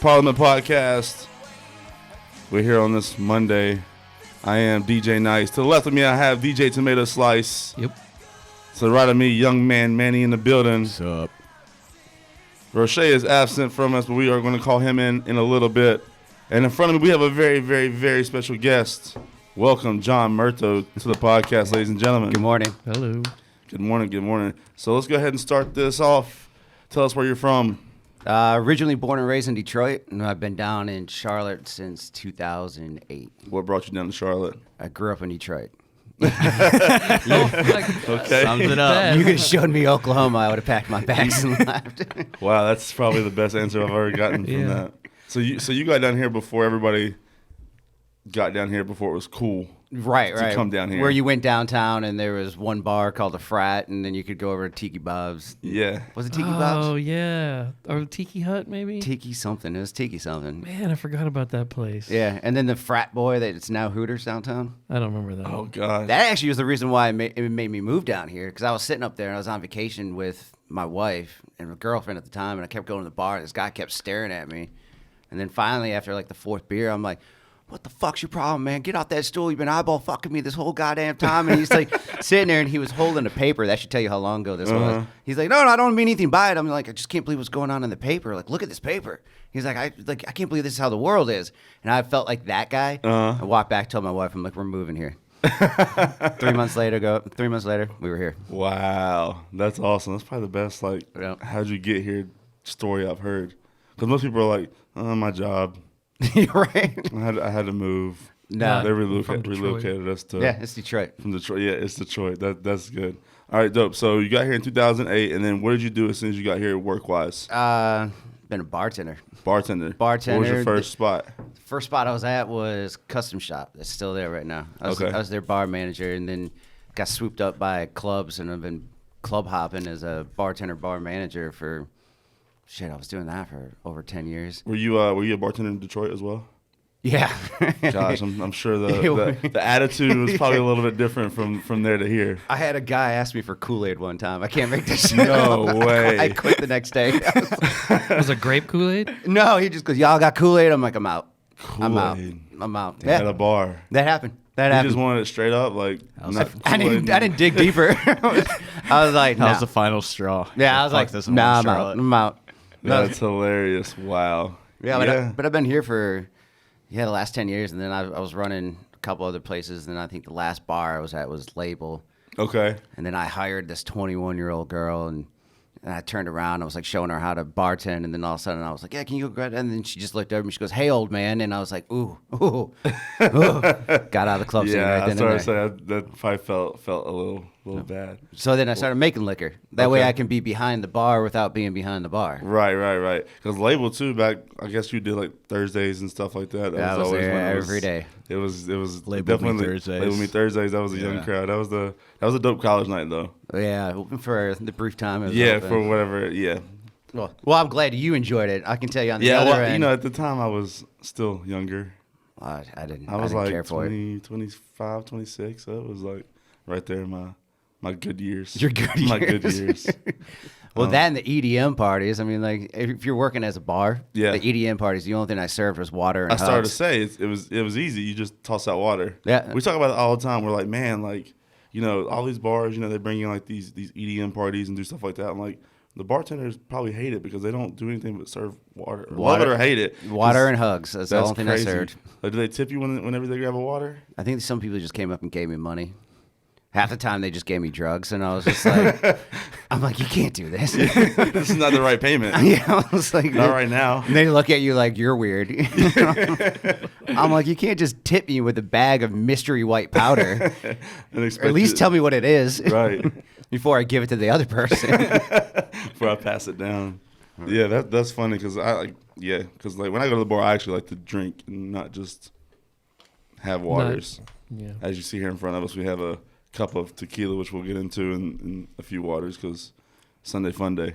Parliament Podcast. We're here on this Monday. I am DJ Nice. To the left of me, I have DJ Tomato Slice. Yep. To the right of me, young man Manny in the building. What's up? Roche is absent from us, but we are going to call him in a little bit. And in front of me, we have a very, very, very special guest. Welcome, John Murto, to the podcast, ladies and gentlemen. Good morning. Hello. Good morning, good morning. So let's go ahead and start this off. Tell us where you're from. Originally born and raised in Detroit, and I've been down in Charlotte since 2008. What brought you down to Charlotte? I grew up in Detroit. Okay. Sums it up. You could have showed me Oklahoma, I would have packed my bags and left. Wow, that's probably the best answer I've ever gotten from that. So you got down here before everybody got down here, before it was cool. Right. To come down here. Where you went downtown and there was one bar called the Frat, and then you could go over to Tiki Bob's. Yeah. Was it Tiki Bob's? Oh, yeah. Or Tiki Hut, maybe? Tiki something. It was Tiki something. Man, I forgot about that place. Yeah, and then the Frat Boy, that it's now Hooters downtown. I don't remember that. Oh, God. That actually was the reason why it made me move down here, because I was sitting up there and I was on vacation with my wife and my girlfriend at the time, and I kept going to the bar, and this guy kept staring at me. And then finally, after like the fourth beer, I'm like, what the fuck's your problem, man? Get off that stool. You've been eyeball fucking me this whole goddamn time. And he's like sitting there, and he was holding a paper. That should tell you how long ago this was. He's like, no, I don't mean anything by it. I'm like, I just can't believe what's going on in the paper. Like, look at this paper. He's like, I can't believe this is how the world is. And I felt like that guy. I walked back, told my wife, I'm like, we're moving here. 3 months later, we were here. Wow. That's awesome. That's probably the best, how'd you get here story I've heard. Because most people are like, my job. Right? I had to move. No. They relocated us to. Yeah, it's Detroit. From Detroit. Yeah, it's Detroit. That's good. All right, dope. So you got here in 2008, and then what did you do as soon as you got here work-wise? Been a bartender. Bartender. What was your first spot? The first spot I was at was Custom Shop. It's still there right now. I was their bar manager, and then got swooped up by clubs, and I've been club hopping as a bartender bar manager for, I was doing that for over 10 years. Were you a bartender in Detroit as well? Yeah. Gosh, I'm sure the attitude was probably a little bit different from there to here. I had a guy ask me for Kool-Aid one time. I can't make this shit No up. way. I quit the next day. Was it grape Kool-Aid? No, he just goes, y'all got Kool-Aid? I'm like, I'm out. Kool-Aid. I'm out. At a bar. That happened. You just wanted it straight up? I didn't dig deeper. I was like, That was the final straw. Yeah, I was like, nah, I'm out. That's hilarious. Wow. Yeah, but I've been here for the last 10 years, and then I was running a couple other places, and then I think the last bar I was at was Label. Okay. And then I hired this 21-year-old girl, and I turned around, I was like showing her how to bartend, and then all of a sudden I was like, yeah, can you go grab it? And then she just looked over me, she goes, hey, old man. And I was like, ooh. Got out of the club scene right then and there. I started to say that probably felt a little bad. So then I started making liquor. That way I can be behind the bar without being behind the bar. Right. Because Label too, back, I guess you did like Thursdays and stuff like that. I was there every day. It was Label definitely Me Thursdays. Label Me Thursdays. That was a young crowd. That was a dope college night though. Yeah, for the brief time. It was open. For whatever. Yeah. Well, I'm glad you enjoyed it. I can tell you on the other end. at the time I was still younger. I was didn't like care for 20, 25, 26. So it was like right there in my good years. Your good years. My good years. Well, that and the EDM parties. I mean, like if you're working as a bar, the Yeah. EDM parties, the only thing I served was water and I started to hugs. say it was easy. You just toss out water. Yeah. We talk about it all the time. We're like, man, like, all these bars, they bring in like these EDM parties and do stuff like that. I'm like, the bartenders probably hate it because they don't do anything but serve water. Love it or hate it. Water and hugs. That's the only thing crazy. I served. Like, do they tip you whenever they grab a water? I think some people just came up and gave me money. Half the time they just gave me drugs, and I was just like, I'm like, you can't do this. This is not the right payment. Yeah, I was like, Not right now. And they look at you like you're weird. I'm like, you can't just tip me with a bag of mystery white powder. And Or at least tell me what it is. Right. Before I give it to the other person. Before I pass it down. Yeah, that's funny because because when I go to the bar, I actually like to drink and not just have waters. Yeah. As you see here in front of us, we have a cup of tequila, which we'll get into in a few waters because Sunday Fun Day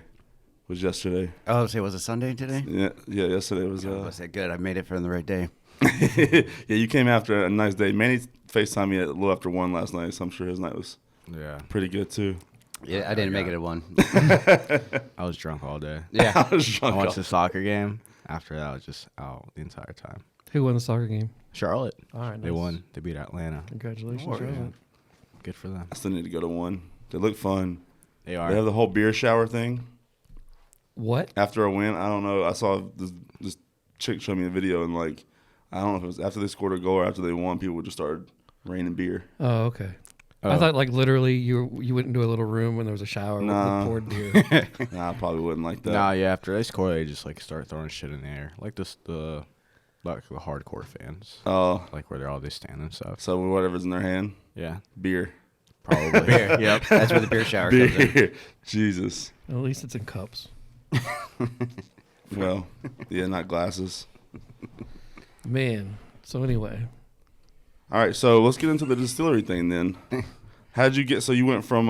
was yesterday. Oh, so was it Sunday today? Yeah, yesterday was. Was that good? I made it for the right day. Yeah, you came after a nice day. Manny FaceTimed me a little after 1 last night, so I'm sure his night was pretty good too. Yeah, I didn't make it at 1. I was drunk all day. Yeah. I was drunk. I watched the soccer game. after that, I was just out the entire time. Who won the soccer game? Charlotte. All right, They nice. won. They beat Atlanta. Congratulations, Oh, yeah. Charlotte. Good for them. I still need to go to one. They look fun. They are. They have the whole beer shower thing What? after a win. I don't know. I saw this chick show me a video, and like, I don't know if it was after they scored a goal or after they won, people just started raining beer. Oh, okay. I Oh. thought like literally you went into a little room when there was a shower Nah. with poured beer. Nah, I probably wouldn't like that. Nah, yeah. After they score, they just like start throwing shit in the air, like the hardcore fans, Oh, like where they're all just standing and stuff. so whatever's in their hand, Yeah, beer. probably. Beer. Yep. That's where the beer shower comes in. Beer. Jesus. At least it's in cups. Well, yeah, not glasses. Man. So anyway, All right, so let's get into the distillery thing then. How'd you get? So you went from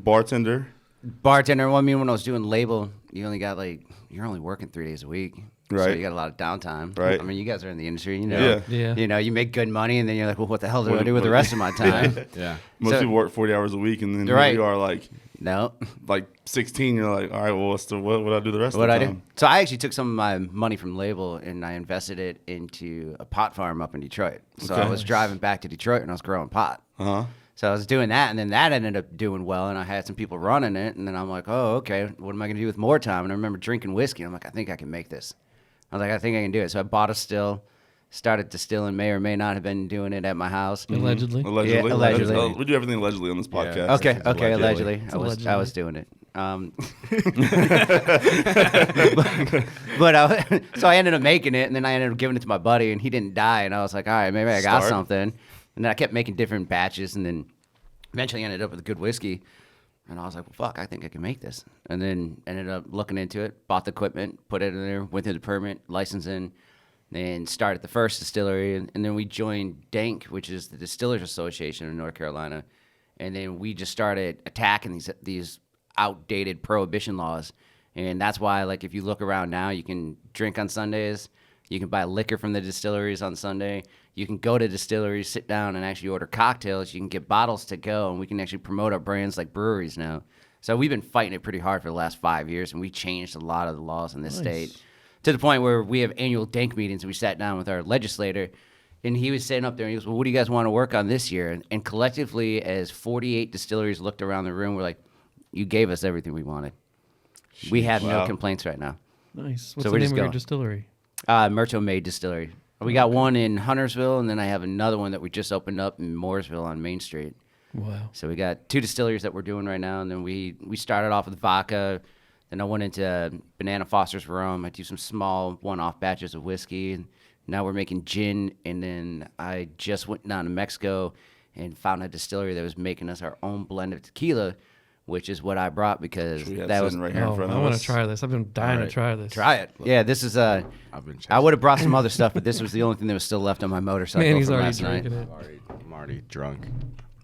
bartender, Bartender. Well, I mean, when I was doing label, you only got you're only working 3 days a week. So Right. you got a lot of downtime. Right. I mean, you guys are in the industry, you know. Yeah. Yeah. You know, you make good money, and then you're like, well, what the hell do I What- do with the what- rest of my time? Yeah. most So- people work 40 hours a week, and then Right. here you are No. like 16. You're like, all right, well, what would I do the rest What of I the do? time? So I actually took some of my money from label and I invested it into a pot farm up in Detroit. So I Okay. was driving back to Detroit and I was growing pot. Uh huh. So I was doing that, and then that ended up doing well, and I had some people running it, and then I'm like, oh, okay, what am I going to do with more time? And I remember drinking whiskey, and I'm like, I think I can make this. I was like, I think I can do it. So I bought a still, started distilling, may or may not have been doing it at my house. allegedly. Allegedly. Yeah, allegedly. We do everything allegedly on this podcast. Yeah. Okay, It's okay, allegedly. allegedly. It's I was allegedly. doing it. So I ended up making it, and then I ended up giving it to my buddy, and he didn't die, and I was like, all right, maybe I got Start. something. And then I kept making different batches, and then eventually ended up with a good whiskey. And I was like, well, fuck, I think I can make this. And then ended up looking into it, bought the equipment, put it in there, went through the permit, licensing, then started the first distillery. And then we joined DANK, which is the Distillers Association in North Carolina. And then we just started attacking these outdated prohibition laws. And that's why, like, if you look around now, you can drink on Sundays. You can buy liquor from the distilleries on Sunday. You can go to distilleries, sit down, and actually order cocktails. You can get bottles to go, and we can actually promote our brands like breweries now. So we've been fighting it pretty hard for the last 5 years, and we changed a lot of the laws in this state to the point where we have annual DANK meetings, and we sat down with our legislator, and he was sitting up there, and he goes, well, what do you guys want to work on this year? And collectively, as 48 distilleries looked around the room, we're like, you gave us everything we wanted. We have no Wow. complaints right now. Nice. What's So the we're name just of your going. distillery? Murto made distillery. We got one in Huntersville, and then I have another one that we just opened up in Mooresville on Main Street. Wow. So we got 2 distilleries that we're doing right now, and then we started off with vodka. Then I went into Banana Foster's rum. I do some small one-off batches of whiskey. And now we're making gin, and then I just went down to Mexico and found a distillery that was making us our own blend of tequila, which is what I brought because We have that was sitting right here in Oh, front I of want us. to try this. I've been dying to Alright. try this. try it. Yeah, this is I've been. I would have brought some other stuff, but this was the only thing that was still left on my motorcycle Man, he's from already last night. drinking it. I'm already drunk.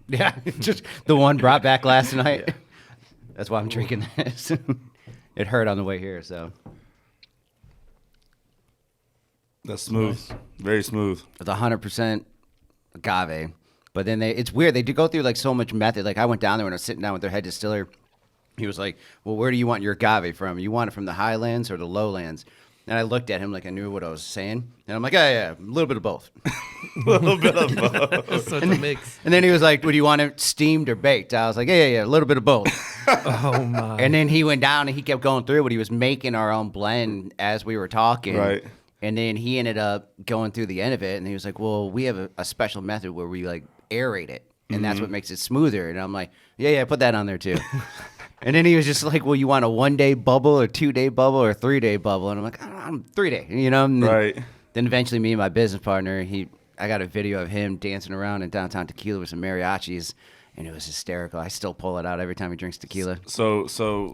Yeah, just the one brought back last night. That's why I'm drinking this. It hurt on the way here, so That's smooth. Very smooth. it's 100% agave. But then it's weird. They do go through like so much method. Like I went down there when I was sitting down with their head distiller. He was like, "Well, where do you want your agave from? You want it from the highlands or the lowlands?" And I looked at him like I knew what I was saying, and I'm like, "Yeah, a little bit of both." A little bit of both. Such a mix. And then he was like, "Would you want it steamed or baked?" I was like, "Yeah, a little bit of both." Oh my. And then he went down and he kept going through, but he was making our own blend as we were talking. Right. And then he ended up going through the end of it, and he was like, "Well, we have a special method where we like aerate it, and that's what makes it smoother." And I'm like, "Yeah, put that on there too." And then he was just like, "Well, you want a 1-day bubble or 2-day bubble or 3-day bubble?" And I'm like, "I'm 3-day," you know. And then, Right. Then eventually, me and my business partner, I got a video of him dancing around in downtown Tequila with some mariachis, and it was hysterical. I still pull it out every time he drinks tequila. So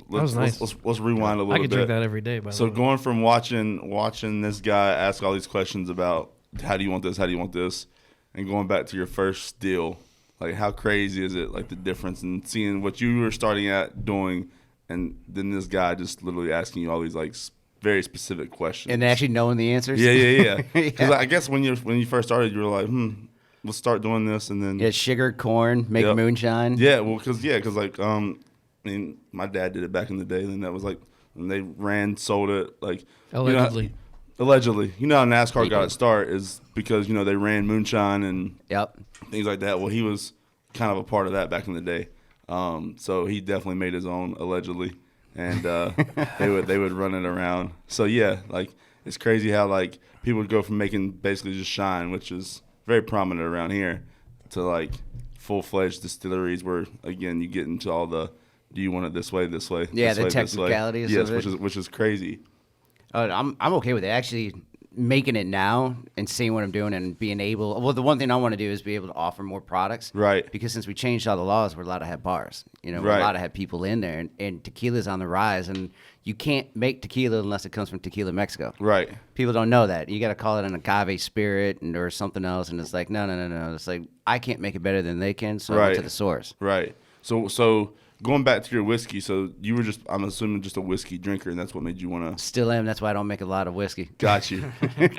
was nice. let's rewind a little I bit. could drink that every day. By the So way. going from watching this guy ask all these questions about how do you want this, and going back to your first deal, like how crazy is it? Like the difference in seeing what you were starting at doing, and then this guy just literally asking you all these like very specific questions. And actually knowing the answers. yeah. Because Yeah. I guess when you first started, you were like, let's start doing this, and then Yeah, sugar, corn, make Yep. moonshine. Yeah, well, because like I mean, my dad did it back in the day, and that was like when they sold it, like you know, Allegedly. Allegedly. You know how NASCAR He got did. its start is because, they ran moonshine and Yep. things like that. Well, he was kind of a part of that back in the day. So he definitely made his own, allegedly. And they would run it around. So, yeah, like, it's crazy how, like, people would go from making basically just shine, which is very prominent around here, to, like, full-fledged distilleries where, again, you get into all the, do you want it this way, Yeah, this the way, this way? technicalities Yes, of it. which is crazy. I'm okay with it. Actually, making it now and seeing what I'm doing and being able. Well, the one thing I want to do is be able to offer more products. Right. Because since we changed all the laws, we're allowed to have bars. We're Right. allowed to have people in there, and tequila's on the rise. And you can't make tequila unless it comes from Tequila, Mexico. Right. People don't know that. You got to call it an agave spirit or something else, and it's like no. It's like I can't make it better than they can, so I went Right. to the source. Right. So going back to your whiskey, so you were just, I'm assuming, just a whiskey drinker, and that's what made you want to. Still am. That's why I don't make a lot of whiskey. Got you.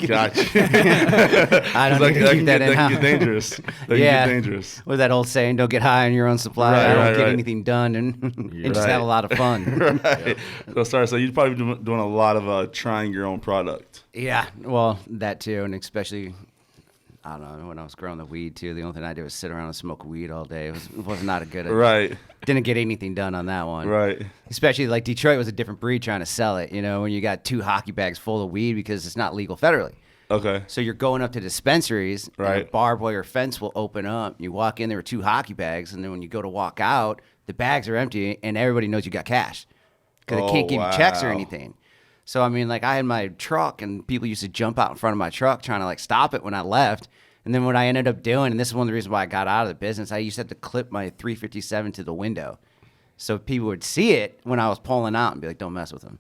Got you. I don't even keep that in that can house. get dangerous. That can get dangerous. With that old saying, don't get high on your own supply. Right, I don't right, get right. anything done and just Right. have a lot of fun. Right. So you're probably doing a lot of trying your own product. Yeah, well, that too, and especially, I don't know, when I was growing the weed too, the only thing I did was sit around and smoke weed all day. It was not a good. Right. Didn't get anything done on that one. Right. Especially like Detroit was a different breed trying to sell it. When you got 2 hockey bags full of weed because it's not legal federally. Okay. So you're going up to dispensaries, and Right. a barbed wire fence will open up. You walk in, there were 2 hockey bags, and then when you go to walk out, the bags are empty, and everybody knows you got cash because they can't give you checks or wow. anything. So I mean, like I had my truck, and people used to jump out in front of my truck trying to like stop it when I left. And then what I ended up doing, and this is one of the reasons why I got out of the business, I used to have to clip my 357 to the window, so people would see it when I was pulling out and be like, "Don't mess with them."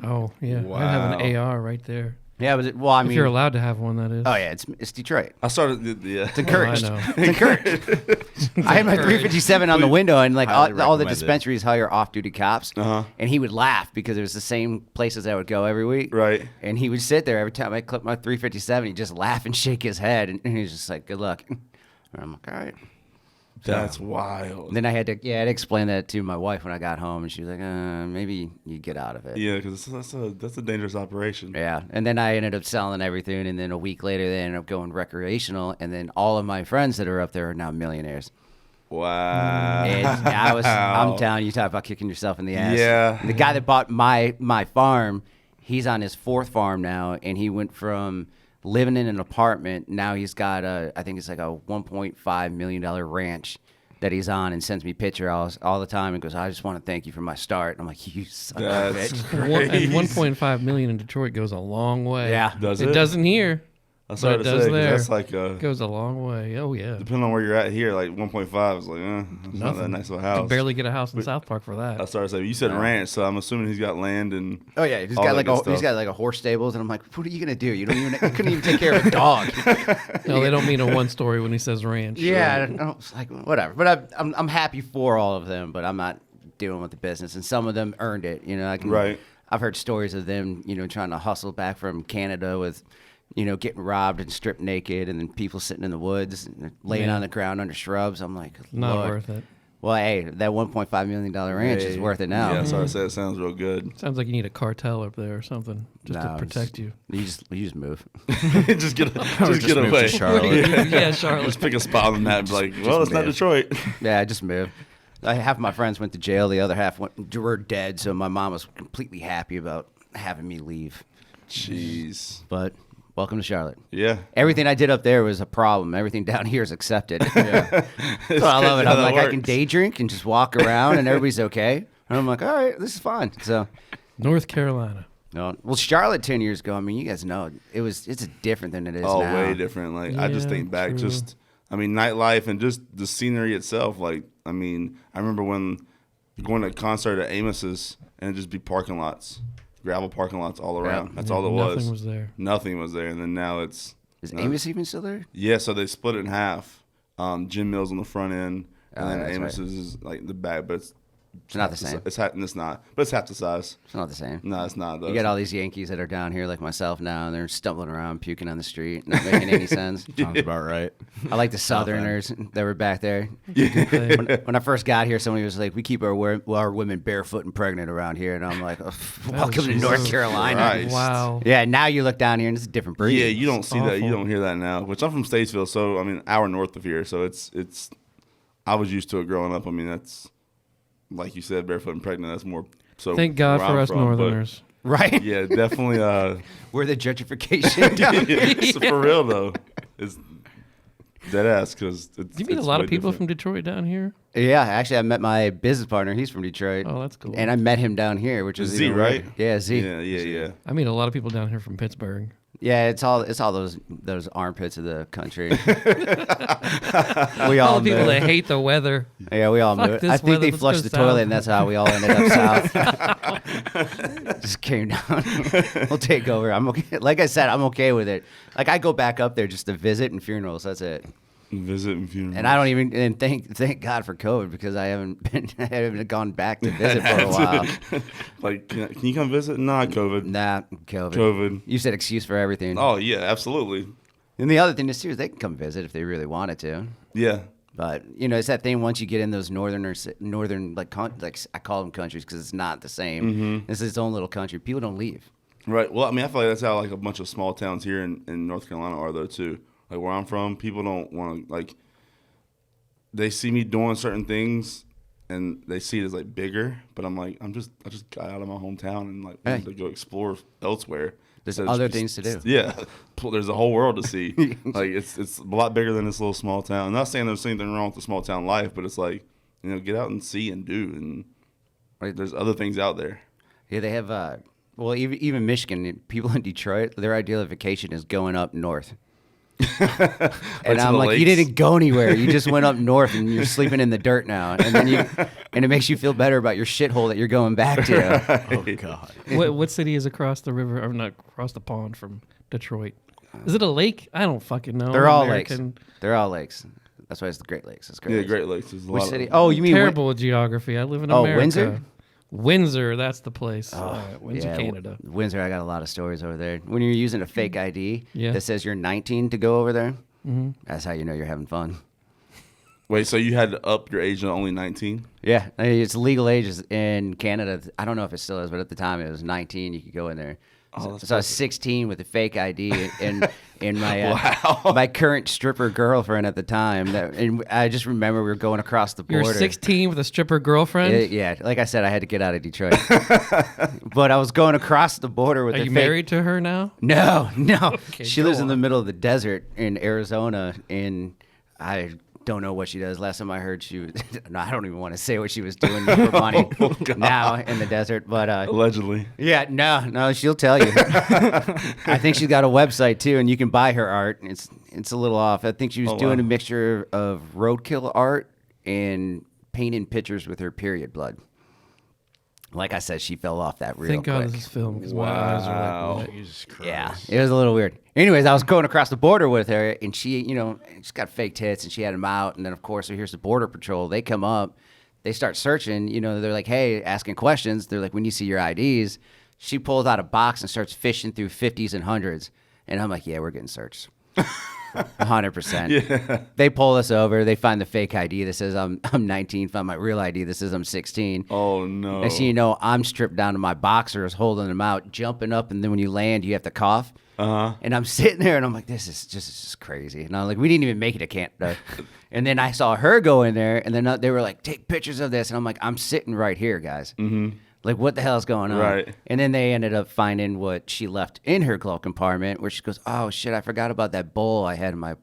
Oh yeah, I have an AR right there. Yeah, well, I If mean, you're allowed to have one, that is. oh yeah, it's Detroit. I started, yeah. It's encouraged. I know. It's encouraged. I had my 357 on the window, and like Highly all the recommended. dispensaries hire off-duty cops. Uh-huh. And he would laugh because it was the same places I would go every week. Right. And he would sit there every time I clipped my 357. He'd just laugh and shake his head, and he's just like, "Good luck." And I'm like, "All right." That's wild. And then I had to explain that to my wife when I got home, and she was like, "Maybe you get out of it." Yeah, because that's a dangerous operation. Yeah, and then I ended up selling everything, and then a week later they ended up going recreational, and then all of my friends that are up there are now millionaires. Wow. And I'm telling you, talk about kicking yourself in the ass. Yeah. The guy that bought my farm, he's on his 4th farm now, and he went from living in an apartment. Now he's got I think it's like a $1.5 million ranch that he's on, and sends me pictures all the time and goes, "I just want to thank you for my start." And I'm like, "You son of a That's bitch." crazy. And 1.5 million in Detroit goes a long way. Yeah. Does it it? doesn't here. That's but hard it to does say, 'cause there. that's like It goes a long way. Oh yeah. depending on where you're at here, like 1.5 is like, it's not that nice of a You house. could barely get a house in South Park for that. I started saying, you said ranch, so I'm assuming he's got land and. Oh yeah, he's all got that like good he's stuff. got like a horse stables, and I'm like, "What are you gonna do? You couldn't even take care of a dog." No, they don't mean a 1-story when he says ranch. Yeah, it's like whatever. But I'm happy for all of them, but I'm not dealing with the business. And some of them earned it. Right. I've heard stories of them, trying to hustle back from Canada with, getting robbed and stripped naked, and then people sitting in the woods, and laying Yeah. on the ground under shrubs. I'm like, Not Lord. worth it. Well, hey, that $1.5 million ranch is Hey, worth it now. Yeah, sorry, I said it sounds real good. Sounds like you need a cartel up there or something just No, to protect you. You just move. just get just get move away. to Charlotte. Yeah, Charlotte. Just pick a spot on the map and be like, well, it's not move. Detroit. Yeah, just move. Half of my friends went to jail. The other half were dead. So my mom was completely happy about having me leave. Jeez. But welcome to Charlotte. Yeah. Everything I did up there was a problem. Everything down here is accepted. Yeah. So I love it. how I'm that like, I can works. day drink and just walk around, and everybody's okay. And I'm like, all right, this is fine. So, North Carolina. well, Charlotte 10 years ago, I mean, you guys know it's different than it is Oh, now. way different. Like, I just Yeah, think back, true. nightlife and just the scenery itself. Like, I remember when going to a concert at Amos's and it'd just be parking lots, gravel parking lots all around. Yep. That's all it was. Nothing was there. Nothing was there. And then now it's. Is no- Amos even still there? Yeah, so they split it in half. Jim Mills on the front end, and Oh, then that's Amos's right. is like the back. But It's not the same. It's not, but it's half the size. It's not the same. No, it's not. You got all these Yankees that are down here like myself now, and they're stumbling around, puking on the street, not making any sense. Sounds about right. I like the Southerners that were back there. Thing. When I first got here, somebody was like, "We keep our women barefoot and pregnant around here," and I'm like, oh, "Welcome to North Carolina." Christ. Wow. Yeah, now you look down here and it's a different breed. Yeah, you don't see that. You awful. don't hear that now. Which I'm from Statesville, so I mean, hour north of here. So it's. I was used to it growing up. I mean, that's like you said, barefoot and pregnant. That's more. So Thank God where for I'm us from, but Northerners. Right? Yeah, definitely. We're the gentrification. It's for real though. It's dead ass because. Do you meet a lot of people from Detroit down here? Yeah, actually, I met my business partner. He's from Detroit. Oh, that's cool. And I met him down here, which is Z, even right? weirder. Yeah, Z. Yeah. I meet a lot of people down here from Pittsburgh. Yeah, it's all those armpits of the country. We All all the people moved. that hate the weather. Yeah, we all Fuck moved. this I think weather, they let's flushed go the toilet, south. and that's how we all ended up south. Just came down. We'll take over. I'm okay. Like I said, I'm okay with it. Like I go back up there just to visit and funerals. That's it. Visit and funeral. And I don't even and thank God for COVID because I haven't gone back to visit for a while. Like, can you come visit? Nah, COVID. Nah, COVID. COVID. You said excuse for everything. Oh yeah, absolutely. And the other thing is too is they can come visit if they really wanted to. Yeah. But it's that thing. Once you get in those northern like I call them countries because it's not the same. Mm-hmm. It's its own little country. People don't leave. Right. Well, I mean, I feel like that's how like a bunch of small towns here in North Carolina are though too. Like where I'm from, people don't want to like. They see me doing certain things, and they see it as like bigger. But I'm like, I just got out of my hometown and like wanted to go explore elsewhere. There's So other just- things to do. Yeah, there's a whole world to see. Like it's a lot bigger than this little small town. I'm not saying there's anything wrong with the small town life, but it's like get out and see and do, and like there's other things out there. Yeah, they have. Well, even Michigan, people in Detroit, their ideal vacation is going up north. And to I'm the like, you lakes? didn't go anywhere. You just went up north, and you're sleeping in the dirt now. And then and it makes you feel better about your shithole that you're going back to. Oh God. What city is across the river, or not across the pond from Detroit? Is it a lake? I don't fucking know. They're all American. lakes. They're all lakes. That's why it's the Great Lakes. It's Great Yeah, Lakes. Great Lakes. There's a Which lot city? Of, Oh, you mean Terrible with geography. I live in Oh, America. Windsor? Windsor, that's the place. Windsor, yeah, Canada. Windsor, I got a lot of stories over there. When you're using a fake ID Yeah. that says you're 19 to go over there, that's how you know you're having fun. Wait, so you had to up your age to only 19? Yeah, I mean, it's legal ages in Canada. I don't know if it still is, but at the time it was 19. You could go in there. Oh, that's So I was perfect. 16 with a fake ID, and my Wow. my current stripper girlfriend at the time. And I just remember we were going across the border. You're 16 with a stripper girlfriend? Yeah, like I said, I had to get out of Detroit, but I was going across the border with. Are a you fake- married to her now? No. Okay, She go lives in the on. middle of the desert in Arizona, and I don't know what she does. Last time I heard she was, no, I don't even want to say what she was doing for money now in the desert. But Allegedly. yeah, no, she'll tell you. I think she's got a website too, and you can buy her art. It's a little off. I think she was Oh, doing wow. a mixture of roadkill art and painting pictures with her period blood. Like I said, she fell off that real Thank God quick. this is filmed because my eyes are Wow. like, what? Jesus Christ. Yeah, it was a little weird. Anyways, I was going across the border with her, and she, she's got fake tits, and she had them out. And then, of course, here's the Border Patrol. They come up, they start searching. They're like, hey, asking questions. They're like, when you see your IDs, she pulls out a box and starts fishing through 50s and 100s. And I'm like, yeah, we're getting searched. 100%. Yeah. They pull us over. They find the fake ID that says I'm 19. Find my real ID that says I'm 16. Oh, no. Next thing you know, I'm stripped down to my boxers, holding them out, jumping up, and then when you land, you have to cough. Uh-huh. And I'm sitting there, and I'm like, this is just crazy. And I'm like, we didn't even make it to Canada. And then I saw her go in there, and then they were like, take pictures of this. And I'm like, I'm sitting right here, guys. Mm-hmm. Like, what the hell is going on? Right. And then they ended up finding what she left in her glove compartment, where she goes, oh, shit, I forgot about that bowl I had in my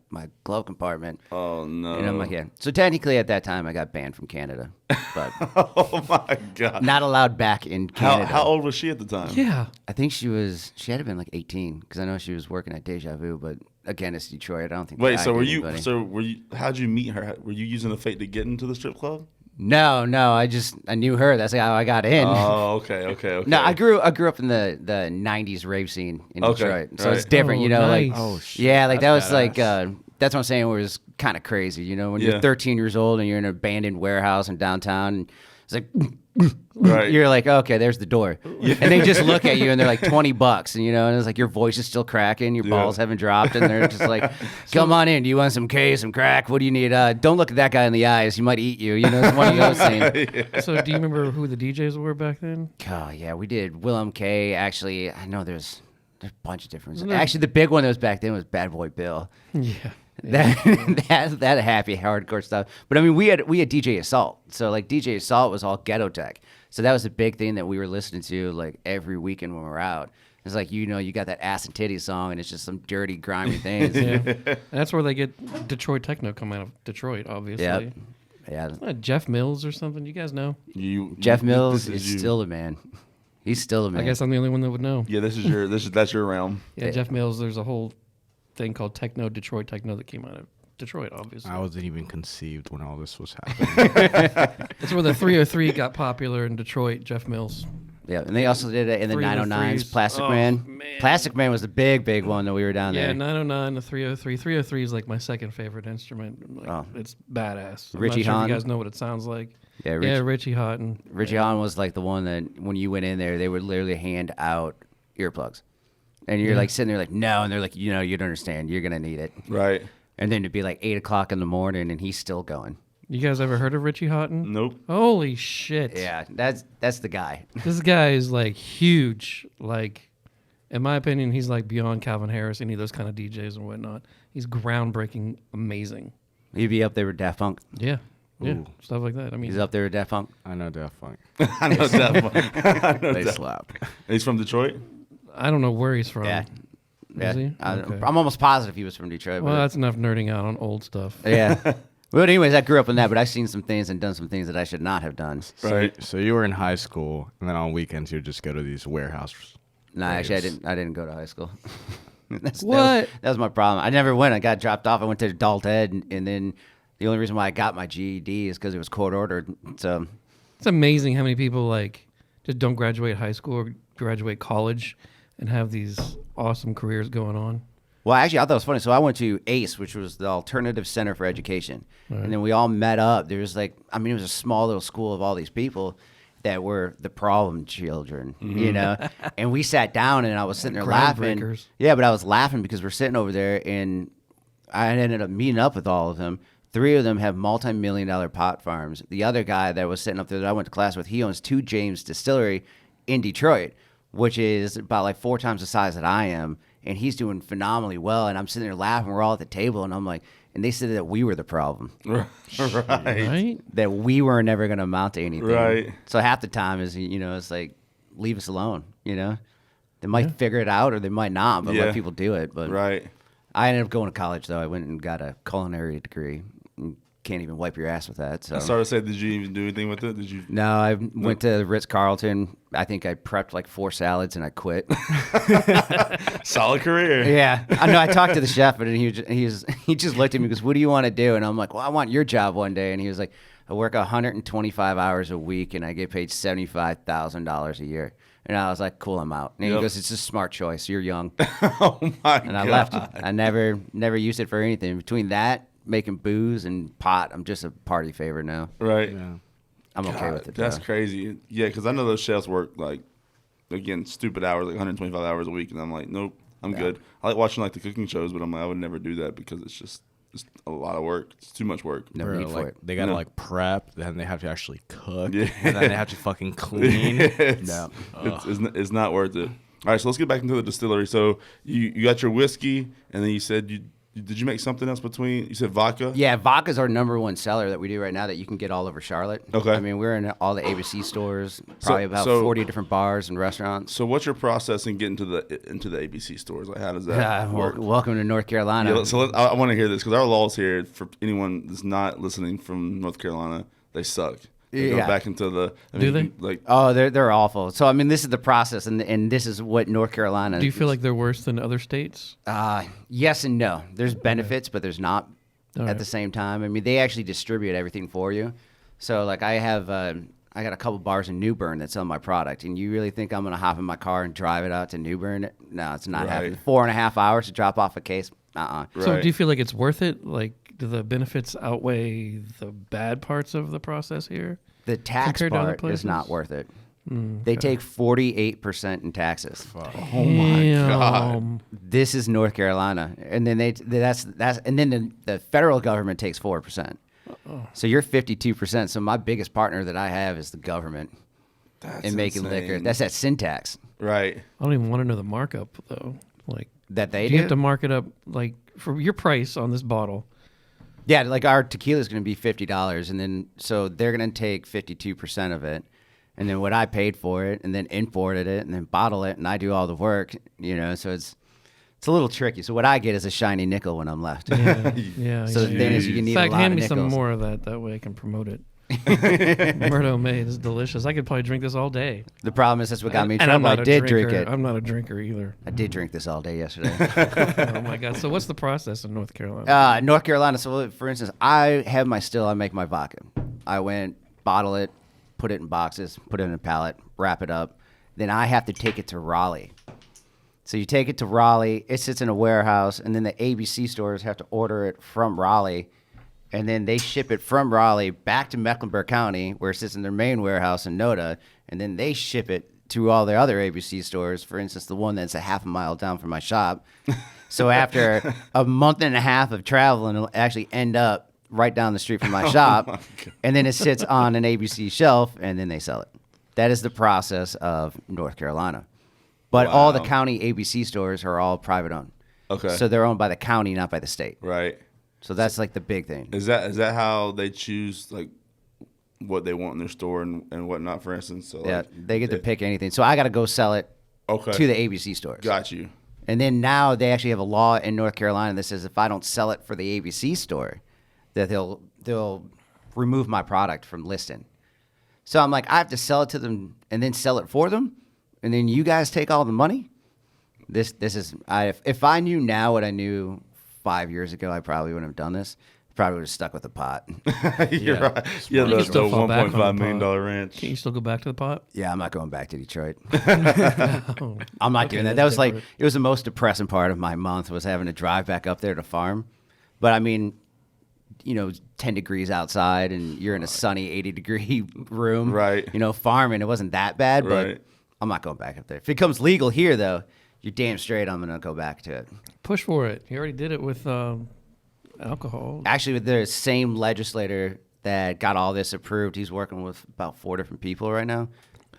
glove compartment. Oh, no. And I'm like, yeah. So technically, at that time, I got banned from Canada. But Oh, my God. not allowed back in Canada. How old was she at the time? Yeah. I think she had to been like 18, because I know she was working at Deja Vu, but again, it's Detroit. I don't think. Wait, they so hired were you? anybody. So were you? How'd you meet her? Were you using the fake to get into the strip club? No, I knew her. That's how I got in. Oh, okay. No, I grew up in the '90s rave scene in Okay, Detroit, so it's right. different, Oh, like nice. Oh, shit. yeah, like that was That's like badass. that's what I'm saying. It was kind of crazy, when Yeah. you're 13 years old and you're in an abandoned warehouse in downtown. And It's like, Right. you're like, okay, there's the door. And they just look at you and they're like $20, and and it's like your voice is still cracking, your balls haven't dropped, and they're just like, come on in. Do you want some K, some crack? What do you need? Don't look at that guy in the eyes. He might eat you. It's one of those things. So do you remember who the DJs were back then? Oh yeah, we did Willem K. Actually, I know there's a bunch of different. Actually, the big one that was back then was Bad Boy Bill. Yeah. That happy hardcore stuff. But I mean, we had DJ Assault. So like DJ Assault was all ghetto tech. So that was a big thing that we were listening to like every weekend when we were out. It's like you got that ass and titty song, and it's just some dirty, grimy things. Yeah. That's where they get Detroit techno come out of Detroit, obviously. Yep. Yeah. Jeff Mills or something. You guys know? Jeff Mills is still the man. He's still the man. I guess I'm the only one that would know. Yeah, that's your realm. Yeah, Jeff Mills. There's a whole thing called Detroit techno that came out of Detroit, obviously. I wasn't even conceived when all this was happening. That's where the 303 got popular in Detroit. Jeff Mills. Yeah, and they also did it in the 909s. Plastic Man. Plastic Man was the big one that we were down there. Yeah, 909, the 303. 303 is like my second favorite instrument. It's badass. Richie I'm not sure Hahn. if you guys know what it sounds like. Yeah, Richie Houghton. Richie Hahn was like the one that when you went in there, they would literally hand out earplugs. And you're like sitting there like, no. And they're like, you don't understand. You're going to need it. Right. And then it'd be like 8 o'clock in the morning and he's still going. You guys ever heard of Richie Houghton? Nope. Holy shit. Yeah, that's the guy. This guy is like huge. Like, in my opinion, he's like beyond Calvin Harris, any of those kind of DJs and whatnot. He's groundbreaking, amazing. He'd be up there with Daft Punk. Yeah. Yeah. Ooh. Stuff like that. I mean, He's up there with Daft Punk. I know Daft Punk. I know that. They slap. He's from Detroit? I don't know where he's from. Yeah. Is he? Okay. I'm almost positive he was from Detroit. Well, but that's enough nerding out on old stuff. yeah. Well, anyways, I grew up in that, but I've seen some things and done some things that I should not have done. Right. So you were in high school, and then on weekends you would just go to these warehouses. No, actually, I didn't go to high school. What? That was my problem. I never went. I got dropped off. I went to adult ed, and then the only reason why I got my GED is because it was court ordered. So It's amazing how many people like just don't graduate high school or graduate college and have these awesome careers going on. Well, actually, I thought it was funny. So I went to ACE, which was the Alternative Center for Education. Right. And then we all met up. There was it was a small little school of all these people that were the problem children, And we sat down, and I was sitting there laughing. Yeah, but I was laughing because we're sitting over there, and I ended up meeting up with all of them. 3 of them have multi-million-dollar pot farms. The other guy that was sitting up there that I went to class with, he owns 2 James Distillery in Detroit, which is about like 4 times the size that I am. And he's doing phenomenally well. And I'm sitting there laughing. We're all at the table. And I'm like, and they said that we were the problem. Right? That we were never going to amount to anything. Right. So half the time is, it's like, leave us alone, They might figure it out or they might not, but let people do it. But right. I ended up going to college, though. I went and got a culinary degree. Can't even wipe your ass with that. So I started to say, did you even do anything with it? Did you? No, I went to Ritz-Carlton. I think I prepped like 4 salads and I quit. Solid career. Yeah, I know. I talked to the chef, but he just looked at me and goes, "What do you want to do?" And I'm like, "Well, I want your job one day." And he was like, "I work 125 hours a week and I get paid $75,000 a year." And I was like, "Cool, I'm out." And he goes, "It's a smart choice. You're young." Oh my god. And I left. I never used it for anything. Between that, making booze and pot, I'm just a party favor now. Right. Yeah. I'm okay with it. That's crazy. Yeah, because I know those chefs work stupid hours, like 125 hours a week, and I'm like, nope, I'm good. I like watching the cooking shows, but I'm like, I would never do that because it's just a lot of work. It's too much work. No need for it. They gotta prep, then they have to actually cook, Yeah. and then they have to fucking clean. It's not worth it. All right, so let's get back into the distillery. So you got your whiskey, and then you said did you make something else between? You said vodka. Yeah, vodka's our number 1 seller that we do right now that you can get all over Charlotte. Okay. I mean, we're in all the ABC stores, probably about 40 different bars and restaurants. So what's your process in getting into the ABC stores? Like, how does that work? Welcome to North Carolina. Yeah, I want to hear this because our laws here, for anyone that's not listening from North Carolina, they suck. They go back into the. Do they? Oh, they're awful. So I mean, this is the process, and this is what North Carolina. Do you feel like they're worse than other states? Yes and no. There's benefits, but there's not All at the same time. I mean, they actually distribute everything for you. So like I got a couple bars in New Bern that sell my product, and you really think I'm gonna hop in my car and drive it out to New Bern? No, it's not happening. 4.5 hours to drop off a case. So do you feel like it's worth it? Like, do the benefits outweigh the bad parts of the process here? The tax Compared to other part is not places? worth it. They take 48% in taxes. Oh my God. Damn. This is North Carolina, and then and then the federal government takes 4%. So you're 52%. So my biggest partner that I have is the government That's in making liquor. insane. That's that syntax Right. I don't even want to know the markup though. Like, that they do you do. have to mark it up like for your price on this bottle? Yeah, like our tequila is going to be $50, and then so they're going to take 52% of it, and then what I paid for it, and then imported it, and then bottle it, and I do all the work. So it's a little tricky. So what I get is a shiny nickel when I'm left. Yeah. So the thing is, you can In need fact, a lot hand of me nickels. some more of that. That way I can promote it. Murto made is delicious. I could probably drink this all day. The problem is that's what got me in And I'm trouble. I not a did drink drinker. it. I'm not a drinker either. I did drink this all day yesterday. Oh my god! So what's the process in North Carolina? North Carolina. So for instance, I have my still. I make my vodka. I went bottle it, put it in boxes, put it in a pallet, wrap it up. Then I have to take it to Raleigh. So you take it to Raleigh. It sits in a warehouse, and then the ABC stores have to order it from Raleigh, and then they ship it from Raleigh back to Mecklenburg County, where it sits in their main warehouse in Noda, and then they ship it to all the other ABC stores. For instance, the one that's a half a mile down from my shop. So after a month and a half of traveling, it'll actually end up right down the street from my shop, and then it sits on an ABC shelf, and then they sell it. That is the process of North Carolina. But all the Wow. county ABC stores are all private owned. Okay. So they're owned by the county, not by the state. Right. So that's like the big thing. Is that how they choose like what they want in their store and whatnot? For instance, so Yeah, like, they get to pick anything. So I got to go sell it Okay. to the ABC stores. Got you. And then now they actually have a law in North Carolina that says if I don't sell it for the ABC store, that they'll remove my product from listing. So I'm like, I have to sell it to them and then sell it for them, and then you guys take all the money. This is if I knew now what I knew 5 years ago, I probably wouldn't have done this. Probably would have stuck with the pot. You're right. Yeah, You can the still fall back on the $1.5 million pot. ranch. Can you still go back to the pot? Yeah, I'm not going back to Detroit. Oh, I'm not okay, doing that. that's That was like different. it was the most depressing part of my month was having to drive back up there to farm. But I mean, 10 degrees outside and you're in a sunny 80-degree room. Right. Farming, it wasn't that bad, but Right. I'm not going back up there. If it becomes legal here, though, you're damn straight I'm going to go back to it. Push for it. You already did it with alcohol. Actually, with the same legislator that got all this approved, he's working with about 4 different people right now.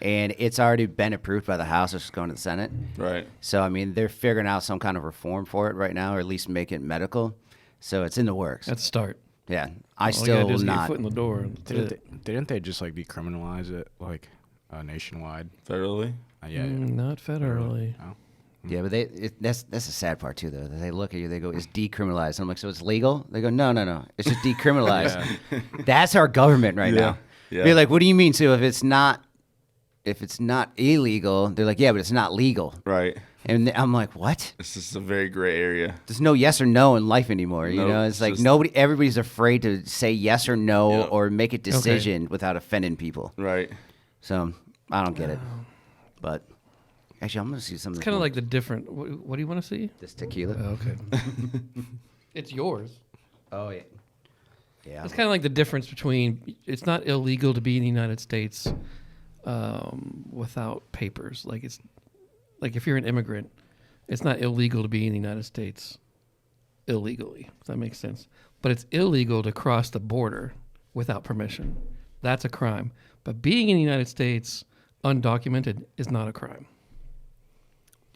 And it's already been approved by the House. It's just going to the Senate. Right. So, I mean, they're figuring out some kind of reform for it right now, or at least make it medical. So it's in the works. That's a start. Yeah. I All you still gotta do will is get your not. foot in the door. and that's it. Didn't they just like decriminalize it like nationwide? Federally. Yeah. Not federally. Oh. Yeah, but that's the sad part, too, though. That they look at you, they go, it's decriminalized. And I'm like, so it's legal? They go, no. It's just decriminalized. That's our government right Yeah. now. Yeah. Be like, what do you mean? So if it's not illegal, they're like, yeah, but it's not legal. Right. And I'm like, what? This is a very gray area. There's no yes or no in life anymore. Nope, It's it's like just- everybody's afraid to say yes or no Yeah. or make a decision without offending people. Right. So I don't get it. But actually, I'm going to see some of It's this kind of more- like the different. What do you want to see? this tequila. Okay. It's yours. Oh, yeah. Yeah. It's kind of like the difference between it's not illegal to be in the United States without papers. Like it's like if you're an immigrant, it's not illegal to be in the United States illegally. If that makes sense. But it's illegal to cross the border without permission. That's a crime. But being in the United States undocumented is not a crime.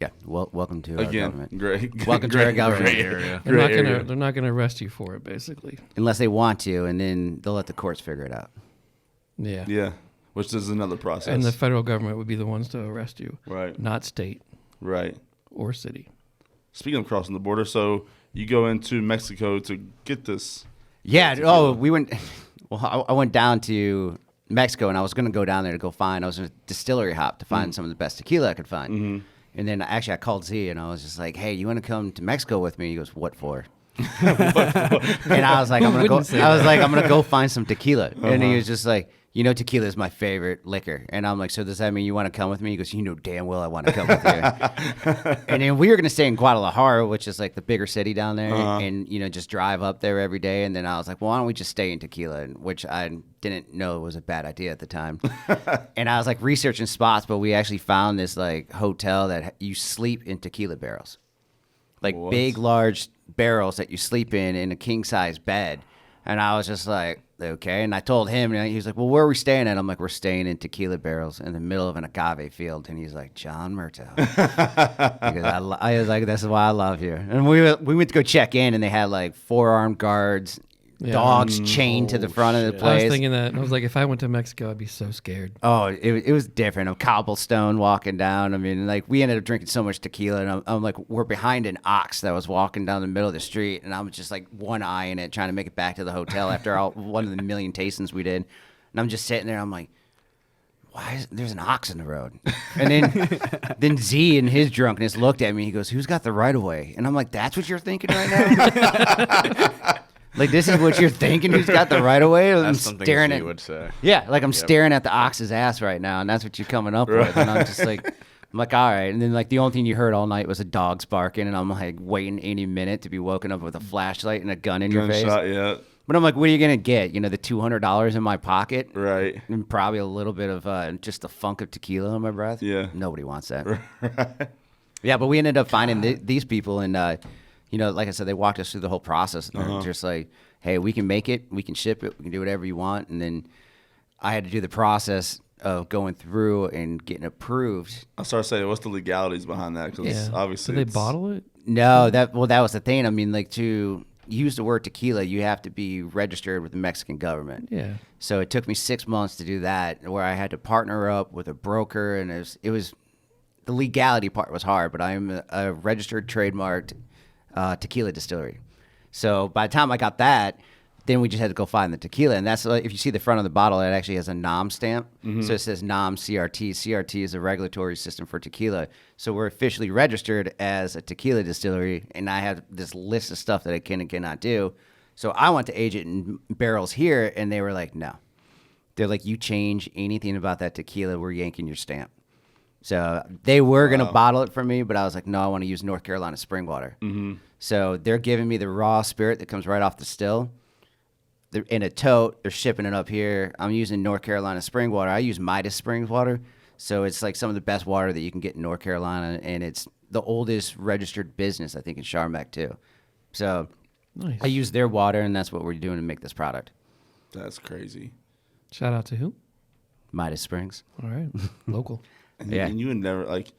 Yeah. Well, welcome to our Again, government. great. Welcome to our government. Gray area. They're not gonna arrest you for it, basically. Unless they want to, and then they'll let the courts figure it out. Yeah. Yeah. Which is another process. And the federal government would be the ones to arrest you, Right. not state Right. or city. Speaking of crossing the border, so you go into Mexico to get this. Yeah. Tequila. Oh, we went. Well, I went down to Mexico, and I was going to go down there to go find. I was in a distillery hop to find some of the best tequila I could find. And then actually, I called Z, and I was just like, "Hey, you want to come to Mexico with me?" He goes, "What for?" And I was like, I'm gonna go. wouldn't say I was like, I'm gonna go find some tequila. And he was just like, you know, tequila is my favorite liquor. And I'm like, so does that mean you want to come with me? He goes, you know damn well I want to come with you. And then we were gonna stay in Guadalajara, which is like the bigger city down there, and you know, just drive up there every day. And then I was like, well, why don't we just stay in Tequila? Which I didn't know was a bad idea at the time. And I was like researching spots, but we actually found this like hotel that you sleep in tequila barrels, like big, large barrels that you sleep in a king size bed. And I was just like, okay. And I told him, and he was like, well, where are we staying at? I'm like, we're staying in tequila barrels in the middle of an agave field. And he's like, John Murto. Because I was like, this is why I love you. And we went to go check in, and they had like 4 armed guards, dogs chained to the front of the place. I was thinking that. I was like, if I went to Mexico, I'd be so scared. Oh, it was different. A cobblestone walking down. I mean, like, we ended up drinking so much tequila, and I'm like, we're behind an ox that was walking down the middle of the street, and I'm just like one eye in it, trying to make it back to the hotel after one of the million tastings we did. And I'm just sitting there. I'm like, there's an ox in the road? And then Z in his drunkenness looked at me. He goes, who's got the right of way? And I'm like, that's what you're thinking right now? Like, this is what you're thinking? Who's got the right of way? That's something he would say. Yeah, like I'm staring at the ox's ass right now, and that's what you're coming up with. And I'm just like, all right. And then like the only thing you heard all night was a dog's barking, and I'm like waiting any minute to be woken up with a flashlight and a gun in your face. Yeah. But I'm like, what are you gonna get? You know, the $200 in my pocket, Right. and probably a little bit of just the funk of tequila in my breath. Yeah. Nobody wants that. Right. Yeah, but we ended up finding these people, and you know, like I said, they walked us through the whole process. And they're just like, hey, we can make it, we can ship it, we can do whatever you want. And then I had to do the process of going through and getting approved. I started saying, what's the legalities behind that? Because obviously, Did they bottle it? No, that was the thing. I mean, like, to use the word tequila, you have to be registered with the Mexican government. Yeah. So it took me 6 months to do that, where I had to partner up with a broker, and it was the legality part was hard, but I am a registered, trademarked tequila distillery. So by the time I got that, then we just had to go find the tequila. And that's, if you see the front of the bottle, it actually has a NOM stamp. So it says NOM CRT. CRT is a regulatory system for tequila. So we're officially registered as a tequila distillery, and I have this list of stuff that I can and cannot do. So I want to age it in barrels here, and they were like, no. They're like, you change anything about that tequila, we're yanking your stamp. So they were going to bottle it for me, but I was like, no, I want to use North Carolina spring water. So they're giving me the raw spirit that comes right off the still. They're in a tote. They're shipping it up here. I'm using North Carolina spring water. I use Midas Springs water. So it's like some of the best water that you can get in North Carolina, and it's the oldest registered business, I think, in Charmac, too. So Nice. I use their water, and that's what we're doing to make this product. That's crazy. Shout out to who? Midas Springs. All right. Local. And you would never, like,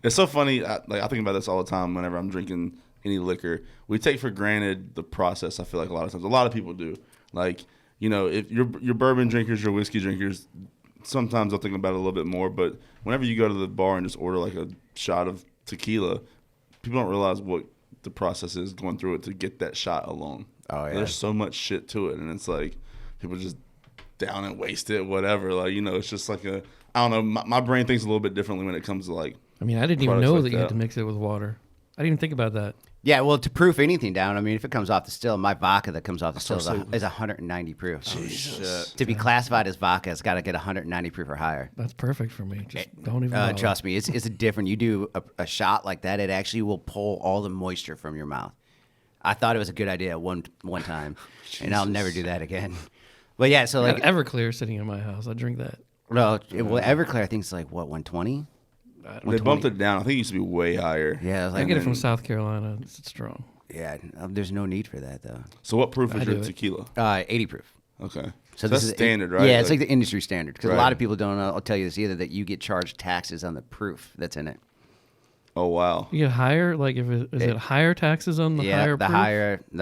it's so funny. I think about this all the time whenever I'm drinking any liquor. We take for granted the process. I feel like a lot of times, a lot of people do. Like, you know, if you're bourbon drinkers, your whiskey drinkers, sometimes they'll think about it a little bit more. But whenever you go to the bar and just order like a shot of tequila, people don't realize what the process is going through it to get that shot alone. Oh, yeah. There's so much shit to it, and it's like people just down and waste it, whatever. Like, you know, it's just like I don't know. My brain thinks a little bit differently when it comes to like. I mean, I didn't even products know like that you had that. to mix it with water. I didn't even think about that. Yeah, well, to proof anything down, I mean, if it comes off the still, my vodka that comes off the still what I'm is 190 proof. Jesus. To be classified as vodka, it's got to get 190 proof or higher. That's perfect for me. Just don't even bother. Trust me, it's a different. You do a shot like that, it actually will pull all the moisture from your mouth. I thought it was a good idea at one time, and I'll never do that again. But yeah, so I like, got Everclear sitting in my house. I drink that. well, Everclear, I think it's like what, 120? They bumped it down. I think it used to be way higher. Yeah, I was I like, get it from South Carolina. It's strong. yeah, there's no need for that though. So what proof is I your do it. tequila? 80 proof. Okay. So that's this is standard, right? Yeah, it's like the industry standard, because a Right. lot of people don't know. I'll tell you this either, that you get charged taxes on the proof that's in it. Oh, wow. You get higher, like if is it higher taxes on the higher the proof?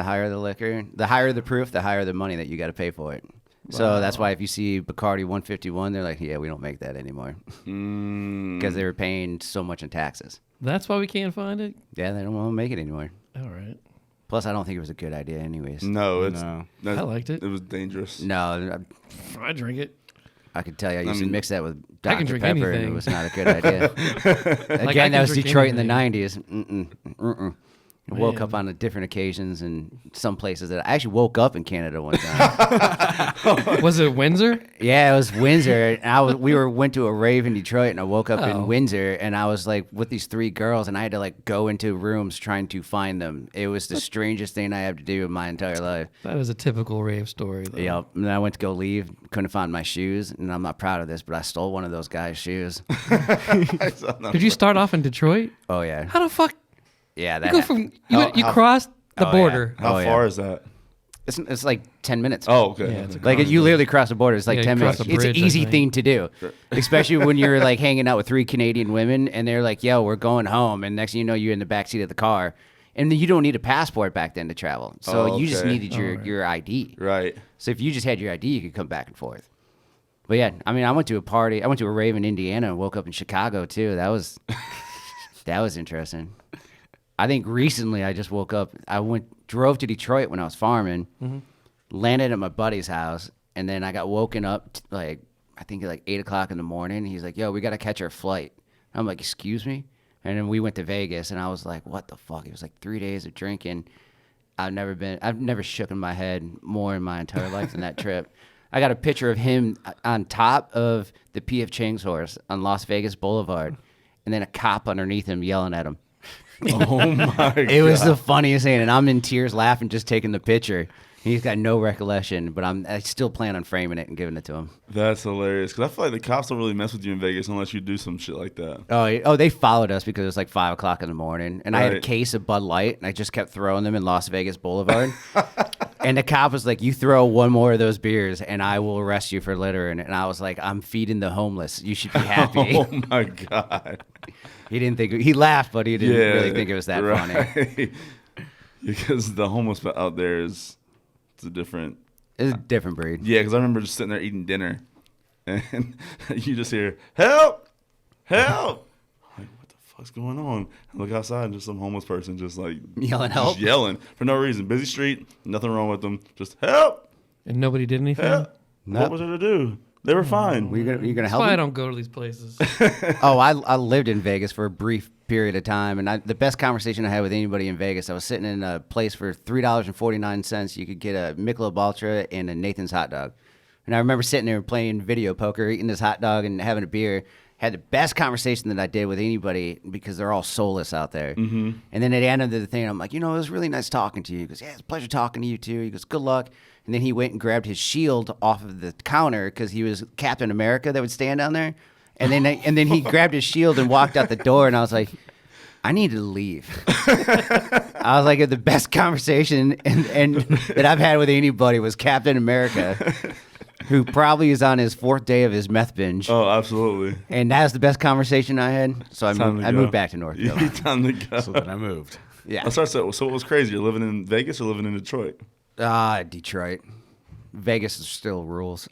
higher the liquor, the higher the proof, the higher the money that you got to pay for it. So that's why if you see Bacardi 151, they're like, yeah, we don't make that anymore, because they were paying so much in taxes. That's why we can't find it? Yeah, they don't want to make it anymore. All right. Plus, I don't think it was a good idea anyways. No, No. I liked it. It was dangerous. No, I drink it. I could tell you, I used to mix that with I can Dr. drink Pepper, and it anything. was not a good idea. I Again, can that was drink Detroit in the anything. 90s. I woke up Man. on different occasions and some places that I actually woke up in Canada one time. Was it Windsor? Yeah, it was Windsor. And we went to a rave in Detroit, and I woke up Oh. in Windsor, and I was like with these 3 girls, and I had to like go into rooms trying to find them. It was the strangest thing I had to do in my entire life. That is a typical rave story, though. Yep. And then I went to go leave, couldn't find my shoes, and I'm not proud of this, but I stole one of those guys' shoes. Did you start off in Detroit? Oh yeah, How the fuck? yeah. You That go happened. from you crossed the Oh, yeah. border. How Oh, yeah. far is that? It's like 10 minutes. Oh, okay. Yeah, it's a Like you literally cross the border. It's like Yeah, 10 you cross minutes. a It's an bridge, I easy think. thing to do, especially when you're like hanging out with 3 Canadian women and they're like, "Yo, we're going home," and next thing you know, you're in the back seat of the car, and then you don't need a passport back then to travel, so Oh, you just okay. needed your ID. Right. So if you just had your ID, you could come back and forth. But yeah, I mean, I went to a party. I went to a rave in Indiana and woke up in Chicago too. That was interesting. I think recently I just woke up. Drove to Detroit when I was farming, landed at my buddy's house, and then I got woken up like I think at like 8 o'clock in the morning. He's like, "Yo, we got to catch our flight." I'm like, "Excuse me?" And then we went to Vegas, and I was like, "What the fuck?" It was like 3 days of drinking. I've never shook in my head more in my entire life than that trip. I got a picture of him on top of the P.F. Chang's horse on Las Vegas Boulevard, and then a cop underneath him yelling at him. Oh my It was the funniest thing, and I'm in tears laughing just taking the picture. He's got no recollection, but I still plan on framing it and giving it to him. That's hilarious. Because I feel like the cops don't really mess with you in Vegas unless you do some shit like that. Oh, they followed us because it was like 5 o'clock in the morning, and I had a Right. case of Bud Light, and I just kept throwing them in Las Vegas Boulevard. And the cop was like, "You throw one more of those beers, and I will arrest you for littering." And I was like, "I'm feeding the homeless. You should be happy." Oh my God. He laughed, but he didn't really think it was that funny. funny. Because the homeless out there it's a different. It's a different breed. Yeah, because I remember just sitting there eating dinner, and you just hear "Help! Help!" I'm like, what the fuck's going on? I look outside, and just some homeless person just like Yelling help? just yelling for no reason. Busy street, nothing wrong with them. Just help! And nobody did anything? Help! Nope. What was there to do? They were fine. You're gonna That's help why I him? don't go to these places. Oh, I lived in Vegas for a brief period of time, and the best conversation I had with anybody in Vegas, I was sitting in a place for $3.49. You could get a Michelob Ultra and a Nathan's hot dog. And I remember sitting there playing video poker, eating this hot dog and having a beer. Had the best conversation that I did with anybody because they're all soulless out there. Mm-hmm. And then at the end of the thing, I'm like, "You know, it was really nice talking to you." He goes, "Yeah, it's a pleasure talking to you too." He goes, "Good luck." And then he went and grabbed his shield off of the counter because he was Captain America that would stand down there. And then he grabbed his shield and walked out the door. And I was like, I need to leave. I was like, the best conversation and that I've had with anybody was Captain America, who probably is on his 4th day of his meth binge. Oh, absolutely. And that was the best conversation I had. So I Time to go. moved back to North Carolina. Time to go. So then I moved. Yeah. Let's start. So what was crazy? You're living in Vegas or living in Detroit? Detroit. Vegas is still rules.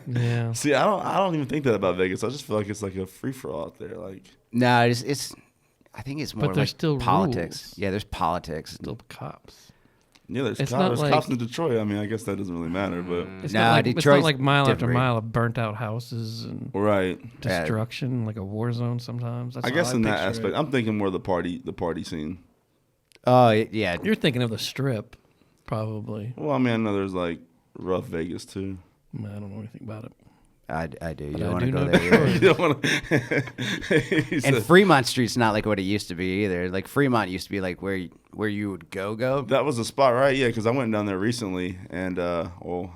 Yeah. See, I don't even think that about Vegas. I just feel like it's like a free for all out there. Like, No, it's I think it's more there's like still politics. rules. Yeah, there's politics. Still cops. yeah, there's It's cops, not there's like- cops in Detroit. I mean, I guess that doesn't really matter, but It's Nah, not like, it's not Detroit's like mile after different. mile of burnt out houses and right. destruction, like a war zone sometimes. That's I how guess in that picture aspect, it. I'm thinking more the party scene. Oh, yeah. You're thinking of the strip, probably. Well, I mean, I know there's like rough Vegas too. I don't know anything about it. I do. You But don't I want to do go know there. Detroit. either. You don't want to. And Fremont Street's not like what it used to be either. Like Fremont used to be like where you would go. That was the spot, right? Yeah, because I went down there recently, and well,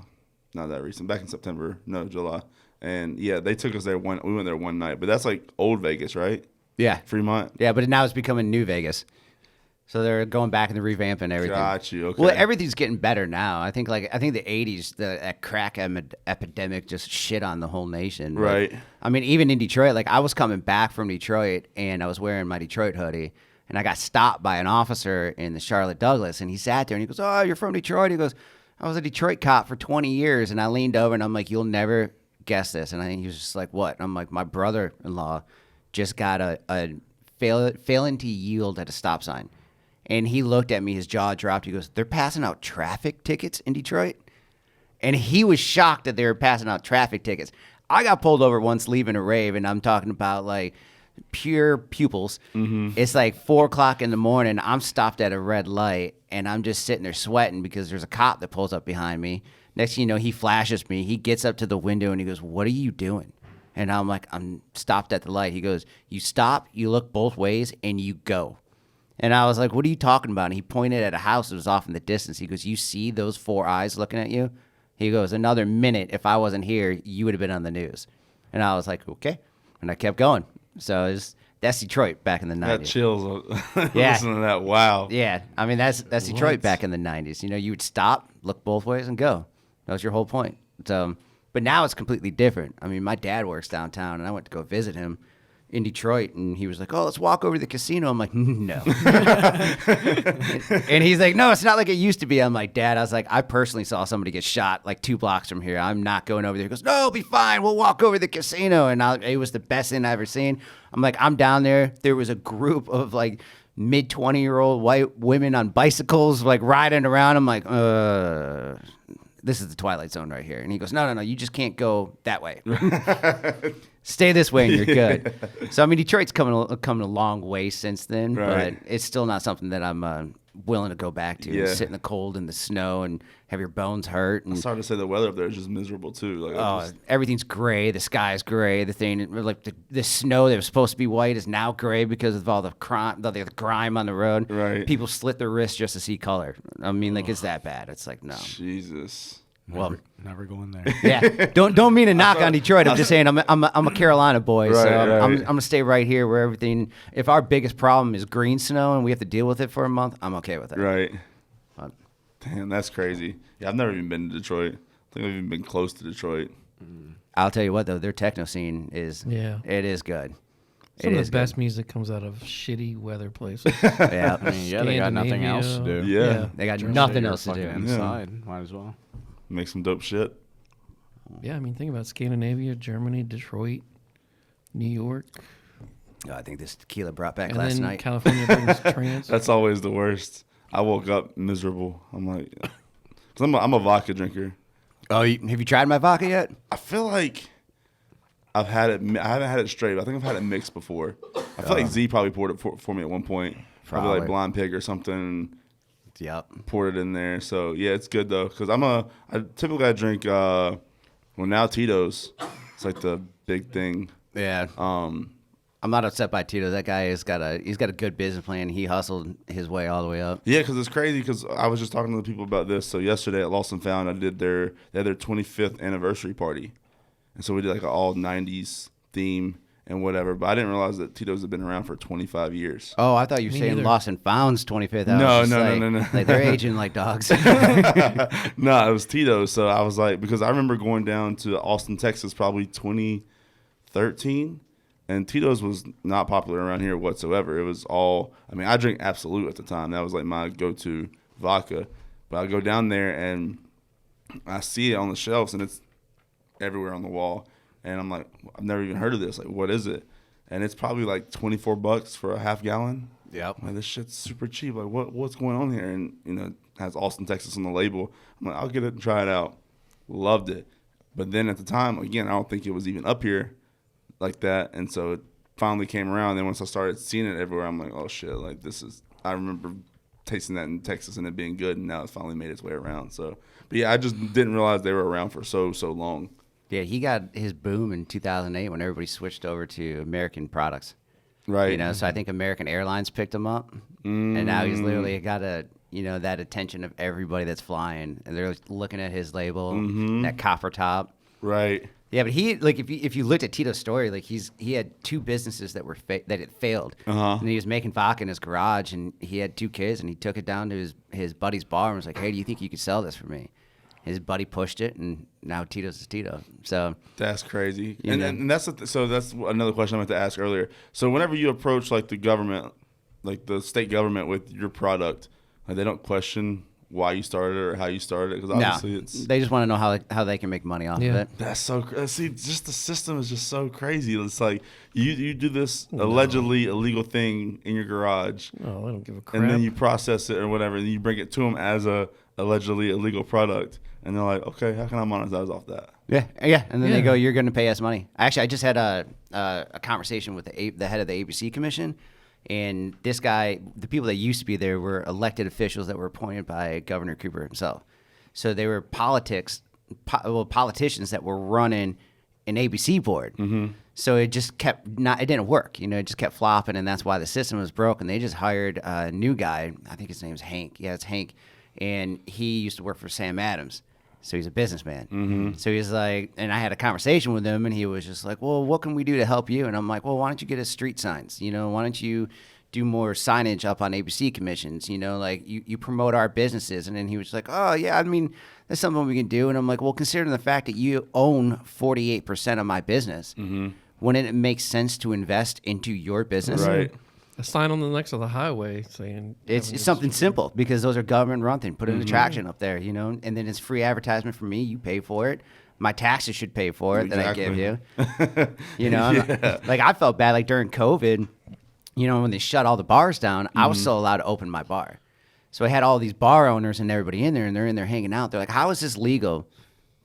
not that recent, back in September, no, July, and yeah, they took us there we went there one night, but that's like old Vegas, right? Yeah. Fremont. Yeah, but now it's becoming New Vegas. So they're going back and revamping everything. Got you. Okay. Well, everything's getting better now. I think the 80s, that crack epidemic just shit on the whole nation. Like, Right. I mean, even in Detroit, like I was coming back from Detroit and I was wearing my Detroit hoodie and I got stopped by an officer in the Charlotte Douglas and he sat there and he goes, "Oh, you're from Detroit?" He goes, "I was a Detroit cop for 20 years." And I leaned over and I'm like, "You'll never guess this." And I think he was just like, "What?" And I'm like, "My brother-in-law just got a failing to yield at a stop sign." And he looked at me, his jaw dropped. He goes, "They're passing out traffic tickets in Detroit?" And he was shocked that they were passing out traffic tickets. I got pulled over once leaving a rave, and I'm talking about like pure pupils. It's like 4 o'clock in the morning. I'm stopped at a red light, and I'm just sitting there sweating because there's a cop that pulls up behind me. Next thing you know, he flashes me. He gets up to the window, and he goes, "What are you doing?" And I'm like, "I'm stopped at the light." He goes, "You stop, you look both ways, and you go." And I was like, "What are you talking about?" And he pointed at a house that was off in the distance. He goes, "You see those 4 eyes looking at you?" He goes, "Another minute, if I wasn't here, you would have been on the news." And I was like, "Okay." And I kept going. So that's Detroit back in the 90s. That chills. Yeah. Listening to that. Wow. Yeah. I mean, that's Detroit What? back in the 90s. You know, you would stop, look both ways, and go. That was your whole point. So, but now it's completely different. I mean, my dad works downtown, and I went to go visit him in Detroit, and he was like, "Oh, let's walk over to the casino." I'm like, "No." And he's like, "No, it's not like it used to be." I'm like, "Dad," I was like, "I personally saw somebody get shot like 2 blocks from here. I'm not going over there." He goes, "No, it'll be fine. We'll walk over to the casino." And it was the best thing I ever seen. I'm like, I'm down there. There was a group of like mid-20-year-old white women on bicycles like riding around. I'm like, this is the Twilight Zone right here. And he goes, no, you just can't go that way. Stay this way and you're good. So, I mean, Detroit's coming a long way since then, Right. but it's still not something that I'm willing to go back to. Yeah. Sit in the cold and the snow and have your bones hurt. And, It's hard to say the weather up there is just miserable too. Like, everything's gray. The sky's gray. The thing, like the snow that was supposed to be white is now gray because of all the grime on the road. Right. People slit their wrists just to see color. I mean, like, it's that bad. It's like, no. Jesus. Well, Never going there. yeah. Don't mean to knock on Detroit. I'm just saying I'm a Carolina boy, so Right. I'm gonna stay right here where everything. If our biggest problem is green snow and we have to deal with it for a month, I'm okay with it. Right. But- Damn, that's crazy. Yeah, I've never even been to Detroit. I think I've even been close to Detroit. I'll tell you what though, their techno scene is it is good. Some It of is the best music comes out of shitty weather places. good. Yeah. I mean, yeah, they got nothing else to do. Yeah. They got Germany. nothing You're else to do. fucking inside. Might as well. Make some dope shit. Yeah, I mean, think about Scandinavia, Germany, Detroit, New York, Oh, I think this tequila brought back and last then night. California brings trance. That's always the worst. I woke up miserable. I'm like, cause I'm a vodka drinker. Oh, have you tried my vodka yet? I feel like I've had it. I haven't had it straight. I think I've had it mixed before. I feel like Z probably poured it for me at one point. Probably like Probably. Blind Pig or something. Yep. Poured it in there. So yeah, it's good though. Cause I typically drink now Tito's. It's like the big thing. Yeah. I'm not upset by Tito. That guy he's got a good business plan. He hustled his way all the way up. Yeah, because it's crazy. Because I was just talking to the people about this. So yesterday at Lost and Found, they had their 25th anniversary party, and so we did like an all '90s theme and whatever. But I didn't realize that Tito's had been around for 25 years. Oh, I thought you were Me saying neither. Lost and Found's 25th. No. Like they're aging like dogs. No, it was Tito's. So I was like, because I remember going down to Austin, Texas, probably 2013. And Tito's was not popular around here whatsoever. It was all, I mean, I drink Absolute at the time. That was like my go-to vodka. But I go down there and I see it on the shelves and it's everywhere on the wall. And I'm like, I've never even heard of this. Like, what is it? And it's probably like $24 for a half gallon. Yep. I'm like, this shit's super cheap. Like, what's going on here? And, it has Austin, Texas on the label. I'm like, I'll get it and try it out. Loved it. But then at the time, again, I don't think it was even up here like that, and so it finally came around. Then once I started seeing it everywhere, I'm like, oh shit, like this is. I remember tasting that in Texas and it being good, and now it's finally made its way around. So, but yeah, I just didn't realize they were around for so long. Yeah, he got his boom in 2008 when everybody switched over to American products. Right. So I think American Airlines picked him up, and now he's literally got that attention of everybody that's flying, and they're looking at his label, that copper top. Right. Yeah, but he like if you looked at Tito's story, like he had 2 businesses that were that it failed, and he was making vodka in his garage, and he had 2 kids, and he took it down to his buddy's bar and was like, "Hey, do you think you could sell this for me?" His buddy pushed it, and now Tito's is Tito. So That's crazy. You know. And that's so that's another question I meant to ask earlier. So whenever you approach like the government, like the state government with your product, like they don't question why you started it or how you started it, because obviously it's. they just want to know how they can make money off of Yeah. it. That's so see. Just the system is just so crazy. It's like you do this allegedly illegal thing in your garage, Oh, I don't give a crap. and then you process it or whatever, and you bring it to them as a allegedly illegal product, and they're like, okay, how can I monetize off that? Yeah, and then they go, "You're going to pay us money." Actually, I just had a conversation with the head of the ABC Commission, and this guy, the people that used to be there were elected officials that were appointed by Governor Cooper himself. So they were politicians that were running an ABC board. Mm-hmm. So it just kept it didn't work. It just kept flopping, and that's why the system was broken. They just hired a new guy. I think his name's Hank. Yeah, it's Hank, and he used to work for Sam Adams. So he's a businessman. Mm-hmm. So he's like, and I had a conversation with him, and he was just like, well, what can we do to help you? And I'm like, well, why don't you get us street signs? Why don't you do more signage up on ABC commissions? Like you promote our businesses. And then he was like, oh, yeah, I mean, that's something we can do. And I'm like, well, considering the fact that you own 48% of my business, wouldn't it make sense to invest into your business? Right. A sign on the next of the highway saying it's something simple because those are government run things. Put an attraction up there, and then it's free advertisement for me. You pay for it. My taxes should pay for it that I give you. Like I felt bad like during COVID, when they shut all the bars down, I was still allowed to open my bar. So I had all these bar owners and everybody in there, and they're in there hanging out. They're like, how is this legal,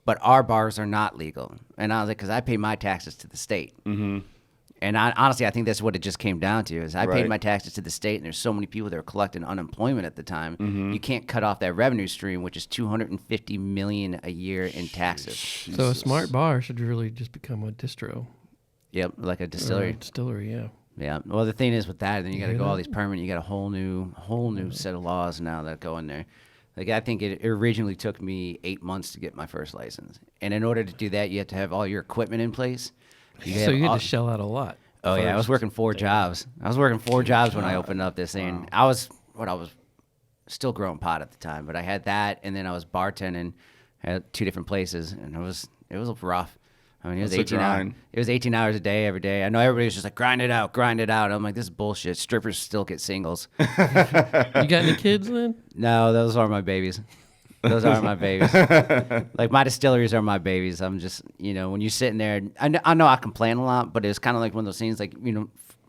but our bars are not legal? And I was like, because I pay my taxes to the state. Mm-hmm. And honestly, I think that's what it just came down to is I paid my taxes to the state, and there's so many people that were collecting unemployment at the time. Mm-hmm. You can't cut off that revenue stream, which is $250 million a year in taxes. Jesus. So a smart bar should really just become a distro. Yep, like a distillery. Yeah. Yeah. Well, the thing is with that, then you got to go all these permanent. You got a whole new set of laws now that go in there. Like I think it originally took me 8 months to get my first license, and in order to do that, you have to have all your equipment in place. You had to shell out a lot. Oh yeah, I was working 4 jobs. I was working 4 jobs when I opened up this thing. I was still growing pot at the time, but I had that, and then I was bartending at 2 different places, and it was rough. I mean, it was 18 hours. It was 18 hours a day every day. I know everybody was just like grind it out. I'm like, this is bullshit. Strippers still get singles. You got any kids then? No, those are my babies. Those aren't my babies. Like my distilleries are my babies. I'm just, when you're sitting there, I know I complain a lot, but it's kind of like one of those things like,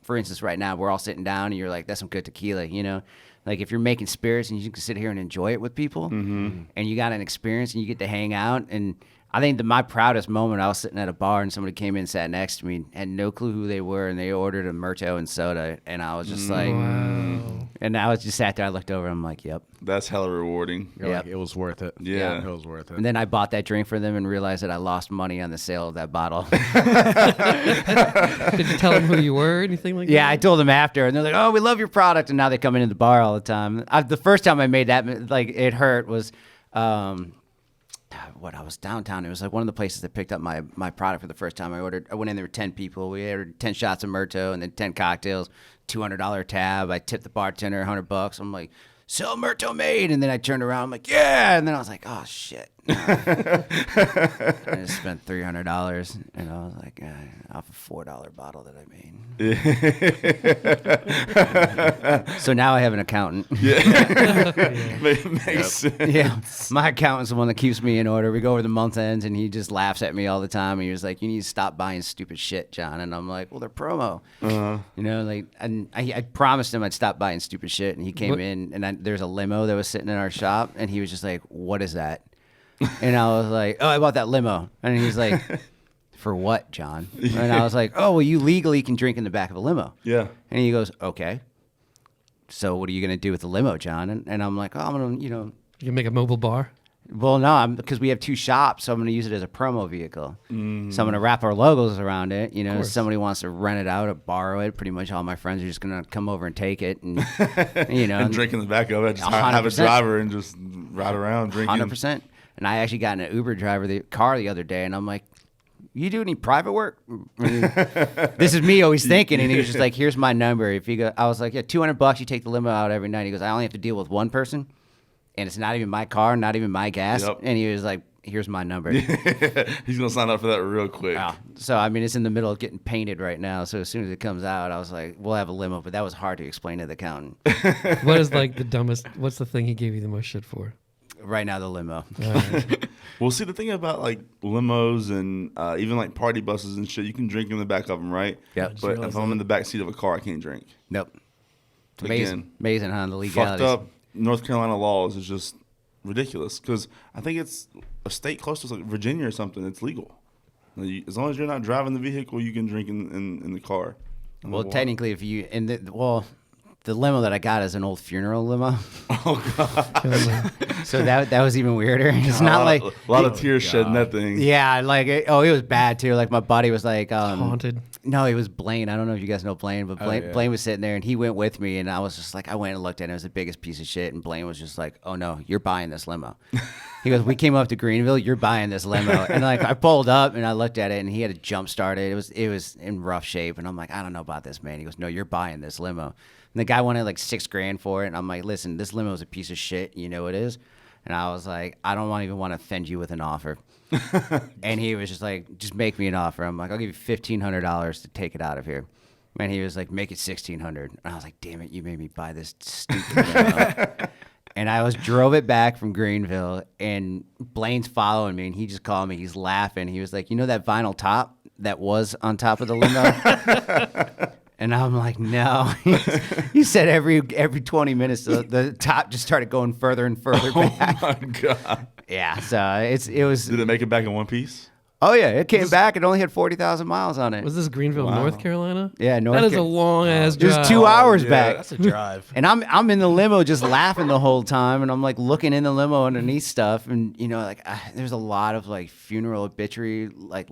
for instance, right now we're all sitting down and you're like, that's some good tequila, Like if you're making spirits and you can sit here and enjoy it with people and you got an experience and you get to hang out. And I think my proudest moment, I was sitting at a bar and somebody came in and sat next to me, had no clue who they were, and they ordered a Murto and soda. And I was just like, wow. And I was just sat there, I looked over, I'm like, yep. That's hella rewarding. You're like, it was worth it. Yeah. It was worth it. And then I bought that drink for them and realized that I lost money on the sale of that bottle. Did you tell them who you were or anything like that? Yeah, I told them after, and they're like, oh, we love your product. And now they come into the bar all the time. The first time I made that, like, it hurt was, I was downtown. It was like one of the places that picked up my product for the first time. I went in there with 10 people. We ordered 10 shots of Murto and then 10 cocktails, $200 tab. I tipped the bartender $100. I'm like, sell Murto made. And then I turned around. I'm like, yeah. And then I was like, oh, shit. I just spent $300. And I was like, off a $4 bottle that I made. So now I have an accountant. Makes sense. Yeah. My accountant's the one that keeps me in order. We go over the month ends and he just laughs at me all the time. And he was like, you need to stop buying stupid shit, John. And I'm like, well, they're promo. And I promised him I'd stop buying stupid shit. And he came in and there's a limo that was sitting in our shop. And he was just like, what is that? And I was like, oh, I bought that limo. And he's like, for what, John? And I was like, oh, well, you legally can drink in the back of a limo. Yeah. And he goes, okay. So what are you going to do with the limo, John? And I'm like, oh, I'm going to, You can make a mobile bar? Well, no, because we have 2 shops, so I'm going to use it as a promo vehicle. So I'm going to wrap our logos around it. If somebody wants to rent it out or borrow it, pretty much all my friends are just going to come over and take it. And, and drink in the back of it. Just have a driver and just ride around drinking. 100%. And I actually got in an Uber driver car the other day, and I'm like, you do any private work? This is me always thinking. And he was just like, here's my number. I was like, yeah, $200, you take the limo out every night. He goes, I only have to deal with one person, and it's not even my car, not even my gas. Yep. And he was like, here's my number. He's going to sign up for that real quick. Wow. So, I mean, it's in the middle of getting painted right now. So as soon as it comes out, I was like, we'll have a limo. But that was hard to explain to the accountant. What is like the dumbest, what's the thing he gave you the most shit for? Right now, the limo. Well, see, the thing about like limos and even like party buses and shit, you can drink in the back of them, right? Yep. But if I'm in the back seat of a car, I can't drink. Nope. It's amazing. Again, amazing, huh? The legalities. Fucked up North Carolina laws is just ridiculous because I think it's a state close to like Virginia or something. It's legal. As long as you're not driving the vehicle, you can drink in the car. Well, technically, if you the limo that I got is an old funeral limo. Oh God! So that was even weirder. It's not like a lot of tears shed in that thing. Yeah, like it was bad too. Like my buddy was like Haunted. No, it was Blaine. I don't know if you guys know Blaine, but yeah. Blaine was sitting there and he went with me, and I was just like, I went and looked at it. It was the biggest piece of shit, and Blaine was just like, "Oh no, you're buying this limo." He goes, "We came up to Greenville. You're buying this limo." And like I pulled up and I looked at it, and he had a jump started. It was in rough shape, and I'm like, "I don't know about this, man." He goes, "No, you're buying this limo." And the guy wanted like $6,000 for it, and I'm like, "Listen, this limo is a piece of shit. You know it is." And I was like, "I don't even want to offend you with an offer." And he was just like, "Just make me an offer." I'm like, "I'll give you $1,500 to take it out of here." And he was like, "Make it $1,600." And I was like, "Damn it, you made me buy this stupid limo." And I drove it back from Greenville, and Blaine's following me, and he just called me. He's laughing. He was like, "You know that vinyl top that was on top of the limo?" And I'm like, "No." He said every 20 minutes the top just started going further and further back. Oh my God! Yeah, so it was. Did it make it back in one piece? Oh yeah, it came back. It only had 40,000 miles on it. Was this Greenville, Wow. North Carolina? Yeah, North. That is a long ass It drive. was 2 hours Yeah, back. that's a drive. And I'm in the limo just laughing the whole time, and I'm like looking in the limo underneath stuff, and like there's a lot of like funeral obituary like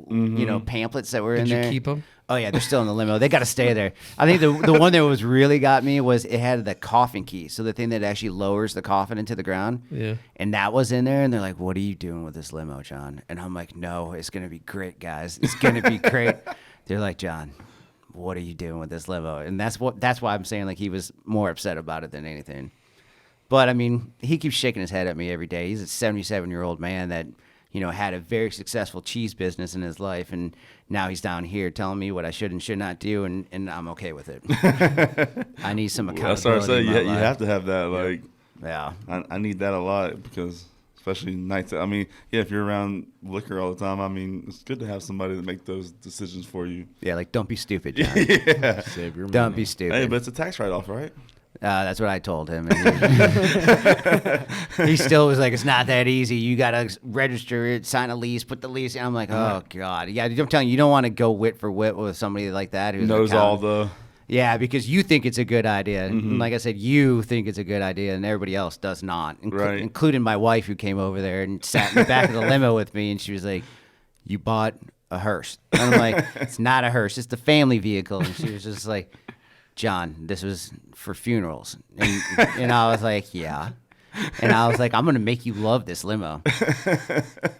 pamphlets that were in Did there. you keep them? Oh yeah, they're still in the limo. They got to stay there. I think the one that was really got me was it had the coffin key, so the thing that actually lowers the coffin into the ground. Yeah. And that was in there, and they're like, "What are you doing with this limo, John?" And I'm like, "No, it's gonna be great, guys. It's gonna be great." They're like, "John, what are you doing with this limo?" And that's why I'm saying like he was more upset about it than anything. But I mean, he keeps shaking his head at me every day. He's a 77-year-old man that had a very successful cheese business in his life, and now he's down here telling me what I should and should not do, and I'm okay with it. I need some accountability. That's what I say. in my You life. have to have that. Like, Yeah. I need that a lot because, especially nights. I mean, yeah, if you're around liquor all the time, I mean, it's good to have somebody that make those decisions for you. Yeah, like don't be stupid, John. Yeah. Save your Don't money. be stupid. Hey, but it's a tax write-off, right? That's what I told him. And he still was like, "It's not that easy. You got to register it, sign a lease, put the lease in." I'm like, "Oh, God." Yeah, I'm telling you, you don't want to go wit for wit with somebody like that who Knows all the. Yeah, because you think it's a good idea. And like I said, you think it's a good idea, and everybody else does not, Right. including my wife who came over there and sat in the back of the limo with me, and she was like, "You bought a hearse." And I'm like, "It's not a hearse. It's the family vehicle." And she was just like, "John, this was for funerals." And I was like, "Yeah." And I was like, "I'm going to make you love this limo."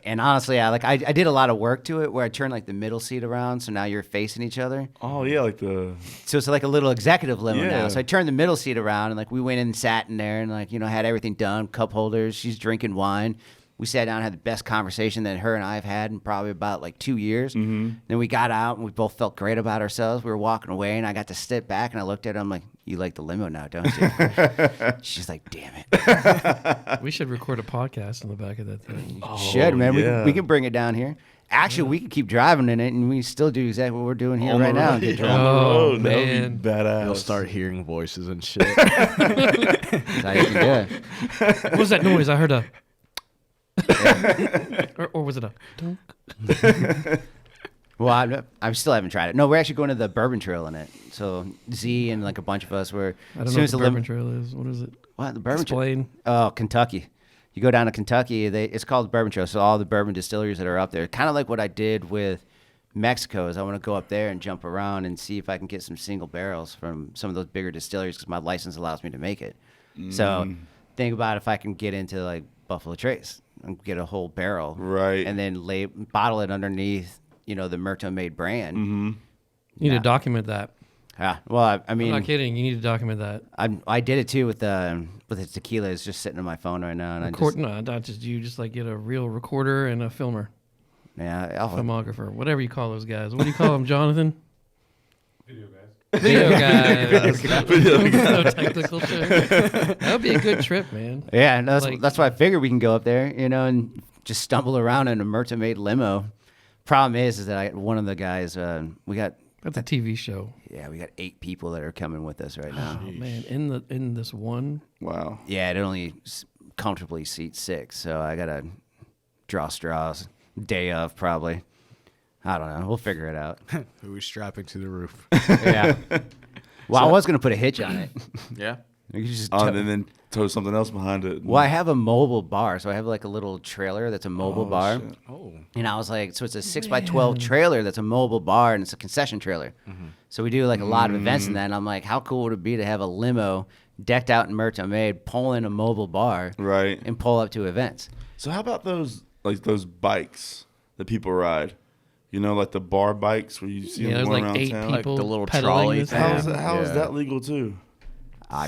And honestly, I did a lot of work to it where I turned like the middle seat around. So now you're facing each other. Oh yeah, like the. So it's like a little executive limo Yeah. now. So I turned the middle seat around, and like we went in and sat in there, and like had everything done, cup holders. She's drinking wine. We sat down and had the best conversation that her and I have had in probably about like 2 years. Mm-hmm. Then we got out, and we both felt great about ourselves. We were walking away, and I got to sit back, and I looked at her. I'm like, "You like the limo now, don't you?" She's like, "Damn it." We should record a podcast in the back of that thing. Should, man. yeah. We can bring it down here. Actually, we can keep driving in it, and we still do exactly what we're doing here right now. and get drunk. On the Oh, road, that would man. be badass. You'll start hearing voices and shit. That's how you can do it. What was that noise? I heard a. or was it a dunk? Well, I still haven't tried it. No, we're actually going to the Bourbon Trail in it. So Z and like a bunch of us were. I don't know what the Bourbon Trail is. What is it? What the Bourbon Trail? Explain. Oh, Kentucky. You go down to Kentucky. It's called the Bourbon Trail. So all the bourbon distilleries that are up there, kind of like what I did with Mexico, is I want to go up there and jump around and see if I can get some single barrels from some of those bigger distilleries because my license allows me to make it. So think about if I can get into like Buffalo Trace and get a whole barrel, Right. and then bottle it underneath, the Murto made brand. Mm-hmm. You need to document that. Yeah. Well, I I'm mean, not kidding. You need to document that. I did it too with the tequila. It's just sitting on my phone right now, and Not just you. Just like get a real recorder and a filmer, I'll, filmographer, whatever you call those guys. What do you call them, Jonathan? Video guys. No technical term. That would be a good trip, man. yeah. And Like- that's why I figured we can go up there, and just stumble around in a Murto made limo. Problem is that one of the guys we got. That's a TV show. Yeah, we got 8 people that are coming with us right now. Oh man, in this one. Wow. Yeah, it only comfortably seat 6, so I gotta draw straws. Day of, probably. I don't know. We'll figure it out. Who is strapping to the roof? Yeah. Well, I was gonna put a hitch on it. Yeah. You could just And then tow something else behind it. well, I have a mobile bar, so I have like a little trailer that's a mobile bar. Shit. Oh. And I was like, so it's a 6x12 trailer that's a mobile bar, and it's a concession trailer. So we do like a lot of events in that. And I'm like, how cool would it be to have a limo decked out in Murto made, pull in a mobile bar, Right. and pull up to events? So how about those bikes that people ride? You know, like the bar bikes where you see Yeah, them there's going like around 8 town. people the little pedaling trolley this thing. How thing. is that? How is Yeah. that legal too?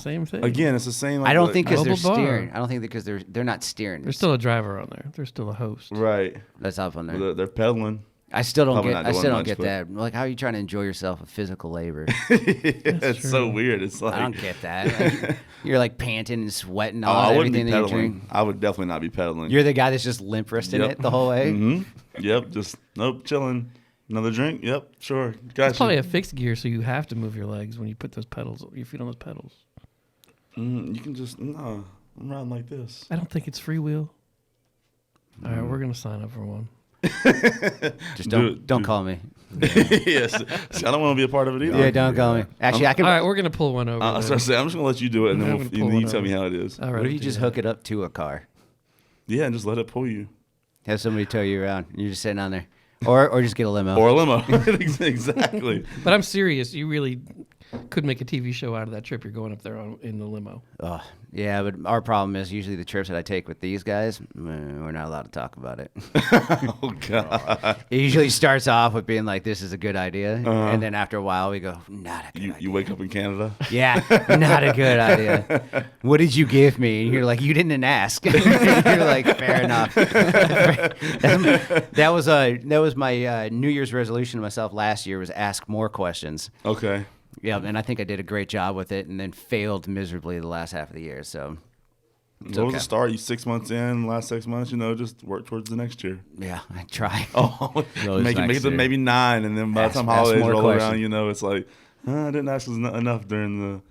Same thing. Again, it's the same. Like, I don't think because they're Mobile bar. steering. I don't think because they're not steering. There's still a driver on there. There's still a host. right. That's up on there. They're pedaling. I still don't Probably get. not I doing still don't much, get but- that. Like, how are you trying to enjoy yourself with physical labor? It's so weird. It's like I don't get that. Like, you're like panting and sweating Oh, all I wouldn't be everything that you drink. pedaling. I would definitely not be pedaling. You're the guy that's just limp wristing Yep. it the whole way. Yep. Just nope. Chilling. Another drink. Yep. Sure. Gotcha. It's probably a fixed gear, so you have to move your legs when you put those pedals, your feet on those pedals. You can just no. I'm riding like this. I don't think it's freewheel. All right, we're gonna sign up for one. Just Do don't it. call me. Yes. See, I don't want to be a part of it either. Yeah, don't call me. Actually, I can. All right, we're gonna pull one over. I was then. gonna say I'm just gonna let you do it, and then I'm we'll, gonna pull and you one tell me over. how it is. All right, What if you do just that. hook it up to a car? Yeah, and just let it pull you. Have somebody tow you around. And you're just sitting on there, or just get a limo. Or a limo. Exactly. But I'm serious. You really could make a TV show out of that trip you're going up there on, in the limo. Yeah, but our problem is usually the trips that I take with these guys, we're not allowed to talk about it. Oh God. It usually starts off with being like, "This is a good idea," and then after a while, we go, "Not a good idea." You wake up in Canada. Yeah, not a good idea. What did you give me? And you're like, you didn't ask. You're like, fair enough. that was my New Year's resolution to myself last year was ask more questions. Okay. Yeah, and I think I did a great job with it, and then failed miserably the last half of the year. So, it's What was okay. the start? You 6 months in, last 6 months, just work towards the next year. Yeah, I try. Oh, Those make it next to year. maybe 9, and then by the time Ask holidays more roll questions. around, it's like, I didn't ask enough during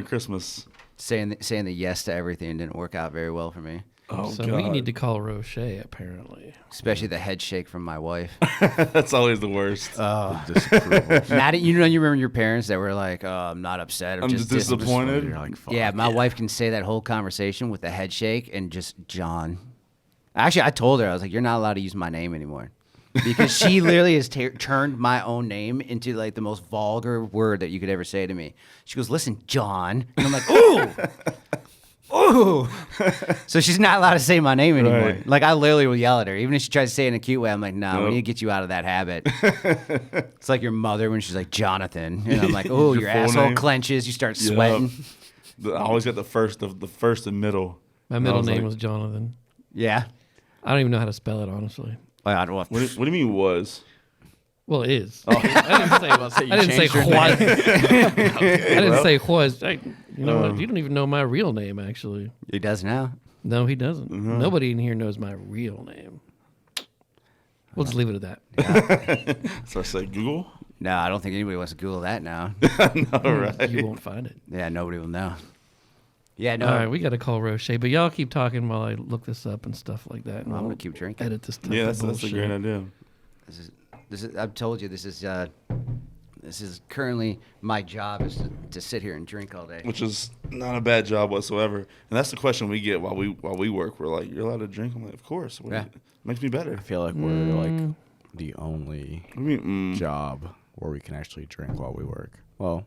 Christmas. Saying the yes to everything didn't work out very well for me. Oh so God. we need to call Roche, apparently. Especially the head shake from my wife. That's always the worst. Disapproval. Not you remember your parents that were like, "Oh, I'm not upset. I'm just disappointed. You're like, fuck. Yeah, my wife can say that whole conversation with the head shake and just John. Actually, I told her, I was like, you're not allowed to use my name anymore. Because she literally has turned my own name into like the most vulgar word that you could ever say to me. She goes, listen, John. And I'm like, ooh. Ooh. So she's not allowed to say my name anymore. Right. Like, I literally will yell at her. Even if she tries to say it in a cute way, I'm like, no, we Nope. need to get you out of that habit. It's like your mother when she's like, Jonathan. And I'm like, oh, Your your full asshole name? clenches. You start Yup. sweating. I always got the first and middle. My And I middle was name like, was Jonathan. Yeah. I don't even know how to spell it, honestly. Well, I don't What do you mean was? Well, it is. Oh. I didn't say Juan. I didn't well. say Juez. You know what? You don't even know my real name, actually. He does now. No, he doesn't. Mm-hmm. Nobody in here knows my real name. We'll just leave it at that. So I say Google. No, I don't think anybody wants to Google that now. All right. You won't find it. Yeah, nobody will know. Yeah, no. All right, we got to call Roche, but y'all keep talking while I look this up and stuff like that. And I'm we'll gonna keep drinking. edit this stuff. Yeah, to that's a bullshit. great idea. This is. I've told you this is currently my job is to sit here and drink all day. Which is not a bad job whatsoever. And that's the question we get while we work. We're like, you're allowed to drink? I'm like, of course. Yeah. Makes me better. I feel like we're like the only I mean, job where we can actually drink while we work. Well,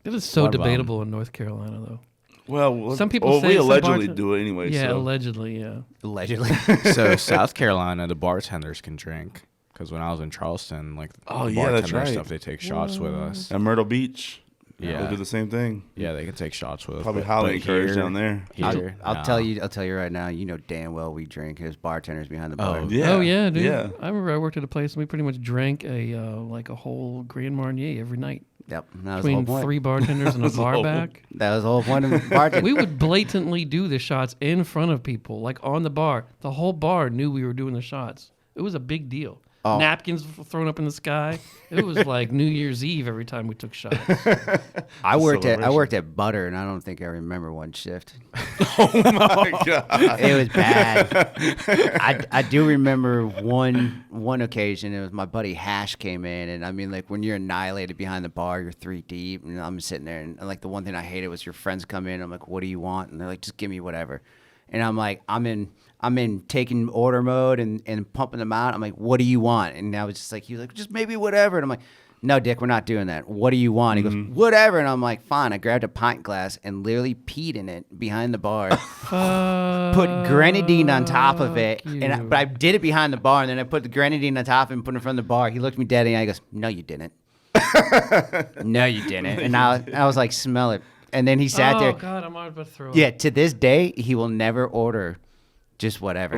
It is so What about- debatable in North Carolina, though. well, Some people well, say we some allegedly bartend- do it anyway. Yeah, so. allegedly, yeah. Allegedly. so South Carolina, the bartenders can drink. Because when I was in Charleston, like Oh, the yeah, that's bartender right. stuff, they take shots with us. At Myrtle Beach, Yeah. we do the same thing. Yeah, they can take shots with us. Probably but- highly but encouraged here- down there. Here, I'll nah. tell you right now. You know damn well we drink as bartenders behind the bar. Oh, Yeah. Oh yeah, dude. Yeah. I remember I worked at a place and we pretty much drank a like a whole Grand Marnier every night Yep. That was the whole between point. 3 bartenders and a was the bar whole- back. That was the whole point of bartending. We would blatantly do the shots in front of people, like on the bar. The whole bar knew we were doing the shots. It was a big deal. napkins thrown up in the sky. It was like New Year's Eve every time we took shots. I worked at Butter, and I don't think I remember one shift. Oh my god! It was bad. I do remember one occasion. It was my buddy Hash came in, and I mean, like when you're annihilated behind the bar, you're 3 deep, and I'm sitting there, and like the one thing I hated was your friends come in. I'm like, what do you want? And they're like, just give me whatever. And I'm like, I'm in taking order mode and pumping them out. I'm like, what do you want? And I was just like, he was like, just maybe whatever. And I'm like, no, Dick, we're not doing that. What do you want? He goes, whatever. And I'm like, fine. I grabbed a pint glass and literally peed in it behind the bar. Put grenadine on top of it. But I did it behind the bar, and then I put the grenadine on top and put it in front of the bar. He looked at me dead in the eye. He goes, no, you didn't. No, you didn't. And I was like, smell it. And then he sat there. Oh, God, I'm about to throw up. Yeah, to this day, he will never order just whatever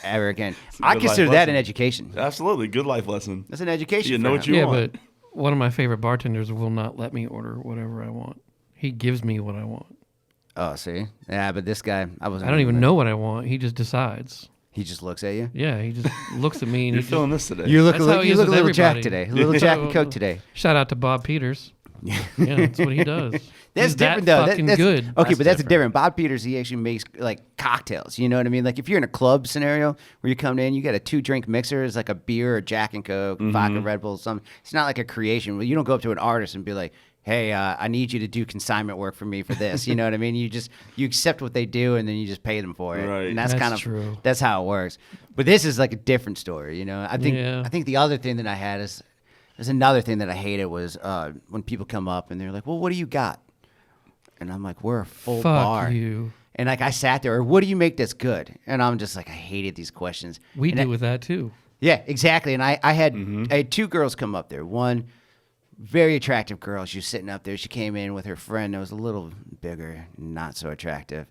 ever again. I consider that an education. Absolutely, good life lesson. That's an education. You know what you Yeah, want. but one of my favorite bartenders will not let me order whatever I want. He gives me what I want. Oh, see? Yeah, but this guy, I don't even know what I want. He just decides. He just looks at you? Yeah, he just looks at me. And You're feeling this today. You look That's a how he is little with Jack everybody. today. A little Jack and Coke today. Shout out to Bob Peters. Yeah, that's what he does. That's He's different, that though. fucking That's good. Okay, but that's different. Bob Peters, he actually makes like cocktails. You know what I mean? Like if you're in a club scenario where you come in, you got a 2-drink mixer. It's like a beer, or Jack and Coke, vodka, Red Bull, something. It's not like a creation. Well, you don't go up to an artist and be like, hey, I need you to do consignment work for me for this. You know what I mean? You accept what they do, and then you just pay them for it. Right. And that's kind of true. That's how it works. But this is like a different story. You know, I think the other thing that I had is. There's another thing that I hated was when people come up and they're like, well, what do you got? And I'm like, we're a full bar. Fuck you. And like I sat there, or what do you make that's good? And I'm just like, I hated these questions. We And do with that too. Yeah, exactly. And I had 2 girls come up there. One very attractive girl. She was sitting up there. She came in with her friend that was a little bigger, not so attractive.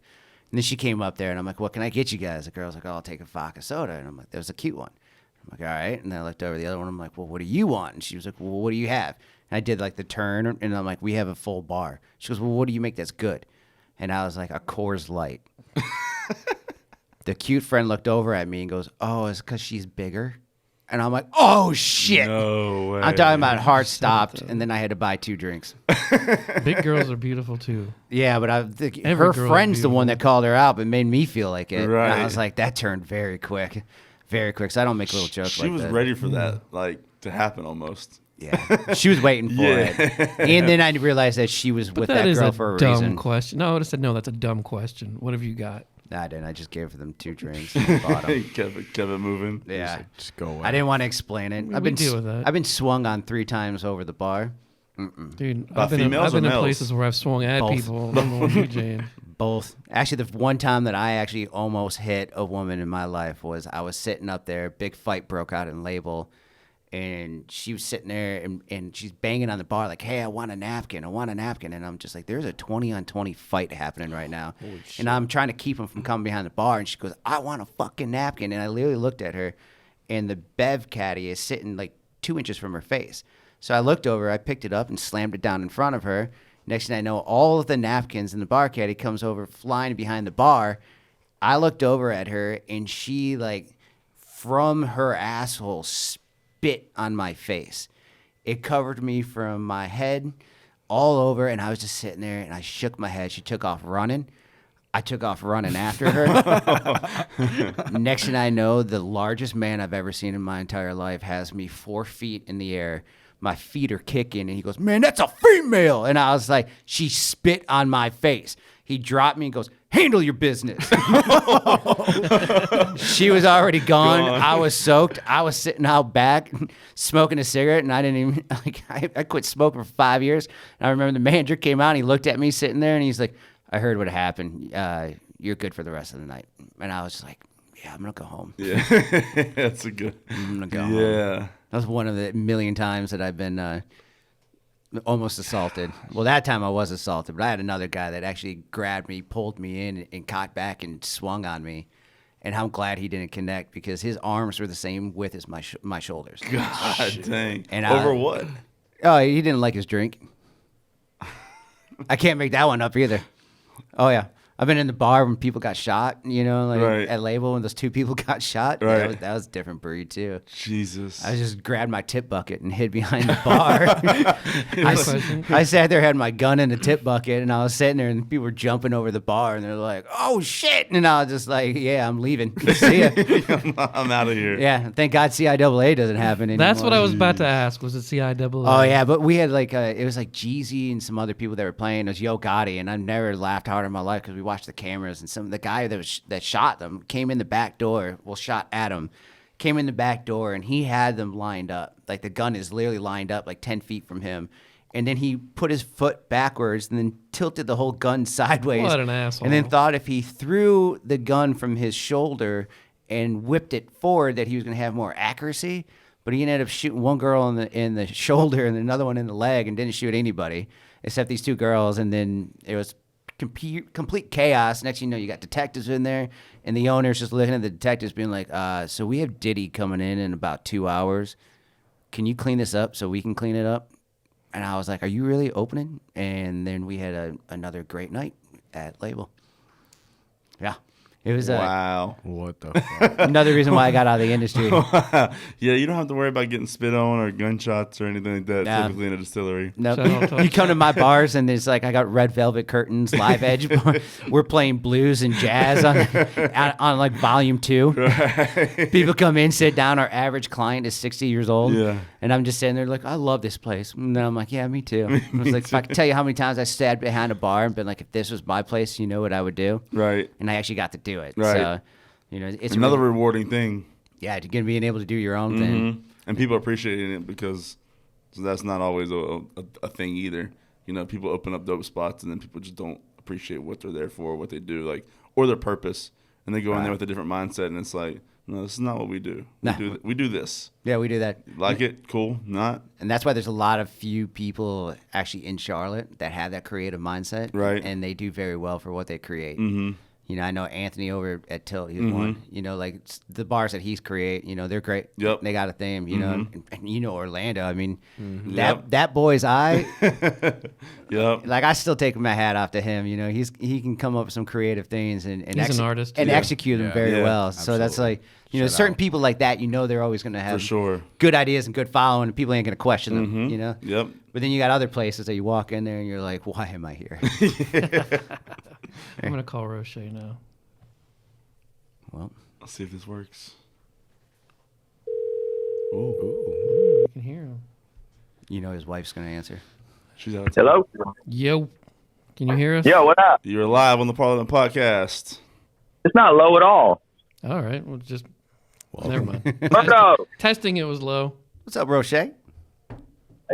And then she came up there, and I'm like, what can I get you guys? The girl's like, oh, I'll take a vodka soda. And I'm like, that was a cute one. I'm like, all right. And then I looked over the other one. I'm like, well, what do you want? And she was like, well, what do you have? And I did like the turn, and I'm like, we have a full bar. She goes, well, what do you make that's good? And I was like, a Coors Light. The cute friend looked over at me and goes, oh, it's because she's bigger? And I'm like, oh, shit. No way. I'm talking about heart stopped, and then I had to buy 2 drinks. Big girls are beautiful too. Yeah, but Every her girl is friend's the one beautiful. that called her out, but made me feel like it. Right. And I was like, that turned very quick. Very quick. So I don't make little jokes She like was that. ready for that, like to happen almost. Yeah, she was waiting for it, and then I realized that she was with that is girl a for a dumb reason. question. No, I would have said no. That's a dumb question. What have you got? Nah, I didn't. I just gave them 2 drinks. And bought 'em. kept it moving. Yeah, Just go away. I didn't want to explain it. We deal with that. I've been swung on 3 times over the bar. Dude, About I've been females in or males? places where I've swung at Both. people. I'm the one DJing. Both. Actually, the one time that I actually almost hit a woman in my life was I was sitting up there. Big fight broke out in Label. And she was sitting there and she's banging on the bar like, hey, I want a napkin. I want a napkin. And I'm just like, there's a 20-on-20 fight happening right now. And I'm trying to keep him from coming behind the bar. And she goes, I want a fucking napkin. And I literally looked at her, and the bev caddy is sitting like 2 inches from her face. So I looked over, I picked it up and slammed it down in front of her. Next thing I know, all of the napkins in the bar caddy comes over flying behind the bar. I looked over at her, and she, like, from her asshole, spit on my face. It covered me from my head all over, and I was just sitting there, and I shook my head. She took off running. I took off running after her. Next thing I know, the largest man I've ever seen in my entire life has me 4 feet in the air. My feet are kicking, and he goes, man, that's a female. And I was like, she spit on my face. He dropped me and goes, handle your business. She was already gone. I was soaked. I was sitting out back smoking a cigarette, and I didn't even, like, I quit smoking for 5 years. And I remember the manager came out, and he looked at me sitting there, and he's like, I heard what happened. You're good for the rest of the night. And I was just like, yeah, I'm going to go home. Yeah, that's a good. I'm going to go home. Yeah. That was one of the million times that I've been almost assaulted. Well, that time I was assaulted, but I had another guy that actually grabbed me, pulled me in, and caught back and swung on me. And I'm glad he didn't connect because his arms were the same width as my shoulders. God dang. And over what? Oh, he didn't like his drink. I can't make that one up either. Oh, yeah. I've been in the bar when people got shot, like Right. at Label when those 2 people got shot. Right. That was a different breed too. Jesus. I just grabbed my tip bucket and hid behind the bar. Question. I sat there, had my gun in the tip bucket, and I was sitting there, and people were jumping over the bar, and they're like, "Oh shit!" And I was just like, "Yeah, I'm leaving. See ya." I'm out of here. Yeah, thank God CIAA doesn't happen anymore. That's what I was about to ask. Was it CIAA? Oh yeah, but we had like it was like Jeezy and some other people that were playing. It was Yo Gotti, and I've never laughed harder in my life because we watched the cameras, and the guy that shot them came in the back door. Well, shot at him, came in the back door, and he had them lined up. Like the gun is literally lined up like 10 feet from him, and then he put his foot backwards and then tilted the whole gun sideways. What an asshole! And then thought if he threw the gun from his shoulder and whipped it forward that he was going to have more accuracy. But he ended up shooting one girl in the shoulder and another one in the leg and didn't shoot anybody except these 2 girls. And then it was complete chaos. Next thing you know, you got detectives in there, and the owner's just looking at the detectives being like, so we have Diddy coming in about 2 hours. Can you clean this up so we can clean it up? And I was like, are you really opening? And then we had another great night at Label. Yeah. It was Wow. What the fuck? another reason why I got out of the industry. Yeah, you don't have to worry about getting spit on or gunshots or anything like that. Nah. Typically in a distillery. Nope. Shout out to- You come to my bars and there's like I got red velvet curtains, live edge. We're playing blues and jazz on like volume 2. Right. People come in, sit down. Our average client is 60 years old. Yeah. And I'm just sitting there like, I love this place. And then I'm like, yeah, me too. I was like, if I could tell you how many times I sat behind a bar and been like, if this was my place, you know what I would do? Right. And I actually got to do it. Right. So, it's Another really, rewarding thing. yeah, to being able to do your own thing. Mhm. And people appreciating it because that's not always a thing either. People open up dope spots and then people just don't appreciate what they're there for, what they do, like, or their purpose. And they go in there with a different mindset, and it's like, no, this is not what we do. Nah. We do this. Yeah, we do that. Like it, cool, not. And that's why there's a lot of few people actually in Charlotte that have that creative mindset. Right. And they do very well for what they create. Mm-hmm. I know Anthony over at Tilt, he's one. Like the bars that he's create, they're great. Yep. They got a theme, and Orlando. I mean, Yep. that boy's eye, Yep. like I still take my hat off to him. He can come up with some creative things and He's an artist, and too. execute them Yeah. very Yeah, well. So that's like, Shout certain out. people like that, they're always going to have For sure. good ideas and good following, and people ain't going to question them, Yep. But then you got other places that you walk in there and you're like, why am I here? I'm gonna call Roche now. Well, Let's see if this works. You can hear him. his wife's going to answer. She's out. Hello? Yo, can you hear us? Yo, what up? You're live on the Parliament Podcast. It's not low at all. All right. Well, never mind. Murto, Testing it was low. What's up, Roche? how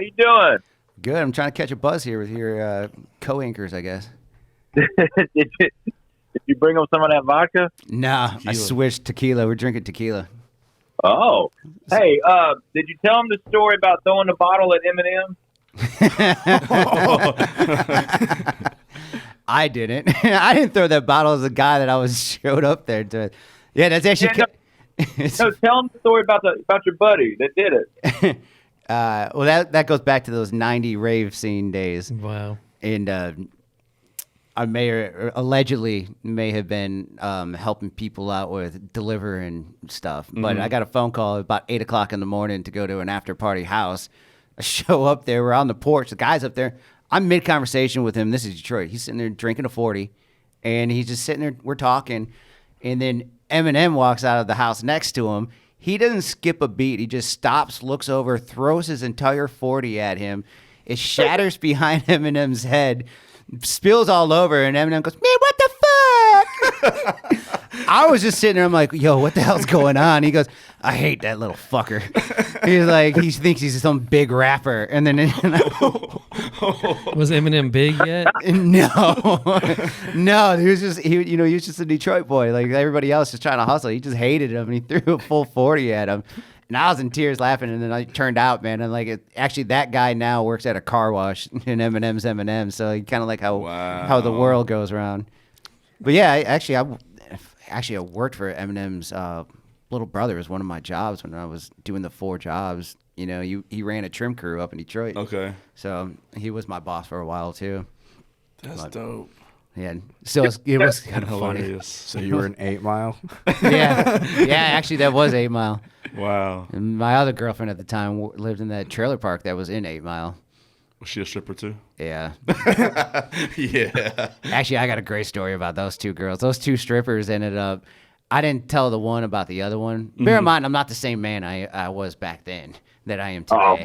you doing? Good. I'm trying to catch a buzz here with your co-anchors, I guess. did you bring them some of that vodka? Nah, I Tequila. switched tequila. We're drinking tequila. Oh. Hey, did you tell them the story about throwing the bottle at Eminem? I didn't. I didn't throw that bottle as a guy that I was showed up there to. Yeah, that's actually. No, tell them the story about your buddy that did it. Well, that goes back to those 90 rave scene days. Wow. And I allegedly may have been helping people out with delivering stuff. But I got a phone call about 8 o'clock in the morning to go to an after party house. I show up there. We're on the porch. The guy's up there. I'm mid conversation with him. This is Detroit. He's sitting there drinking a 40, and he's just sitting there. We're talking, and then Eminem walks out of the house next to him. He doesn't skip a beat. He just stops, looks over, throws his entire 40 at him. It shatters behind Eminem's head, spills all over, and Eminem goes, "Man, what the fuck?" I was just sitting there. I'm like, "Yo, what the hell's going on?" He goes, "I hate that little fucker." He's like, he thinks he's some big rapper, and then Was Eminem big yet? no, he was just a Detroit boy. Like everybody else, just trying to hustle. He just hated him, and he threw a full 40 at him. And I was in tears laughing, and then I turned out, man. And actually, that guy now works at a car wash in Eminem's Eminem. So he kind of like how the world goes around. But yeah, I worked for Eminem's little brother. It was one of my jobs when I was doing the 4 jobs. He ran a trim crew up in Detroit. Okay. So he was my boss for a while too. That's dope. Yeah, so it was kind of funny. Hilarious. So you were in 8 Mile? Yeah, actually, that was 8 Mile. Wow. And my other girlfriend at the time lived in that trailer park that was in 8 Mile. Was she a stripper too? Yeah. Yeah. Actually, I got a great story about those two girls. Those two strippers ended up. I didn't tell the one about the other one. Bear in mind, I'm not the same man I was back then that I am today.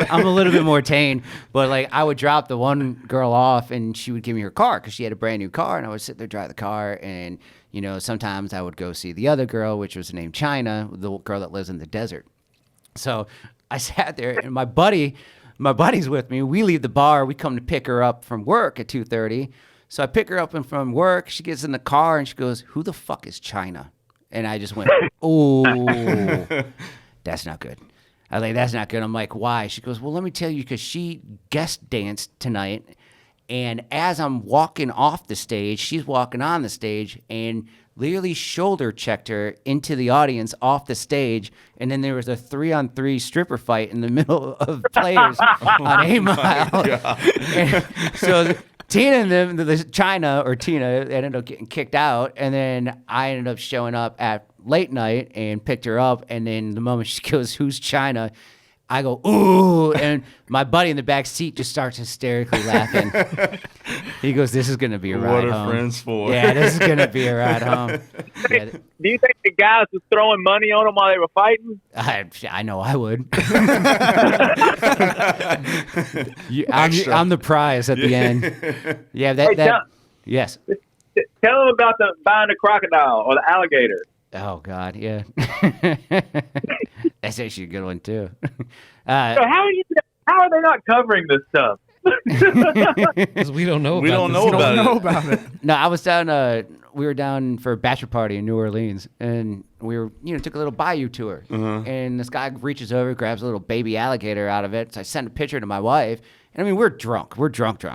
I'm a little bit more tame, but like I would drop the one girl off and she would give me her car because she had a brand new car, and I would sit there drive the car, and sometimes I would go see the other girl, which was named China, the girl that lives in the desert. So I sat there, and my buddy's with me. We leave the bar. We come to pick her up from work at 2:30. So I pick her up from work. She gets in the car and she goes, "Who the fuck is China?" And I just went, "Oh, that's not good." I was like, "That's not good." I'm like, "Why?" She goes, "Well, let me tell you, because she guest danced tonight. And as I'm walking off the stage, she's walking on the stage and literally shoulder checked her into the audience off the stage. And then there was a 3-on-3 stripper fight in the middle of players on 8 Mile." And so Tina and them, Tina ended up getting kicked out. And then I ended up showing up at late night and picked her up. And then the moment she goes, "Who's China?" I go, "Ooh," and my buddy in the back seat just starts hysterically laughing. He goes, "This is going to be a ride home." What are friends for? Yeah, this is going to be a ride home. Yeah, Do you think the guys was throwing money on them while they were fighting? I know I would. I'm the prize at the end. Yeah, yes. Tell them about buying the crocodile or the alligator. Oh, God, yeah. That's actually a good one, too. So how are they not covering this stuff? Because we don't know. We don't know about it. No, I was down. We were down for a bachelor party in New Orleans, and we were, took a little bayou tour. And this guy reaches over, grabs a little baby alligator out of it. So I sent a picture to my wife, and I mean, we're drunk. We're drunk.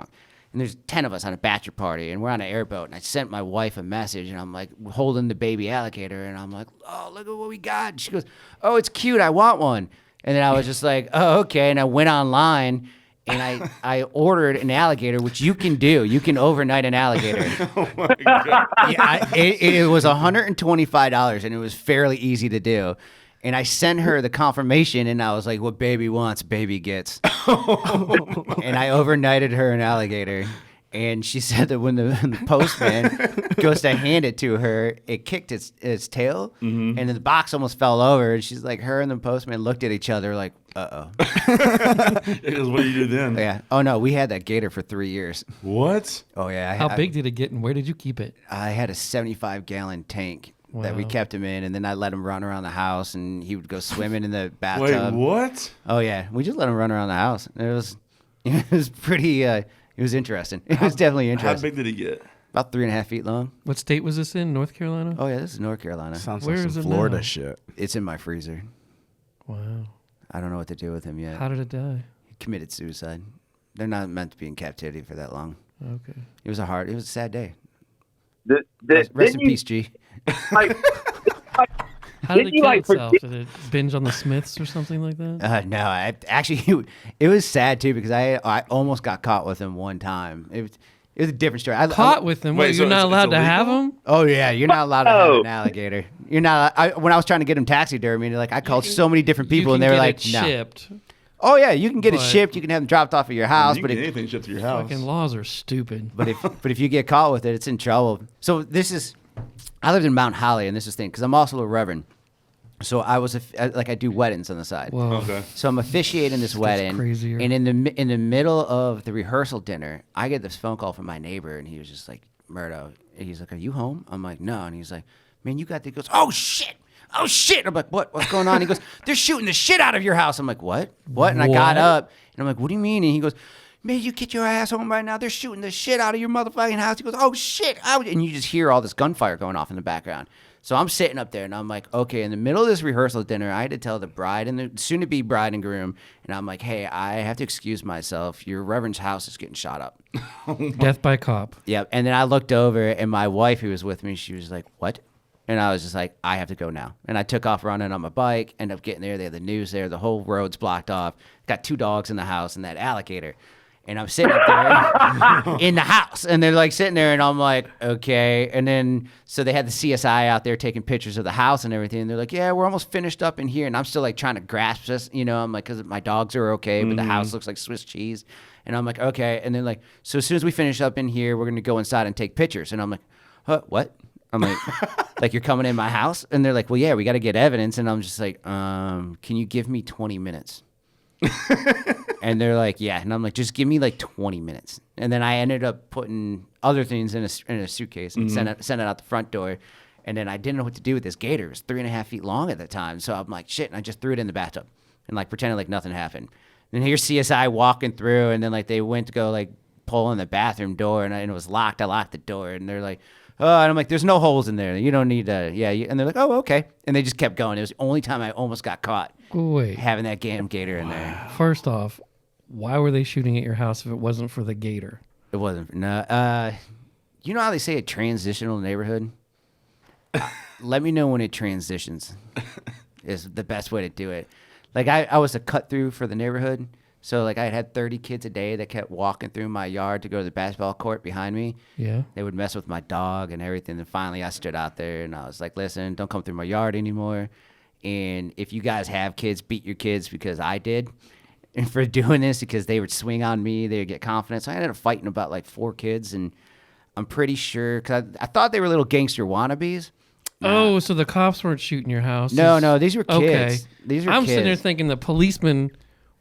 And there's 10 of us on a bachelor party, and we're on an airboat. And I sent my wife a message, and I'm like holding the baby alligator, and I'm like, "Oh, look at what we got." And she goes, "Oh, it's cute. I want one." And then I was just like, "Oh, okay." And I went online, and I ordered an alligator, which you can do. You can overnight an alligator. Oh my God. Yeah, it was $125, and it was fairly easy to do. And I sent her the confirmation, and I was like, "What baby wants, baby gets." And I overnighted her an alligator. And she said that when the postman goes to hand it to her, it kicked its tail, and then the box almost fell over. And she's like, her and the postman looked at each other like, "Uh-oh." Because what do you do then? Yeah. Oh, no, we had that gator for 3 years. What? Oh, yeah. How big did it get, and where did you keep it? I had a 75-gallon tank that we Wow. kept him in, and then I let him run around the house, and he would go swimming in the bathtub. Wait, what? Oh, yeah. We just let him run around the house. It was pretty, it was interesting. It was definitely How interesting. big did he get? About 3.5 feet long. What state was this in? North Carolina? Oh, yeah, this is North Carolina. Sounds Where like is some it Florida now? shit. It's in my freezer. Wow. I don't know what to do with him yet. How did it die? He committed suicide. They're not meant to be in captivity for that long. Okay. It was a sad day. Rest Rest in peace, G. Like, How did it Didn't you, kill like, itself? Did it binge on the Smiths or something like that? No, it was sad too because I almost got caught with him one time. It was a different story. Caught with them? Wait, Wait, so you're not it's allowed to have illegal? them? Oh yeah, you're not allowed to have Oh. an alligator. You're not. When I was trying to get him taxidermy, I called so many different people, and they were like, "No." shipped. Oh yeah, you can get it But- shipped. You can have them dropped off at your house, You but can get anything shipped to your house. Fucking laws are stupid. but if you get caught with it, it's in trouble. So I lived in Mount Holly, and this is the thing because I'm also a reverend. So I do weddings on the side. Whoa. Okay. So I'm officiating this wedding, crazier. and in the middle of the rehearsal dinner, I get this phone call from my neighbor, and he was just like, "Murto," he's like, "Are you home?" I'm like, "No," and he's like, "Man, you got this." He goes, "Oh shit, oh shit!" I'm like, "What's going on?" He goes, "They're shooting the shit out of your house." I'm like, "What? And I got What? up, and I'm like, "What do you mean?" And he goes, "Man, you get your ass home right now. They're shooting the shit out of your motherfucking house." He goes, "Oh shit!" And you just hear all this gunfire going off in the background. So I'm sitting up there, and I'm like, okay, in the middle of this rehearsal dinner, I had to tell the bride and the soon-to-be bride and groom, and I'm like, "Hey, I have to excuse myself. Your reverend's house is getting shot up." Death by cop. Yep. And then I looked over, and my wife, who was with me, she was like, "What?" And I was just like, "I have to go now." And I took off running on my bike, ended up getting there. They had the news there. The whole road's blocked off. Got 2 dogs in the house and that alligator. And I'm sitting up there in the house, and they're like sitting there, and I'm like, okay. And then, so they had the CSI out there taking pictures of the house and everything. And they're like, yeah, we're almost finished up in here. And I'm still like trying to grasp this, you know, I'm like, because my dogs are okay, but the house looks like Swiss cheese. And I'm like, okay. And then like, so as soon as we finish up in here, we're going to go inside and take pictures. And I'm like, huh, what? I'm like, like, you're coming in my house? And they're like, well, yeah, we got to get evidence. And I'm just like, can you give me 20 minutes? And they're like, yeah. And I'm like, just give me like 20 minutes. And then I ended up putting other things in a suitcase and sent it out the front door. And then I didn't know what to do with this gator. It was 3.5 feet long at the time. So I'm like, shit. And I just threw it in the bathtub and like pretended like nothing happened. And here's CSI walking through, and then like they went to go like pull in the bathroom door, and it was locked. I locked the door, and they're like, oh, and I'm like, there's no holes in there. You don't need to, yeah. And they're like, oh, okay. And they just kept going. It was the only time I almost got caught. Wait. Having that damn gator in there. First off, why were they shooting at your house if it wasn't for the gator? It wasn't. No. You know how they say a transitional neighborhood? Let me know when it transitions. Is the best way to do it. Like I was a cut through for the neighborhood. So like I had 30 kids a day that kept walking through my yard to go to the basketball court behind me. Yeah. They would mess with my dog and everything. And finally I stood out there and I was like, listen, don't come through my yard anymore. And if you guys have kids, beat your kids because I did. And for doing this, because they would swing on me, they would get confident. So I ended up fighting about like 4 kids. And I'm pretty sure, because I thought they were little gangster wannabes. Oh, so the cops weren't shooting your house? No, these were kids. Okay. These were I'm kids. sitting there thinking the policemen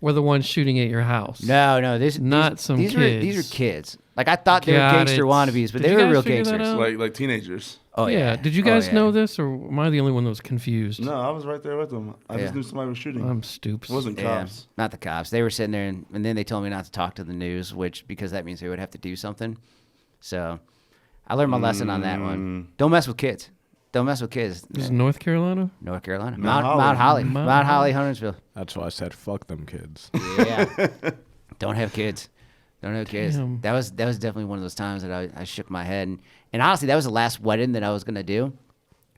were the ones shooting at your house. No, These these are kids. Like I thought they were Got gangster it. wannabes, but Did they you were guys real figure that gangsters. out? Like teenagers. Oh yeah. Did you guys yeah. know this, or am I the only one that was confused? No, I was right there with them. I Yeah. just knew somebody was shooting. I'm stupid. It wasn't Yeah, cops. not the cops. They were sitting there, and then they told me not to talk to the news, because that means they would have to do something. So I learned my lesson on that one. Don't mess with kids. Don't mess with kids. This is North Carolina? North Carolina. Mount Mount Holly. Mount Mount Holly, Huntersville. That's why I said fuck them kids. Yeah. Don't have kids. Don't have kids. Damn. That was definitely one of those times that I shook my head. And honestly, that was the last wedding that I was going to do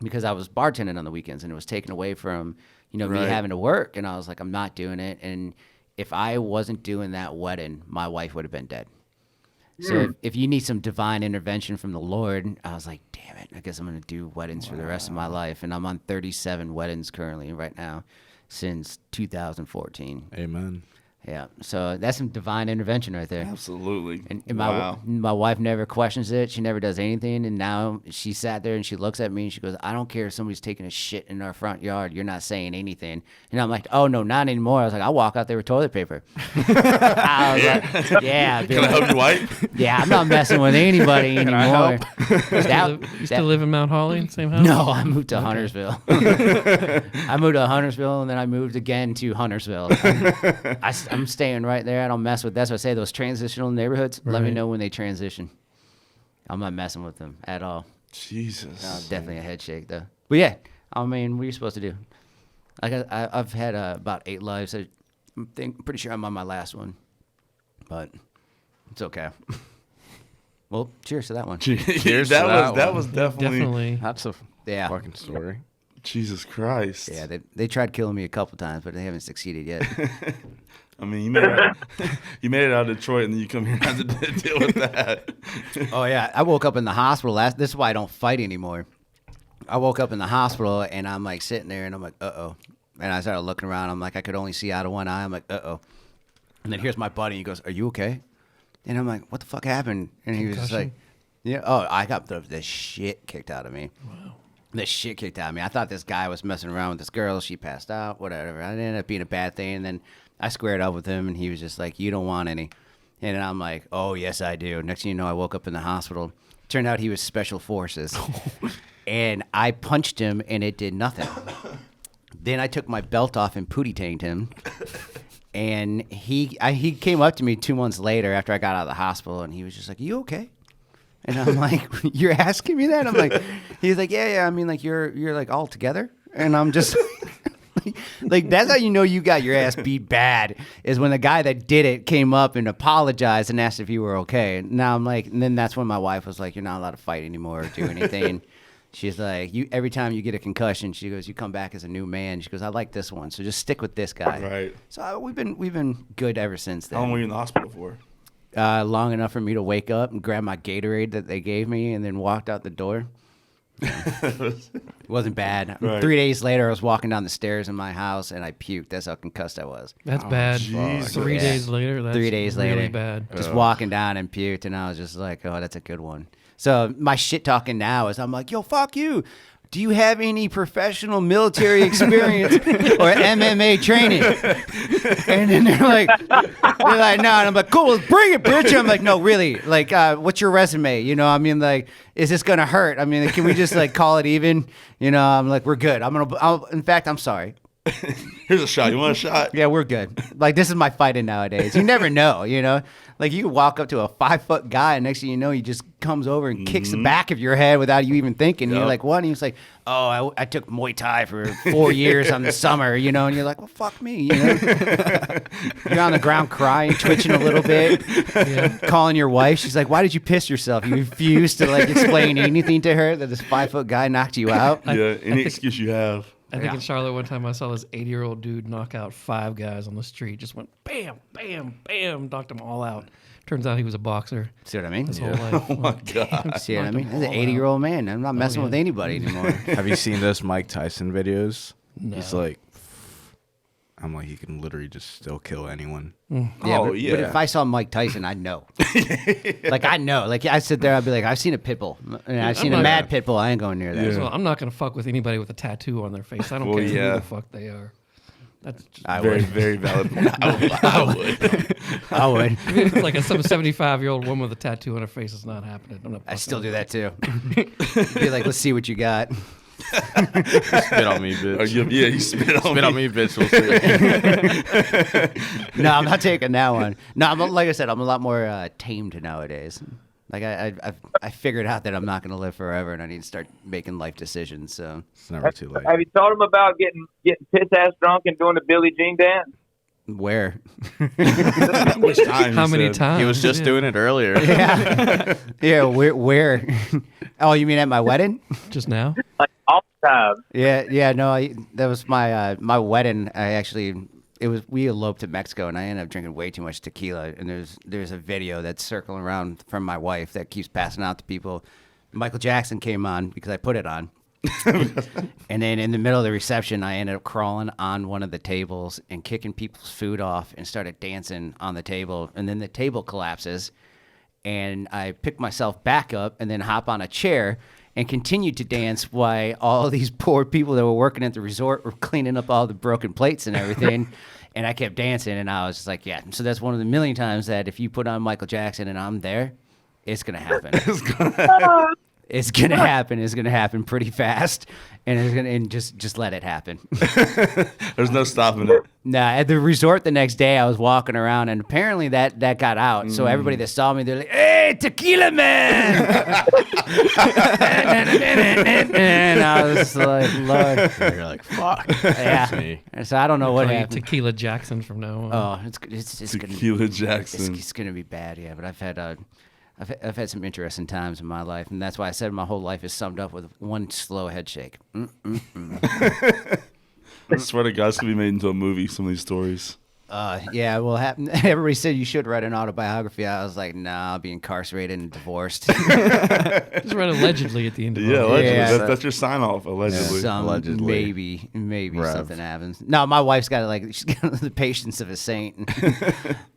because I was bartending on the weekends and it was taken away from, me Right. having to work. And I was like, I'm not doing it. And if I wasn't doing that wedding, my wife would have been dead. So if you need some divine intervention from the Lord, I was like, damn it, I guess I'm going to do weddings for the rest of my life. And I'm on 37 weddings currently right now since 2014. Amen. Yeah, so that's some divine intervention right there. Absolutely. And wow. my wife never questions it. She never does anything. And now she sat there and she looks at me and she goes, I don't care if somebody's taking a shit in our front yard. You're not saying anything. And I'm like, oh, no, not anymore. I was like, I'll walk out there with toilet paper. I was like, yeah. Can I help you wipe? Yeah, I'm not messing with anybody anymore. You still live in Mount Holly, same house? No, I moved to Huntersville. I moved to Huntersville, and then I moved again to Huntersville. I'm staying right there. I don't mess with. That's what I say. Those transitional neighborhoods. Let me Right. know when they transition. I'm not messing with them at all. Jesus. Definitely a head shake though. But yeah, I mean, what are you supposed to do? I've had about 8 lives. I'm pretty sure I'm on my last one, but it's okay. Well, cheers to that one. Cheers to that that one. was definitely, Definitely. That's a Yeah. fucking story. Jesus Christ. Yeah, they tried killing me a couple times, but they haven't succeeded yet. I mean, you made it out of Detroit, and then you come here and have to deal with that. Oh yeah, I woke up in the hospital. This is why I don't fight anymore. I woke up in the hospital and I'm like sitting there and I'm like, uh-oh. And I started looking around. I'm like, I could only see out of one eye. I'm like, uh-oh. And then here's my buddy. He goes, are you okay? And I'm like, what the fuck happened? And he was just like, yeah. Oh, I got the shit kicked out of me. Wow. The shit kicked out of me. I thought this guy was messing around with this girl. She passed out, whatever. It ended up being a bad thing. And then I squared up with him and he was just like, you don't want any. And I'm like, oh, yes, I do. Next thing you know, I woke up in the hospital. Turned out he was special forces. And I punched him and it did nothing. Then I took my belt off and pootie-tanged him. And he came up to me 2 months later after I got out of the hospital, and he was just like, you okay? And I'm like, you're asking me that? I'm like, he's like, yeah. I mean, like, you're like all together? And I'm just like, that's how you know you got your ass beat bad, is when the guy that did it came up and apologized and asked if you were okay. And now I'm like, and then that's when my wife was like, you're not allowed to fight anymore or do anything. She's like, every time you get a concussion, she goes, you come back as a new man. She goes, I like this one, so just stick with this guy. Right. So we've been good ever since then. How long were you in the hospital for? long enough for me to wake up and grab my Gatorade that they gave me and then walked out the door. It wasn't bad. Right. 3 days later, I was walking down the stairs in my house and I puked. That's how concussed I was. That's bad. Jesus. 3 days later. That's 3 days really later. bad. Just walking down and puked, and I was just like, oh, that's a good one. So my shit talking now is I'm like, yo, fuck you. Do you have any professional military experience or MMA training? And then they're like, no. And I'm like, cool, let's bring it, bitch. I'm like, no, really. Like, what's your resume? You know, I mean, like, is this going to hurt? I mean, can we just, like, call it even? You know, I'm like, we're good. In fact, I'm sorry. Here's a shot. You want a shot? Yeah, we're good. Like, this is my fighting nowadays. You never know, you know? Like, you can walk up to a 5-foot guy, and next thing you know, he just comes over and kicks the back of your head without you even thinking. And you're like, what? And he's like, oh, I took Muay Thai for 4 years on the summer, you know? And you're like, well, fuck me, you know? You're on the ground crying, twitching a little bit, calling your wife. She's like, why did you piss yourself? You refused to, like, explain anything to her that this 5-foot guy knocked you out? Yeah, any excuse you have. I think in Charlotte one time I saw this 80-year-old dude knock out 5 guys on the street. Just went bam, bam, bam, knocked them all out. Turns out he was a boxer See what I mean? his whole life. Oh, my God. See what I mean? He's an 80-year-old man. I'm not messing with anybody anymore. Have you seen those Mike Tyson videos? No. He's like, I'm like, he can literally just still kill anyone. Yeah, Oh, but if I saw Mike Tyson, I'd know. Like, I know. Like, I sit there, I'd be like, I've seen a pit bull. And I've seen a not- mad pit bull. I ain't going near that. Yeah. Well, I'm not going to fuck with anybody with a tattoo on their face. I don't Well, care yeah. who the fuck they are. That's just, I Very, would. very valid point. I would. I would. it's like some 75-year-old woman with a tattoo on her face is not happening. I'm not I fucking still with do that, too. Be like, let's see what you got. Spit on me, Or bitch. yeah, you spit on Spit me. on me, bitch. We'll see. No, I'm not taking that one. No, like I said, I'm a lot more tamed nowadays. Like, I figured out that I'm not going to live forever, and I need to start making life decisions. So It's never too late. Have you told him about getting piss ass drunk and doing the Billie Jean dance? where? Which time? How he many said. times? He was just Yeah. doing it earlier. Yeah, yeah. Where? Oh, you mean at my wedding? Just now? Like all the time. Yeah. No, that was my my wedding. We eloped to Mexico, and I ended up drinking way too much tequila. And there's a video that's circling around from my wife that keeps passing out to people. Michael Jackson came on because I put it on. And then in the middle of the reception, I ended up crawling on one of the tables and kicking people's food off and started dancing on the table. And then the table collapses, and I pick myself back up and then hop on a chair and continued to dance while all these poor people that were working at the resort were cleaning up all the broken plates and everything. And I kept dancing, and I was just like, yeah. So that's one of the million times that if you put on Michael Jackson and I'm there, it's going to happen. It's gonna happen. It's gonna happen pretty fast, and just let it happen. There's no stopping it. Nah, at the resort the next day, I was walking around, and apparently that got out. So everybody that saw me, they're like, "Hey, Tequila Man!" And I was like, "Lord, You're like, fuck. yeah." That's me. And so I don't know what Call you happened. Tequila Jackson from now on. Oh, it's gonna Tequila Jackson. it's gonna be bad, yeah. But I've had some interesting times in my life, and that's why I said my whole life is summed up with one slow head shake. I swear to God, it's going to be made into a movie, some of these stories. Yeah, well, everybody said you should write an autobiography. I was like, nah, I'll be incarcerated and divorced. Just read allegedly at the end of Yeah, it. allegedly. Yeah. That's your sign off, allegedly. Allegedly. Maybe Rev. something happens. No, my wife's got she's got the patience of a saint.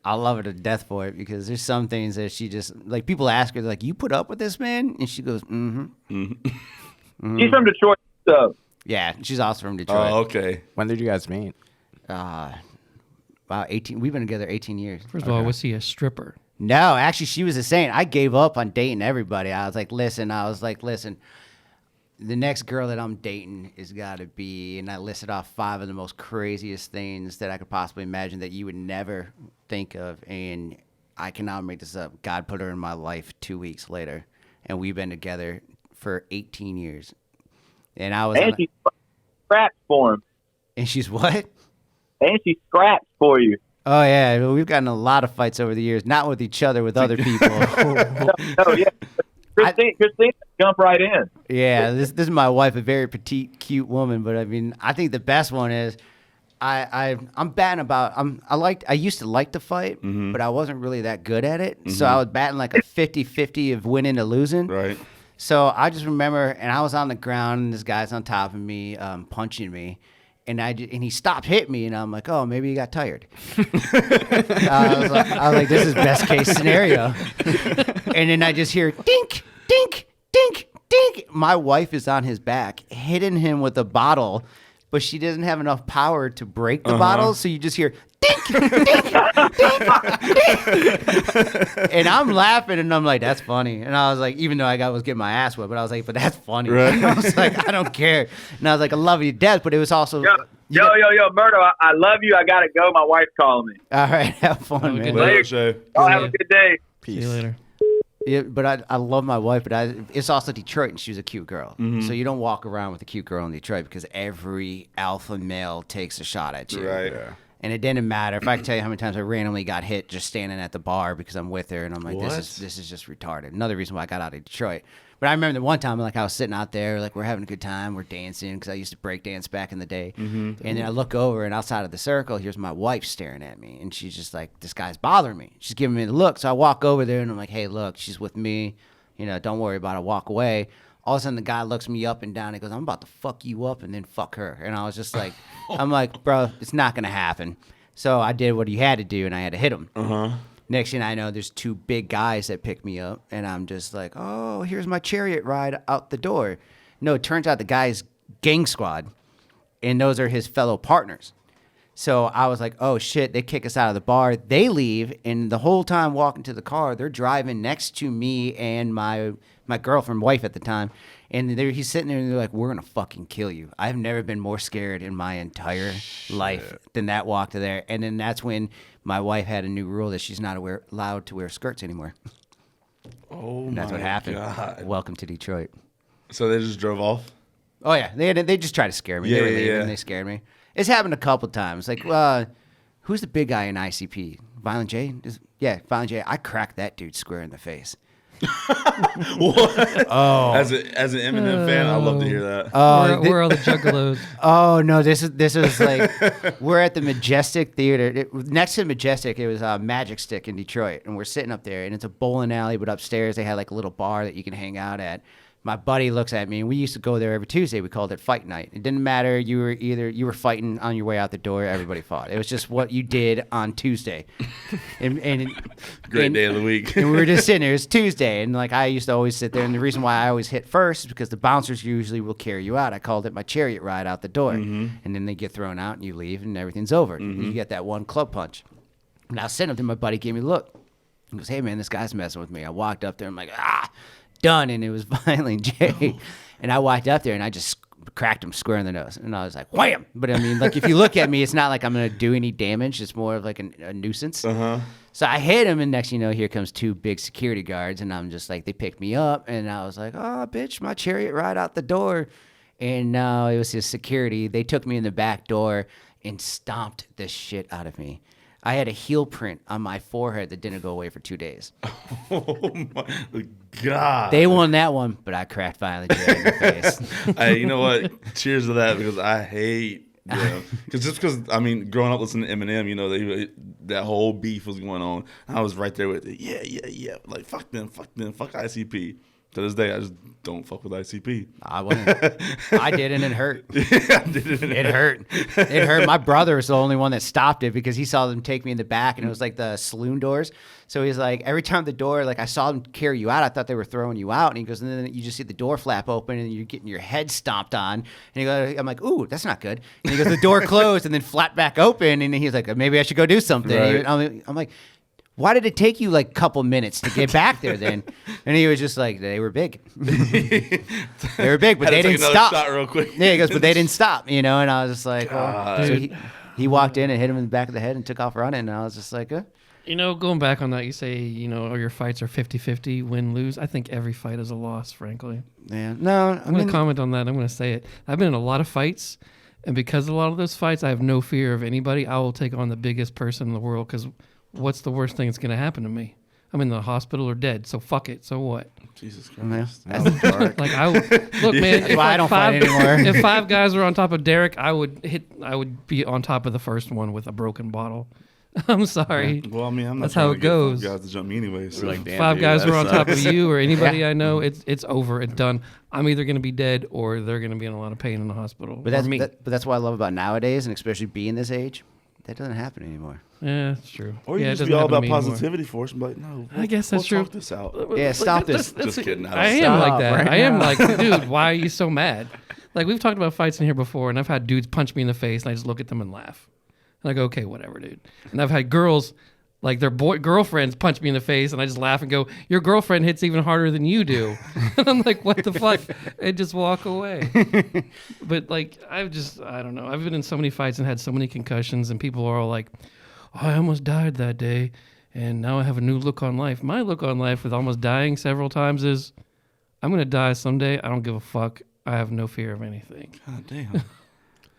I love her to death for it because there's some things that she just like. People ask her like, "You put up with this man?" And she goes, "Mm-hmm." She's from Detroit, so Yeah, she's also from Detroit. Oh, okay. When did you guys meet? About 18. We've been together 18 years. First of all, was he a stripper? No, actually, she was a saint. I gave up on dating everybody. I was like, listen, the next girl that I'm dating has got to be, and I listed off 5 of the most craziest things that I could possibly imagine that you would never think of. And I cannot make this up. God put her in my life 2 weeks later, and we've been together for 18 years. And I was, and she scraps for him. and she's what? And she scraps for you. Oh yeah, we've gotten a lot of fights over the years, not with each other, with other people. No, yeah. Christine jump right in. Yeah, this is my wife, a very petite, cute woman. But I mean, I think the best one is I'm batting about. I used to like to fight, but I wasn't really that good at it. So I was batting like a 50-50 of winning or losing. Right. So I just remember, and I was on the ground, and this guy's on top of me, punching me. And he stopped hitting me, and I'm like, oh, maybe he got tired. I was like, this is best case scenario. And then I just hear dink, dink, dink, dink. My wife is on his back, hitting him with a bottle, but she doesn't have enough power to break the bottle, so you just hear dink, dink, dink, dink. And I'm laughing, and I'm like, that's funny. And I was like, even though I was getting my ass whipped, but I was like, but that's funny. Right. I was like, I don't care. And I was like, I love you to death, but it was also... Yo, Murto, I love you. I got to go. My wife's calling me. All right, have fun, Have a man. good Later, Shay. Y'all have a good day. See you later. Yeah, but I love my wife, but it's also Detroit, and she was a cute girl. So you don't walk around with a cute girl in Detroit because every alpha male takes a shot at you. Right. Yeah. And it didn't matter. If I could tell you how many times I randomly got hit just standing at the bar because I'm with her, and I'm like, this is just retarded. Another reason why I got out of Detroit. But I remember the one time, like, I was sitting out there, like, we're having a good time, we're dancing, because I used to break dance back in the day. And then I look over, and outside of the circle, here's my wife staring at me, and she's just like, this guy's bothering me. She's giving me the look. So I walk over there, and I'm like, hey, look, she's with me. You know, don't worry about it. Walk away. All of a sudden, the guy looks me up and down. And he goes, I'm about to fuck you up and then fuck her. And I was just like, I'm like, bro, it's not going to happen. So I did what he had to do, and I had to hit him. Next thing I know, there's two big guys that pick me up, and I'm just like, oh, here's my chariot ride out the door. No, it turns out the guy's gang squad, and those are his fellow partners. So I was like, oh, shit, they kick us out of the bar. They leave, and the whole time walking to the car, they're driving next to me and my girlfriend, wife at the time. And he's sitting there, and they're like, we're going to fucking kill you. I've never been more scared in my entire life than that walk to there. And then that's when my wife had a new rule that she's not allowed to wear skirts anymore. Oh, And that's what happened. God. Welcome to Detroit. So they just drove off? Oh, yeah. They just tried to scare me. Yeah, They were yeah, leaving, yeah. and they scared me. It's happened a couple times. Like, who's the big guy in ICP? Violent J? Yeah, Violent J. I cracked that dude square in the face. What? Oh. As an Eminem fan, I'd love to hear that. Where are the juggalos? Oh no! This is like we're at the Majestic Theater. Next to the Majestic, it was Magic Stick in Detroit, and we're sitting up there, and it's a bowling alley, but upstairs they had like a little bar that you can hang out at. My buddy looks at me, and we used to go there every Tuesday. We called it Fight Night. It didn't matter. You were fighting on your way out the door. Everybody fought. It was just what you did on Tuesday. And Great day of the week. And we were just sitting there. It was Tuesday, and like I used to always sit there. And the reason why I always hit first is because the bouncers usually will carry you out. I called it my chariot ride out the door, and then they get thrown out, and you leave, and everything's over. You get that one club punch. And I was sitting up there. My buddy gave me a look. He goes, "Hey man, this guy's messing with me." I walked up there. I'm like, done. And it was Violent J. And I walked up there, and I just cracked him square in the nose. And I was like, wham! But I mean, like, if you look at me, it's not like I'm going to do any damage. It's more of like a nuisance. So I hit him, and next thing you know, here comes two big security guards, and I'm just like, they picked me up, and I was like, oh, bitch, my chariot ride out the door. And no, it was his security. They took me in the back door and stomped the shit out of me. I had a heel print on my forehead that didn't go away for 2 days. Oh my God. They won that one, but I cracked Violent J in the face. Hey, you know what? Cheers to that, because I hate, because I mean, growing up listening to Eminem, you know, that whole beef was going on. I was right there with it. Yeah. Like, fuck them, fuck ICP. To this day, I just don't fuck with ICP. I wouldn't. I did, and it hurt. I did it. It hurt. It hurt. My brother was the only one that stopped it because he saw them take me in the back, and it was like the saloon doors. So he's like, every time the door, like I saw them carry you out, I thought they were throwing you out. And he goes, and then you just see the door flap open, and you're getting your head stomped on. And he goes, I'm like, ooh, that's not good. And he goes, the door closed, and then flapped back open. And he's like, maybe I should go do something. Right. I'm like, why did it take you like a couple minutes to get back there then? And he was just like, they were big. They were big, but Had they to take didn't another stop. shot real quick. Yeah, he goes, but they didn't stop, you know? And I was just like, God. so he walked in and hit him in the back of the head and took off running. And I was just like, You know, going back on that, you say, you know, your fights are 50-50, win-lose. I think every fight is a loss, frankly. man, no. I'm going to comment on that. I'm going to say it. I've been in a lot of fights, and because of a lot of those fights, I have no fear of anybody. I will take on the biggest person in the world, because what's the worst thing that's going to happen to me? I'm in the hospital or dead. So fuck it. So what? Jesus Yeah. Christ. That's dark. Like look, man. That's why I don't fight anymore. If 5 guys were on top of Derek, I would be on top of the first one with a broken bottle. I'm sorry. Well, I mean, I'm not That's trying how to it get goes. guys to jump me anyway. So. Like, damn, 5 dude, guys that were on top of sucks. you or anybody I know, it's over. It's done. I'm either going to be dead or they're going to be in a lot of pain in the hospital. But that's what I love about nowadays, and especially being this age, that doesn't happen anymore. Yeah, that's true. Or you yeah, it just doesn't be all happen to about me anymore. positivity for us and be like, no, I guess that's we'll true. talk this out. Yeah, stop this. Just kidding. I am Stop like that. right I am now. like, dude, why are you so mad? Like, we've talked about fights in here before, and I've had dudes punch me in the face, and I just look at them and laugh. And I go, okay, whatever, dude. And I've had girls, like their girlfriends punch me in the face, and I just laugh and go, your girlfriend hits even harder than you do. And I'm like, what the fuck? And just walk away. But, like, I don't know. I've been in so many fights and had so many concussions, and people are all like, oh, I almost died that day, and now I have a new look on life. My look on life with almost dying several times is, I'm going to die someday. I don't give a fuck. I have no fear of anything. God damn.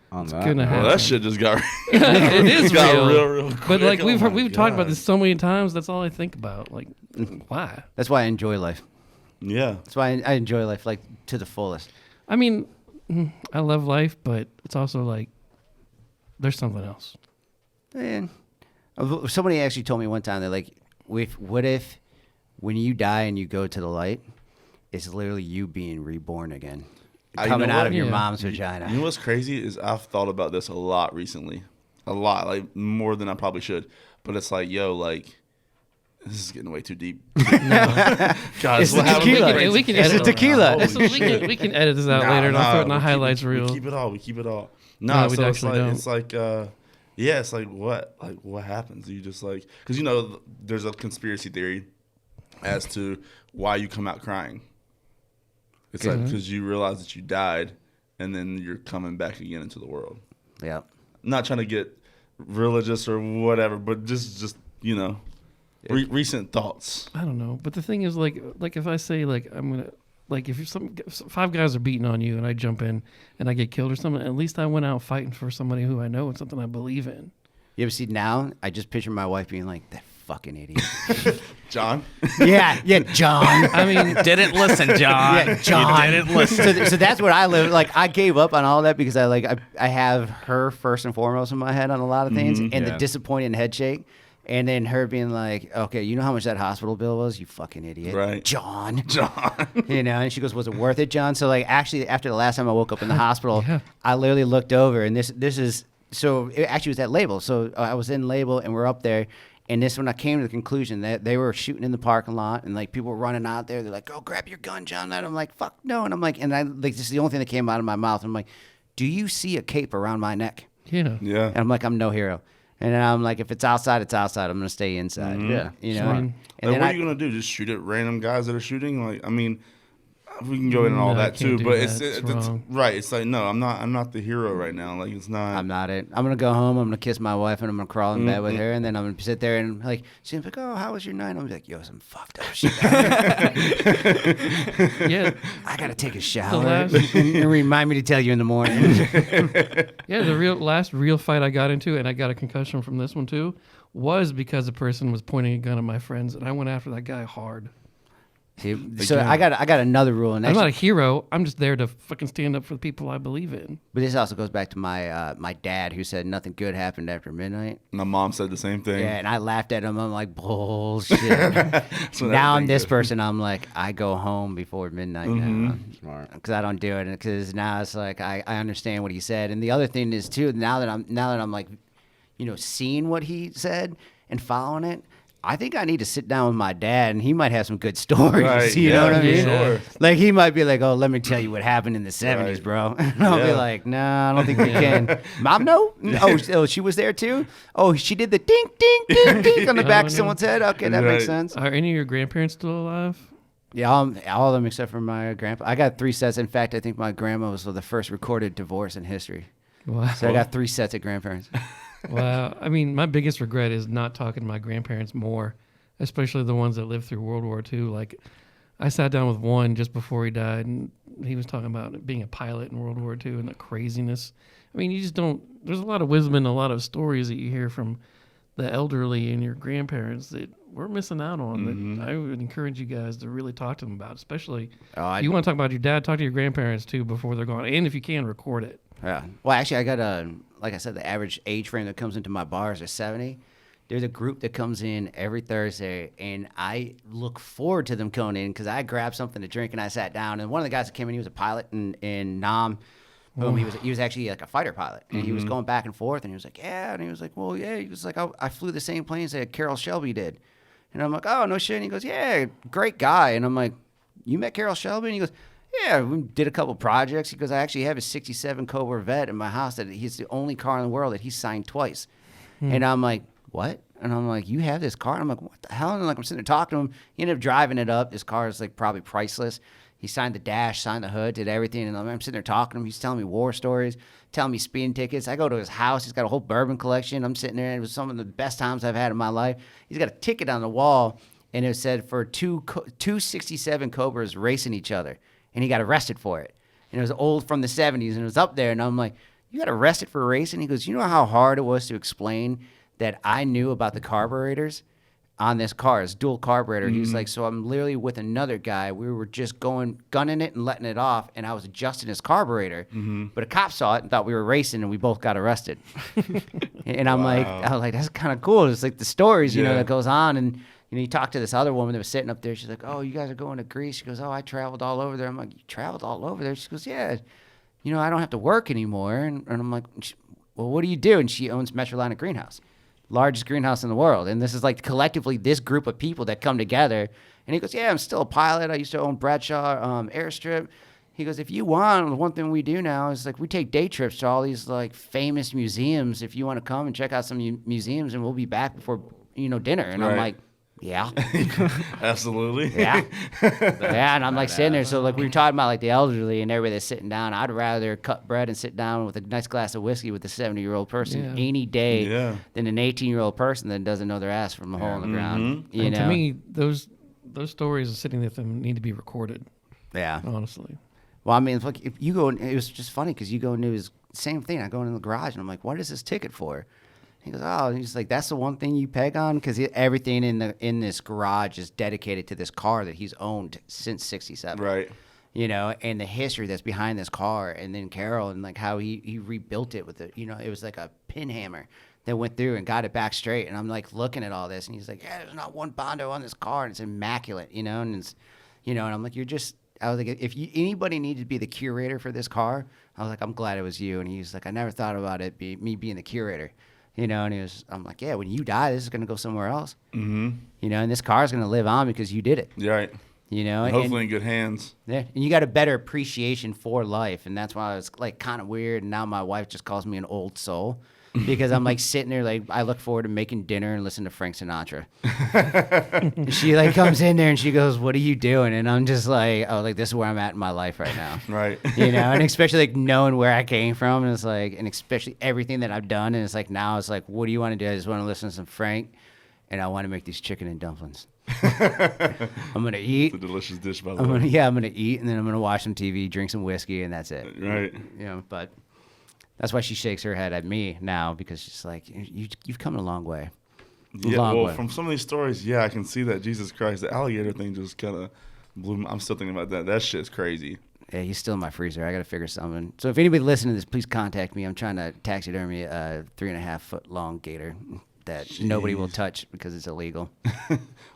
On It's that gonna note, happen. Well, that shit just got It is got real. real But like quick. we've talked about this so many times. That's all I think about. Like, why? That's why I enjoy life. Yeah. That's why I enjoy life, like, to the fullest. I mean, I love life, but it's also like there's something else. Man, somebody actually told me one time, they're like, what if when you die and you go to the light, it's literally you being reborn again, You coming know out what? of your Yeah. mom's vagina. You know what's crazy is I've thought about this a lot recently. A lot, like more than I probably should. But it's like, yo, like, this is getting way too deep. God, It's what the happened tequila. with We can It's edit the tequila. Holy shit. We can edit this out Nah, later, and I'll throw it in the we keep highlights We reel. keep it all. We keep it all. No, No, we so it's actually like don't. it's like yeah, it's like what happens? You just like because you know there's a conspiracy theory as to why you come out crying. It's like because you realize that you died, and then you're coming back again into the world. Yeah. I'm not trying to get religious or whatever, but just you know, recent thoughts. I don't know, but the thing is, like if I say like I'm gonna, like if 5 guys are beating on you and I jump in and I get killed or something, at least I went out fighting for somebody who I know and something I believe in. You ever see now? I just picture my wife being like, that fucking idiot. John, yeah, John. I mean, didn't listen, John. Yeah, John. You didn't listen. So that's what I live. Like, I gave up on all that because I have her first and foremost in my head on a lot of things, and the Yeah. disappointing head shake, and then her being like, okay, you know how much that hospital bill was? You fucking idiot. Right. John. John. You know, and she goes, was it worth it, John? So, like, actually, after the last time I woke up in the hospital, Yeah. I literally looked over, and this is, so it actually was at Label. So I was in Label, and we're up there, and this when I came to the conclusion that they were shooting in the parking lot, and, like, people were running out there. They're like, go grab your gun, John. And I'm like, fuck no. And I'm like, this is the only thing that came out of my mouth. I'm like, do you see a cape around my neck? yeah. Yeah. And I'm like, I'm no hero. And then I'm like, if it's outside, it's outside. I'm going to stay inside. Yeah. You Sure. know? And And Like, then what are you gonna do? Just shoot at random guys that are shooting? Like, I mean, we can go into all No, that I too, can't do but that. it's It's it's wrong. right. It's like no, I'm not the hero right now. Like it's not. I'm not it. I'm gonna go home. I'm gonna kiss my wife, and I'm gonna crawl in bed with her, and then I'm gonna sit there and like she's like, "Oh, how was your night?" I'm gonna be like, "Yo, some fucked up shit. Yeah. I gotta take a shower last- and remind me to tell you in the morning." Yeah, the last real fight I got into, and I got a concussion from this one too, was because a person was pointing a gun at my friends, and I went after that guy hard. See, so I got another rule, and I'm not a actually, hero. I'm just there to fucking stand up for the people I believe in. but this also goes back to my my dad who said nothing good happened after midnight. My mom said the same thing. Yeah, and I laughed at him. I'm like, bullshit. So Now I'm everything this goes- person. I'm like, I go home before midnight now. Smart. Because I don't do it, because now it's like I understand what he said. And the other thing is too, now that I'm like, you know, seeing what he said and following it, I think I need to sit down with my dad, and he might have some good stories. Right, You know yeah, what I for mean? sure. Like he might be like, "Oh, let me tell you what happened in the '70s, Right. bro." And I'll be Yeah. like, "No, I don't think we can." Mom, no. Oh, she was there too. Oh, she did the ding, ding, ding, ding on the back of no. someone's head. Okay, that Right. makes sense. Are any of your grandparents still alive? Yeah, all of them except for my grandpa. I got 3 sets. In fact, I think my grandma was the first recorded divorce in history. Wow. So I got 3 sets of grandparents. Wow. I mean, my biggest regret is not talking to my grandparents more, especially the ones that lived through World War II. Like, I sat down with one just before he died, and he was talking about being a pilot in World War II and the craziness. I mean, you just don't. There's a lot of wisdom and a lot of stories that you hear from the elderly and your grandparents that we're missing out on. That I would encourage you guys to really talk to them about, especially you want to talk about your dad. Talk to your grandparents too before they're gone, and if you can, record it. Yeah. Well, actually, I got like I said, the average age frame that comes into my bars is 70. There's a group that comes in every Thursday, and I look forward to them coming in because I grabbed something to drink and I sat down. And one of the guys that came in, he was a pilot in Nam. Boom, he was actually like a fighter pilot, and he was going back and forth, and he was like, yeah, and he was like, well, yeah, he was like, I flew the same planes that Carroll Shelby did, and I'm like, oh, no shit, and he goes, yeah, great guy, and I'm like, you met Carroll Shelby, and he goes, yeah, we did a couple projects. He goes, I actually have a '67 Corvette in my house that he's the only car in the world that he's signed twice, and I'm like, what? And I'm like, you have this car? And I'm like, what the hell? And like, I'm sitting there talking to him. He ended up driving it up. This car is like probably priceless. He signed the dash, signed the hood, did everything. And I'm sitting there talking to him. He's telling me war stories, telling me speeding tickets. I go to his house. He's got a whole bourbon collection. I'm sitting there. And it was some of the best times I've had in my life. He's got a ticket on the wall, and it said for two 67 Cobras racing each other. And he got arrested for it. And it was old from the 70s, and it was up there. And I'm like, you got arrested for racing? He goes, you know how hard it was to explain that I knew about the carburetors on this car? It's dual carburetor. He's like, so I'm literally with another guy. We were just gunning it and letting it off, and I was adjusting his carburetor. But a cop saw it and thought we were racing, and we both got arrested. And I'm like, that's kind of cool. It's like the stories, you know, that goes on. And you know, you talk to this other woman that was sitting up there. She's like, oh, you guys are going to Greece? She goes, oh, I traveled all over there. I'm like, you traveled all over there? She goes, yeah. You know, I don't have to work anymore. And I'm like, well, what do you do? And she owns Metrolina Greenhouse. Largest greenhouse in the world. And this is like collectively this group of people that come together. And he goes, yeah, I'm still a pilot. I used to own Bradshaw Airstrip. He goes, if you want, the one thing we do now is like we take day trips to all these like famous museums. If you want to come and check out some museums, and we'll be back before, you know, dinner. And I'm like, yeah. Absolutely. Yeah. Yeah, and I'm like sitting there. So like we were talking about like the elderly and everybody that's sitting down. I'd rather cut bread and sit down with a nice glass of whiskey with a 70-year-old person any day than an 18-year-old person that doesn't know their ass from a hole in the ground. You know? To me, those stories of sitting with them need to be recorded. Yeah. Honestly. Well, I mean, like if you go, it was just funny because you go into his same thing. I go into the garage and I'm like, what is this ticket for? He goes, oh, and he's like, that's the one thing you peg on? Because everything in this garage is dedicated to this car that he's owned since 67. Right. You know, and the history that's behind this car. And then Carroll and like how he rebuilt it with it. You know, it was like a pin hammer that went through and got it back straight. And I'm like looking at all this. And he's like, yeah, there's not one Bondo on this car. And it's immaculate, you know. And it's, you know, and I'm like, I was like, if anybody needed to be the curator for this car, I was like, I'm glad it was you. And he's like, I never thought about it me being the curator. You know, and I'm like, yeah, when you die, this is going to go somewhere else. You know, and this car is going to live on because you did it. Right. You know, and hopefully in good hands. Yeah, and you got a better appreciation for life, and that's why I was like kind of weird. And now my wife just calls me an old soul because I'm like sitting there, like I look forward to making dinner and listening to Frank Sinatra. She like comes in there and she goes, "What are you doing?" And I'm just like, "Oh, like this is where I'm at in my life right now." Right. You know, and especially like knowing where I came from, and it's like, and especially everything that I've done, and it's like now it's like, what do you want to do? I just want to listen to some Frank, and I want to make these chicken and dumplings. I'm gonna eat. It's a delicious dish, by the way. I'm gonna eat, and then I'm gonna watch some TV, drink some whiskey, and that's it. Right. You know, but that's why she shakes her head at me now because she's like, you've come a long way. From some of these stories, I can see that. Jesus Christ, the alligator thing just kind of blew me. I'm still thinking about that. That shit's crazy. Yeah, he's still in my freezer. I got to figure something. So if anybody listening to this, please contact me. I'm trying to taxidermy a 3.5 foot long gator that nobody will touch because it's illegal.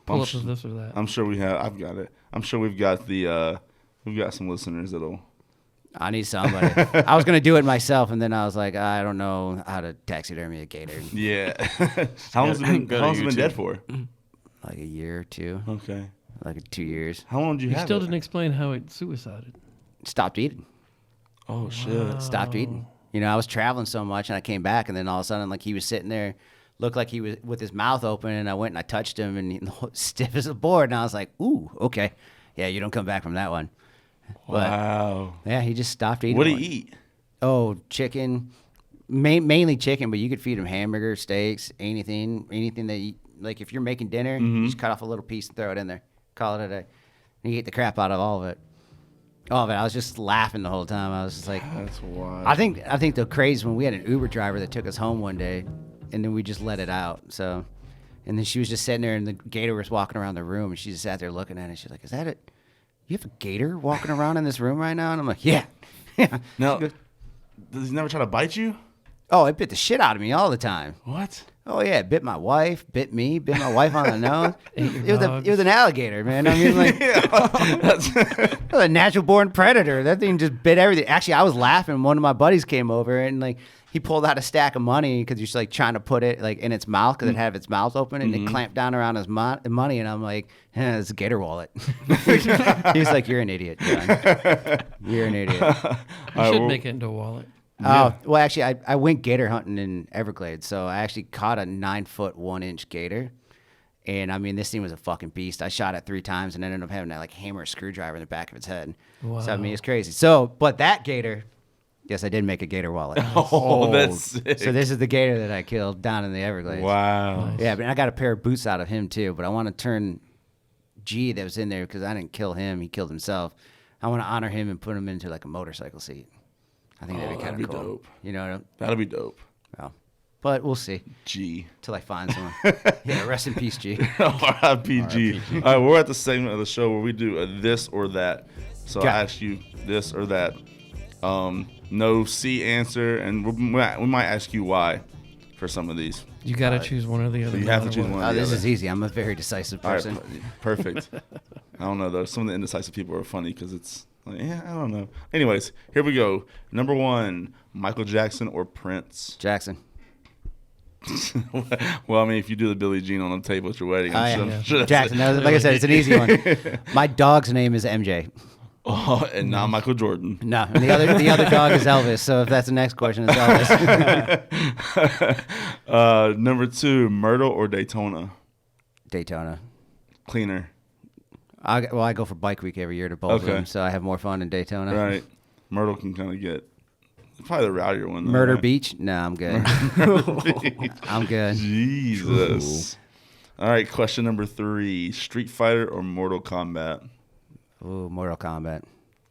Pull up with this or that. I'm sure we have. I've got it. I'm sure we've got we've got some listeners that'll. I need somebody. I was going to do it myself, and then I was like, I don't know how to taxidermy a gator. Yeah. How long has it been dead for? Like a year or two. Okay. Like 2 years. How long did you have still it? didn't explain how it suicided. Stopped eating. Oh, shit. Stopped eating. You know, I was traveling so much, and I came back, and then all of a sudden, like, he was sitting there, looked like he was with his mouth open, and I went and I touched him, and he was stiff as a board, and I was like, ooh, okay. Yeah, you don't come back from that one. Wow. But, yeah, he just stopped eating. What did he eat? Oh, chicken. Mainly chicken, but you could feed him hamburger, steaks, anything that you, like if you're making dinner, you just cut off a little piece and throw it in there. Call it a day. And you eat the crap out of all of it. All of it. I was just laughing the whole time. I was just like, that's wild. I think the craze when we had an Uber driver that took us home one day, and then we just let it out. So And then she was just sitting there, and the gator was walking around the room, and she just sat there looking at it. She's like, "Is that it? You have a gator walking around in this room right now?" And I'm like, "Yeah." No. Does he never try to bite you? Oh, it bit the shit out of me all the time. What? Oh yeah, it bit my wife, bit me, bit my wife on the nose. Ate your It was an alligator, man. I mean, like, it was a natural born predator. That thing just bit everything. Actually, I was laughing. One of my buddies came over and like he pulled out a stack of money because he's like trying to put it like in its mouth because it had its mouth open and it clamped down around his money. And I'm like, it's a gator wallet. He's like, "You're an idiot, John. You're an idiot." You should make it into a wallet. Oh, well, actually, I went gator hunting in Everglades, so I actually caught a 9-foot 1-inch gator, and I mean, this thing was a fucking beast. I shot it 3 times and ended up having to like hammer a screwdriver in the back of its head. Wow. So I mean, it's crazy. So, but that gator, yes, I did make a gator wallet. Oh, that's sick. So this is the gator that I killed down in the Everglades. Wow. Nice. Yeah, but I got a pair of boots out of him too. But I want to turn G that was in there because I didn't kill him; he killed himself. I want to honor him and put him into like a motorcycle seat. I think that'd be kind of cool. Dope. You know, That'd be dope. well, but we'll see G. till I find someone. Yeah, rest in peace, G. R.I.P.G. All right, we're at the segment of the show where we do a this or that. So I ask you this or that. No C answer, and we might ask you why for some of these. You got to choose one or the other. You no have to matter choose what. one. or Oh, the this other. is easy. I'm a very decisive All right, person. perfect. I don't know though. Some of the indecisive people are funny because it's like, yeah, I don't know. Anyways, here we go. Number 1, Michael Jackson or Prince? Jackson. Well, I mean, if you do the Billie Jean on the table at your wedding, I'm yeah. sure that's Jackson. Like I said, it's an easy one. My dog's name is MJ. Oh, and not Michael Jordan. No, and the other dog is Elvis. So if that's the next question, it's Elvis. Number 2, Murto or Daytona? Daytona. Cleaner. I go for Bike Week every year to both of them, so I have more fun in Daytona. Right. Myrtle can kind of get probably the rowdier one. Though, Murder right? Beach? No, I'm good. I'm good. Jesus. All right, question number 3. Street Fighter or Mortal Kombat? Ooh, Mortal Kombat.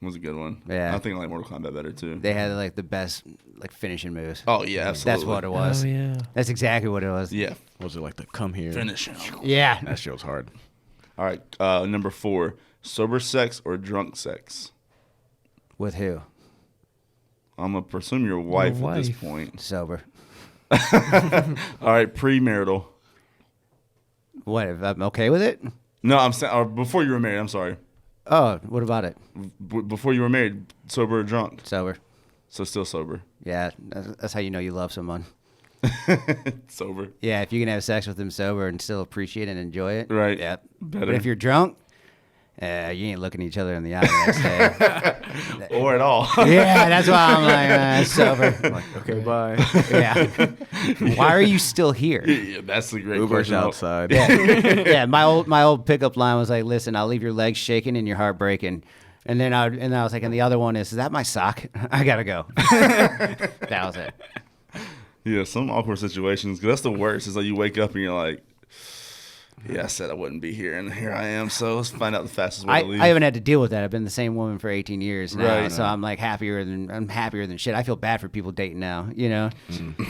Was a good one. Yeah. I think I like Mortal Kombat better too. They had like the best like finishing moves. Oh yeah, absolutely. That's what it was. Oh yeah. That's exactly what it was. Yeah. Was it like the come here? Finish him. Yeah. That shit was hard. All right, number 4. Sober sex or drunk sex? With who? I'm gonna presume your wife at this wife. point. Sober. All right, premarital. What? If I'm okay with it? No, I'm saying or before you were married. I'm sorry. Oh, what about it? Before you were married, sober or drunk? Sober. So still sober. Yeah, that's how you know you love someone. Sober. Yeah, if you can have sex with them sober and still appreciate and enjoy it. Right. Yeah. Better. But if you're drunk, you ain't looking each other in the eye the next day. Or at all. Yeah, that's why I'm like, sober. I'm like, okay, bye. Yeah. Why are you still here? Yeah, that's the great Uber's question. outside. Yeah, my old pickup line was like, "Listen, I'll leave your legs shaking and your heart breaking." And then I was like, and the other one is that my sock? I gotta go. That was it. Yeah, some awkward situations. 'Cause that's the worst. Is like you wake up and you're like, yeah, I said I wouldn't be here, and here I am. So let's find out the fastest way to leave. I haven't had to deal with that. I've been the same woman for 18 years now, Right. so I'm like happier than shit. I feel bad for people dating now. You know,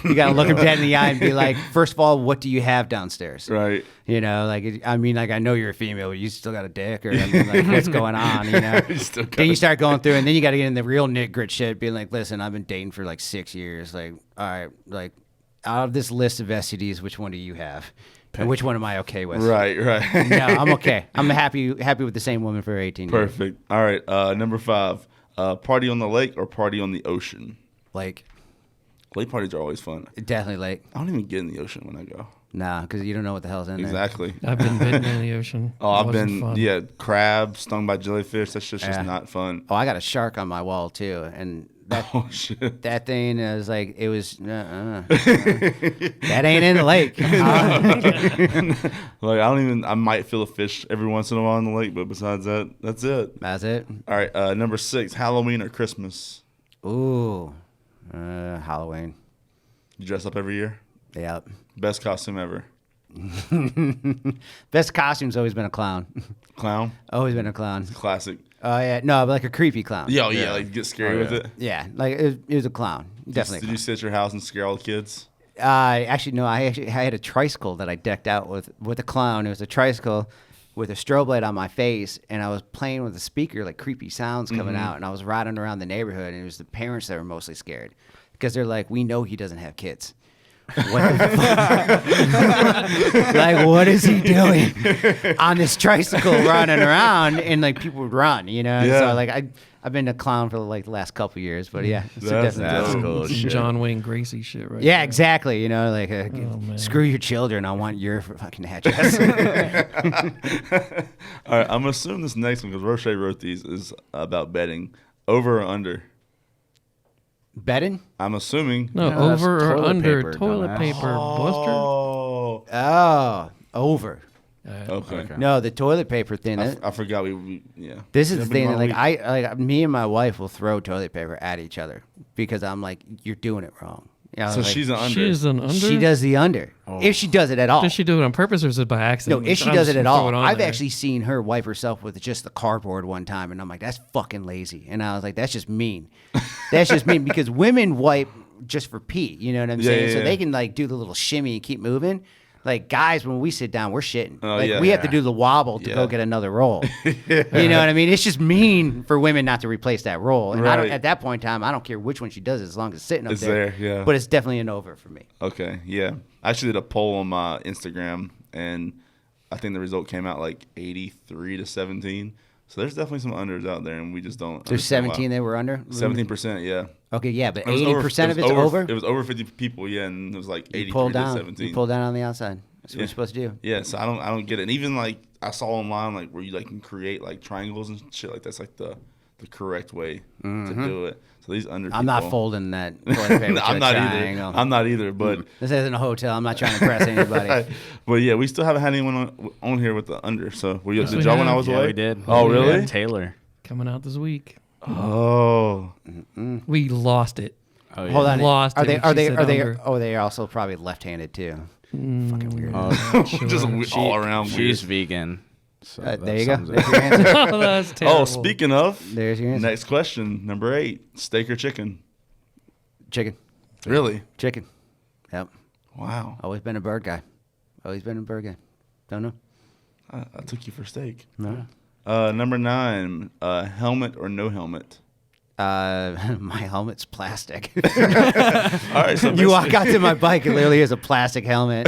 you gotta look them dead in the eye and be like, first of all, what do you have downstairs? Right. You know, like I know you're a female, but you still got a dick, or I mean, like what's going on? You know. You still got Then you it. start going through, and then you got to get in the real grit shit, being like, listen, I've been dating for like 6 years. Like, all right, like out of this list of STDs, which one do you have? And which one am I okay with? Right. No, I'm okay. I'm happy with the same woman for 18 years. Perfect. All right. Number 5. Party on the lake or party on the ocean? Like, Lake parties are always fun. definitely like, I don't even get in the ocean when I go. nah, because you don't know what the hell's in there. Exactly. I've been bitten in the ocean. Oh, It I've wasn't been fun. crab stung by jellyfish. That's just Yeah. not fun. Oh, I got a shark on my wall too, and that Oh shit. that thing is like it was. That ain't in the lake. Like I might feel a fish every once in a while in the lake, but besides that, that's it. That's it. All right. Number 6. Halloween or Christmas? Ooh, Halloween. You dress up every year? Yep. Best costume ever? Best costume's always been a clown. Clown? Always been a clown. Classic. Oh yeah, no, but like a creepy clown. Yeah, yeah. Like get scary Oh, with yeah. it. Yeah, like it was a clown. Definitely. Did you sit at your house and scare all the kids? Actually, no. I had a tricycle that I decked out with a clown. It was a tricycle with a strobe light on my face, and I was playing with a speaker, like creepy sounds coming out, and I was riding around the neighborhood, and it was the parents that were mostly scared because they're like, we know he doesn't have kids. What the fuck? Like, what is he doing on this tricycle running around? And like people would run, you know. Yeah. So like I've been a clown for like the last couple of years, but yeah, it's That's definitely dope. cool as shit. John Wayne Gracie shit, right? yeah, there. exactly. You know, like man. screw your children. I want your fucking address. All right, I'm assuming this next one because Roche wrote these is about betting over or under. Betting? I'm assuming. No, Yeah, that's over or toilet under paper, toilet dumbass. paper, Buster. Oh, Oh, over. okay. Okay. No, the toilet paper thing. I forgot we yeah. This is Yeah, the but thing. wrong Like week. me and my wife will throw toilet paper at each other because I'm like, you're doing it wrong. You know, So like, she's an under. She's an under. she does the under if she does it at all. Does she do it on purpose or is it by accident? No, if she I'm does just it at gonna throw all. it on I've there. actually seen her wipe herself with just the cardboard one time, and I'm like, that's fucking lazy. And I was like, that's just mean. That's just mean because women wipe just for pee. You know what I'm Yeah, saying? yeah, So yeah. they can like do the little shimmy and keep moving. Like guys, when we sit down, we're shitting. Oh, like yeah. we have to Yeah. do the wobble to Yeah. go get another roll. You know what I mean? It's just mean for women not to replace that roll. And I don't, Right. at that point in time, I don't care which one she does as long as it's sitting up It's there. there, yeah. But it's definitely an over for me. Okay, yeah. I actually did a poll on my Instagram, and I think the result came out like 83 to 17. So there's definitely some unders out there, and we just don't. There's 17 they were under. 17%, yeah. Okay, yeah, but It was 80% of it's over. It was over 50 people, yeah, and it was like 83 You pull to down. 17. You pull down on the outside. That's what Yeah. you're supposed to do. Yeah, so I don't get it. And even like I saw online like where you like can create like triangles and shit like that's like the correct way to do it. So these under I'm not people- folding that toilet paper to I'm a not triangle. either. I'm not either, but This isn't a hotel. I'm not trying to impress anybody. but yeah, we still haven't had anyone on here with the under. So were you, Yes, did we y'all when I have. was Yeah, away? we did. Oh, Yeah. really? Yeah, Taylor. coming out this week. Oh, We lost it. Oh, yeah. Hold on. Lost Are it they? when Are she they? said Are they? under. Oh, they are also probably left-handed too. Fucking weird. just Sure. all around She's weird. vegan. So there that you go. sums it There's up. your answer. Oh, that's terrible. Oh, speaking of, There's your answer. next question, number 8, steak or chicken? Chicken. Really? Chicken. Yep. Wow, Always been a bird guy. Always been a bird guy. Don't know. I took you for steak. No. Number 9, helmet or no helmet? My helmet's plastic. All right, so You walk out to my bike, it literally is a plastic helmet.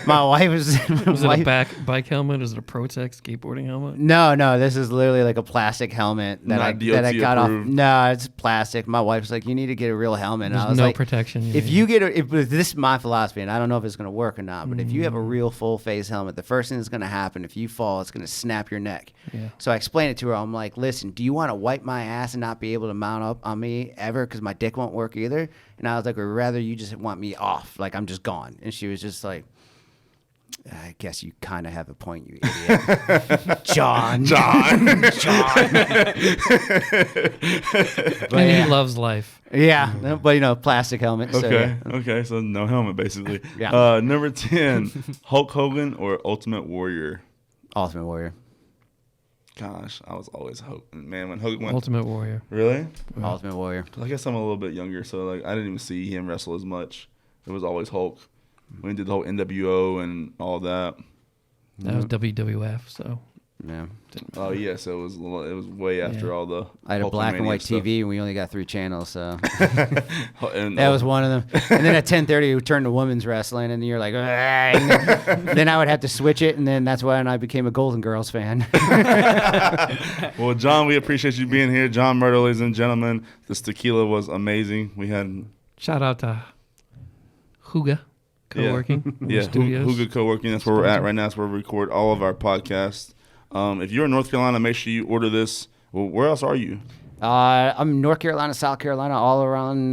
My wife was. Was it a bike helmet? Is it a Protec skateboarding helmet? No, this is literally like a plastic helmet that Not I DOT got approved. off. No, it's plastic. My wife's like, you need to get a real helmet. And There's I was no like, protection. if you get if this is my philosophy, and I don't know if it's going to work or not, but if you have a real full face helmet, the first thing that's going to happen if you fall, it's going to snap your neck. Yeah. So I explained it to her. I'm like, listen, do you want to wipe my ass and not be able to mount up on me ever because my dick won't work either? And I was like, or rather you just want me off, like I'm just gone. And she was just like, I guess you kind of have a point, you idiot. John. And yeah. he loves life. Yeah, but plastic helmet. So, Okay, yeah. okay, so no helmet basically. Yeah. Number 10, Hulk Hogan or Ultimate Warrior? Ultimate Warrior. Gosh, I was always Hulk. Man, when Hogan went, Ultimate Warrior. really? Ultimate Warrior. I guess I'm a little bit younger, so like I didn't even see him wrestle as much. It was always Hulk. When he did the whole NWO and all that. That was WWF. So Yeah. Oh yeah, so it was way after Yeah. all the. I had a black and Hulkamania white stuff. TV, and we only got 3 channels, so And that was one of them. And then at 10:30, we turned to women's wrestling, and you're like, "Ah," and then I would have to switch it, and then that's when I became a Golden Girls fan. Well, John, we appreciate you being here. John Murto, ladies and gentlemen. This tequila was amazing. We had shout out to Huga Co-working yeah, Studios. Huga Co-working. That's where we're at right now. That's where we record all of our podcasts. If you're in North Carolina, make sure you order this. Well, where else are you? I'm in North Carolina, South Carolina, all around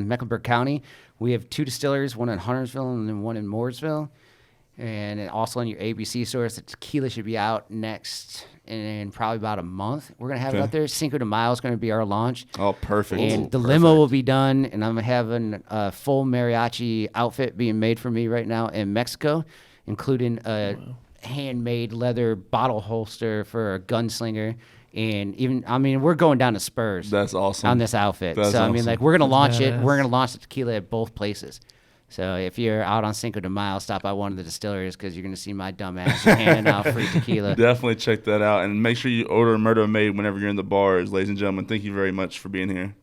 Mecklenburg County. We have 2 distilleries, one in Huntersville and then one in Mooresville. And then also in your ABC stores, the tequila should be out next in probably about a month. We're going to have it Okay. out there. Cinco de Mayo is going to be our launch. Oh, perfect. And the limo will be done, and I'm having a full mariachi outfit being made for me right now in Mexico, including a handmade leather bottle holster for a gunslinger. And even, we're going down to Spurs That's awesome. on this outfit. That's so, awesome. we're going to launch it. badass. We're going to launch the tequila at both places. So if you're out on Cinco de Mayo, stop by one of the distilleries because you're going to see my dumb ass handing out free tequila. Definitely check that out. And make sure you order Murto Made whenever you're in the bars, ladies and gentlemen. Thank you very much for being here.